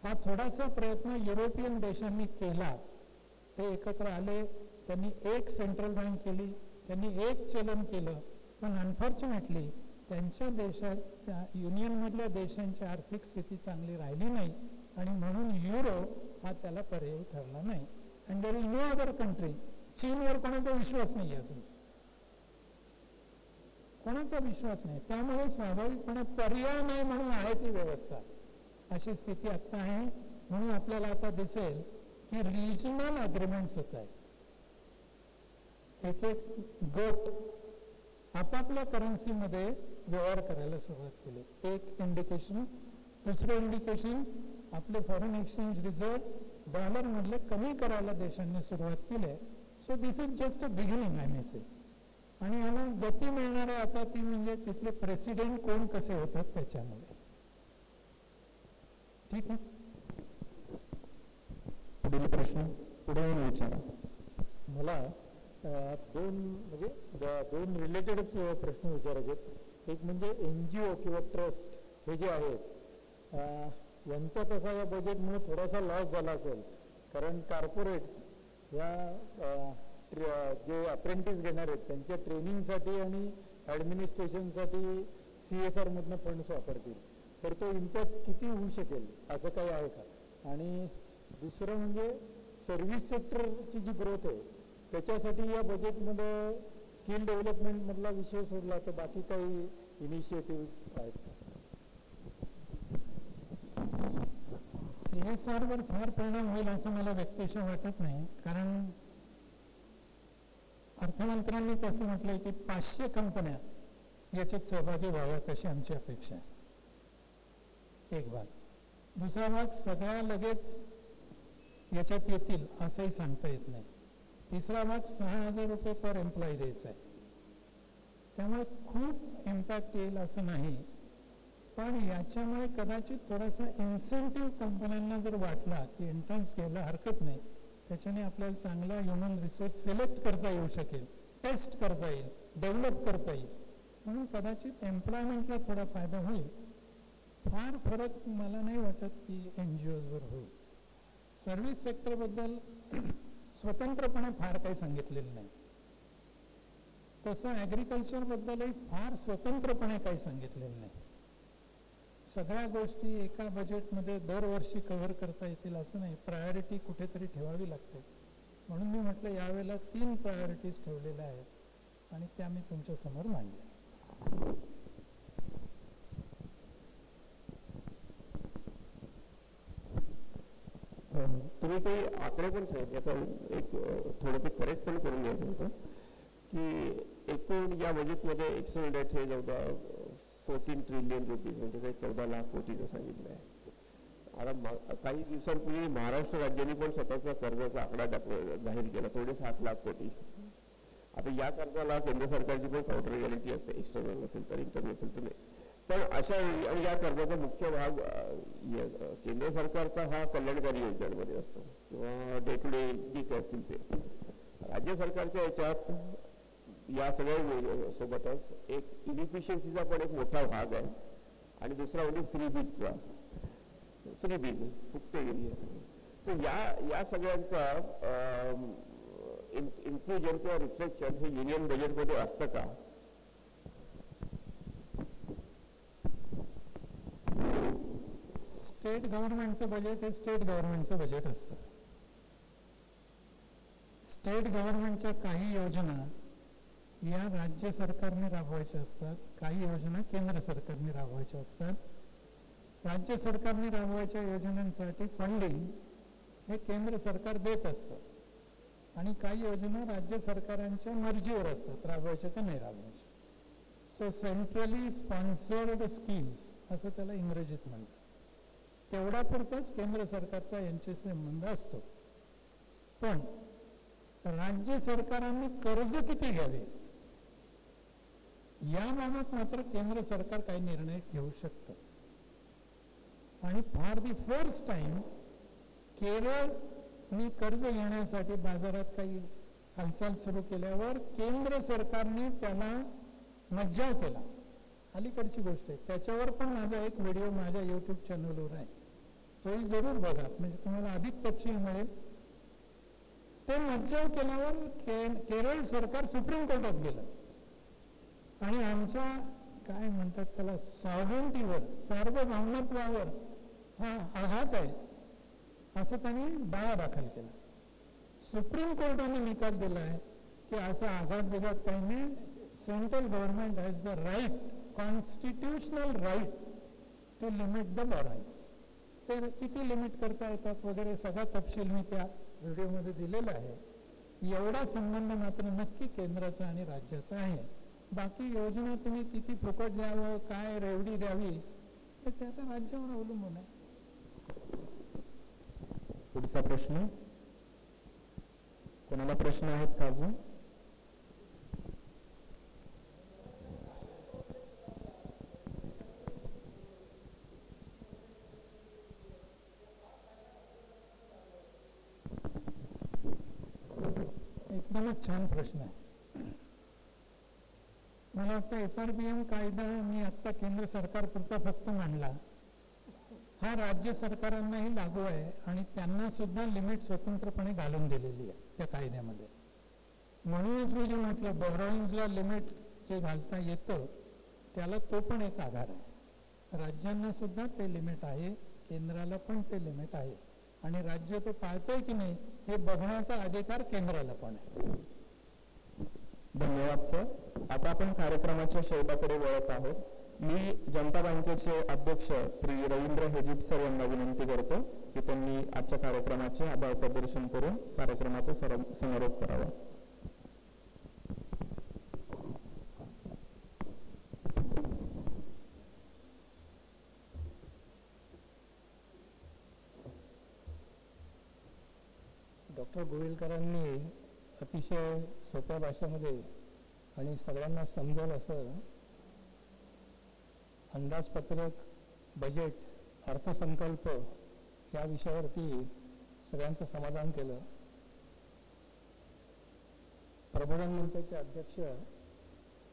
हा थोडासा प्रयत्न युरोपियन देशांनी केला. ते एकत्र आले, त्यांनी एक सेंट्रल बँक केली, त्यांनी एक चलन केलं. पण अनफॉर्च्युनेटली त्यांच्या देशात, त्या युनियनमधल्या देशांची आर्थिक स्थिती चांगली राहिली नाही आणि म्हणून युरो हा त्याला पर्यायी ठरला नाही. And there is no other country. चीनवर कोणाचा विश्वास नाही अजून, कोणाचा विश्वास नाही. त्यामुळे स्वाभाविकपणे पर्याय नाही म्हणून आहे ती व्यवस्था. अशी स्थिती आता आहे. म्हणून आपल्याला आता दिसेल की रिजनल अग्रीमेंट्स होत आहेत. एक एक गट आपापल्या करन्सीमध्ये व्यवहार करायला सुरुवात केली. एक इंडिकेशन. दुसरं इंडिकेशन, आपले फॉरेन एक्सचेंज रिझर्व्ह डॉलर मधले कमी करायला देशांनी सुरुवात केली. So this is just a beginning I may say. आणि याला गती मिळणार आहे आता ती म्हणजे तिथले प्रेसिडेंट कोण कसे होतात त्याच्यामुळे. ठीक आहे. पुढील प्रश्न पुढे येऊन विचारा. मला दोन रिलेटेडच प्रश्न विचारायचे. एक म्हणजे NGO किंवा ट्रस्ट हे जे आहेत यांचा तसा या बजेटमुळे थोडासा लॉस झाला असेल. कारण कॉर्पोरेट्स या जे अप्रेंटिस घेणार आहेत त्यांच्या ट्रेनिंगसाठी आणि ॲडमिनिस्ट्रेशनसाठी CSR मधनं फंड्स वापरतील. तर तो इम्पॅक्ट किती होऊ शकेल असं काही आहे का? आणि दुसरं म्हणजे सर्व्हिस सेक्टरची जी ग्रोथ आहे त्याच्यासाठी या बजेटमध्ये स्किल डेव्हलपमेंटमधला विषय सोडला तर बाकी काही इनिशिएटिव्ह आहेत का? CSR वर फार परिणाम होईल असं मला व्यक्तिशः वाटत नाही. कारण अर्थमंत्र्यांनीच असं म्हटलंय की 500 कंपन्या याच्यात सहभागी व्हाव्यात अशी आमची अपेक्षा आहे. एक भाग. दुसरा भाग, सगळ्या लगेच याच्यात येतील असंही सांगता येत नाही. तिसरा भाग, 6,000 रुपये पर एम्प्लॉई द्यायचा आहे. त्यामुळे खूप इम्पॅक्ट येईल असं नाही. पण याच्यामुळे कदाचित थोडासा इन्सेंटिव्ह कंपन्यांना जर वाटला की एंट्रन्स घ्यायला हरकत नाही, त्याच्याने आपल्याला चांगला ह्युमन रिसोर्स सिलेक्ट करता येऊ शकेल, टेस्ट करता येईल, डेव्हलप करता येईल. म्हणून कदाचित एम्प्लॉयमेंटला थोडा फायदा होईल. फार फरक मला नाही वाटत की NGOsवर होईल. सर्व्हिस सेक्टरबद्दल स्वतंत्रपणे फार काही सांगितलेलं नाही. तसं ॲग्रिकल्चरबद्दलही फार स्वतंत्रपणे काही सांगितलेलं नाही. सगळ्या गोष्टी एका बजेटमध्ये दरवर्षी कव्हर करता येतील असं नाही. प्रायोरिटी कुठेतरी ठेवावी लागते. म्हणून मी म्हटलं यावेळेला 3 प्रायोरिटीज ठेवलेल्या आहेत आणि त्या मी तुमच्या समोर मांडल्या. तुम्ही काही आकडे पण सांगितले, पण एक थोडं ते करेक्ट पण करून घ्यायचं होतं की एकूण या बजेटमध्ये एक्सटर्नल डेट हे 14 ट्रिलियन रुपीज म्हणजे ते 14 लाख कोटीचं सांगितलं आहे. आता काही दिवसांपूर्वी महाराष्ट्र राज्याने पण स्वतःचा कर्जाचा आकडा जाहीर केला, थोडे 7 लाख कोटी. आता या कर्जाला केंद्र सरकारची पण काउंटर गॅरंटी असते, एक्सटर्नल नसेल तर इंटरनल नसेल तर नाही. पण अशा वेळी आणि या कर्जाचा मुख्य भाग केंद्र सरकारचा हा कल्याणकारी योजनांमध्ये असतो किंवा डे टू डे जी काय असतील ते. राज्य सरकारच्या याच्यात या सगळ्या सोबतच एक इनिफिशियन्सीचा पण एक मोठा भाग आहे आणि दुसरा म्हणजे फ्री बीज फुकतेगिरी आहे. तर या सगळ्यांचा इन्फ्युजन किंवा रिफ्लेक्शन हे युनियन बजेटमध्ये असतं का? स्टेट गव्हर्नमेंटचं बजेट हे स्टेट गव्हर्नमेंटचं बजेट असतं. स्टेट गव्हर्नमेंटच्या काही योजना या राज्य सरकारने राबवायच्या असतात, काही योजना केंद्र सरकारने राबवायच्या असतात. राज्य सरकारने राबवायच्या योजनांसाठी फंडिंग हे केंद्र सरकार देत असतं आणि काही योजना राज्य सरकारांच्या मर्जीवर असतात, राबवायच्या का नाही राबवायच्या. सो सेंट्रली स्पॉन्सर्ड स्कीम्स असं त्याला इंग्रजीत म्हणतात. तेवढा पुरताच केंद्र सरकारचा यांच्याशी संबंध असतो. पण राज्य सरकारांनी कर्ज किती घ्यावे याबाबत मात्र केंद्र सरकार काही निर्णय घेऊ शकतं. आणि फॉर द फर्स्ट टाइम केरळने कर्ज घेण्यासाठी बाजारात काही हालचाल सुरू केल्यावर केंद्र सरकारने त्याला मज्जाव केला. अलीकडची गोष्ट आहे, त्याच्यावर पण माझा एक व्हिडिओ माझ्या YouTube चॅनलवर आहे, तोही जरूर बघा म्हणजे तुम्हाला अधिक तपशील मिळेल. ते मज्जाव केल्यावर केरळ सरकार सुप्रीम कोर्टात गेलं आणि आमच्या काय म्हणतात त्याला सॉव्हरेंटीवर, सार्वभौमत्वावर हा आघात आहे असं त्यांनी दावा दाखल केला. सुप्रीम कोर्टाने निकाल दिला आहे की असा आघात बिघात काही नाही. Central government has the right, constitutional right to limit the borrowings. ते किती लिमिट करता येतात वगैरे सगळा तपशील मी त्या व्हिडिओमध्ये दिलेला आहे. एवढा संबंध मात्र नक्की केंद्राचा आणि राज्याचा आहे. बाकी योजना तुम्ही किती फुकट द्यावं, काय रेवडी द्यावी तर ते आता राज्यावर अवलंबून आहे. पुढचा प्रश्न, कोणाला प्रश्न आहेत का अजून? एकदमच छान प्रश्न आहे. मला वाटतं FRBM कायदा मी आता केंद्र सरकारपुरता फक्त मांडला, हा राज्य सरकारांनाही लागू आहे आणि त्यांना सुद्धा लिमिट स्वतंत्रपणे घालून दिलेली आहे त्या कायद्यामध्ये. म्हणूनच मी जे म्हटलं बॉरोइंग्सला लिमिट जे घालता येतं त्याला तो पण एक आधार आहे. राज्यांना सुद्धा ते लिमिट आहे, केंद्राला पण ते लिमिट आहे आणि राज्य तो पाळतंय की नाही हे बघण्याचा अधिकार केंद्राला पण आहे. धन्यवाद सर. आता आपण कार्यक्रमाच्या शेवटाकडे वळत आहोत. मी जनता बँकेचे अध्यक्ष श्री रवींद्र हेजिप सर यांना विनंती करतो की त्यांनी आजच्या कार्यक्रमाचे आभार प्रदर्शन करून कार्यक्रमाचा समारोप करावा. डॉक्टर गोविलकरांनी अतिशय सोप्या भाषेमध्ये आणि सगळ्यांना समजेल असं अंदाजपत्रक, बजेट, अर्थसंकल्प या विषयावरती सगळ्यांचं समाधान केलं. प्रबोधन मंचाचे अध्यक्ष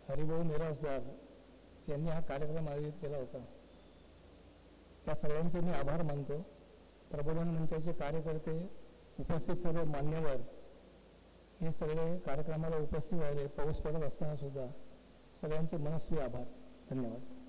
हरिभाऊ मिरासदार यांनी हा कार्यक्रम आयोजित केला होता. त्या सगळ्यांचे मी आभार मानतो. प्रबोधन मंचाचे कार्यकर्ते, उपस्थित सर्व मान्यवर हे सगळे कार्यक्रमाला उपस्थित राहिले, पाऊस पडत असताना सुद्धा. सगळ्यांचे मनस्वी आभार. धन्यवाद.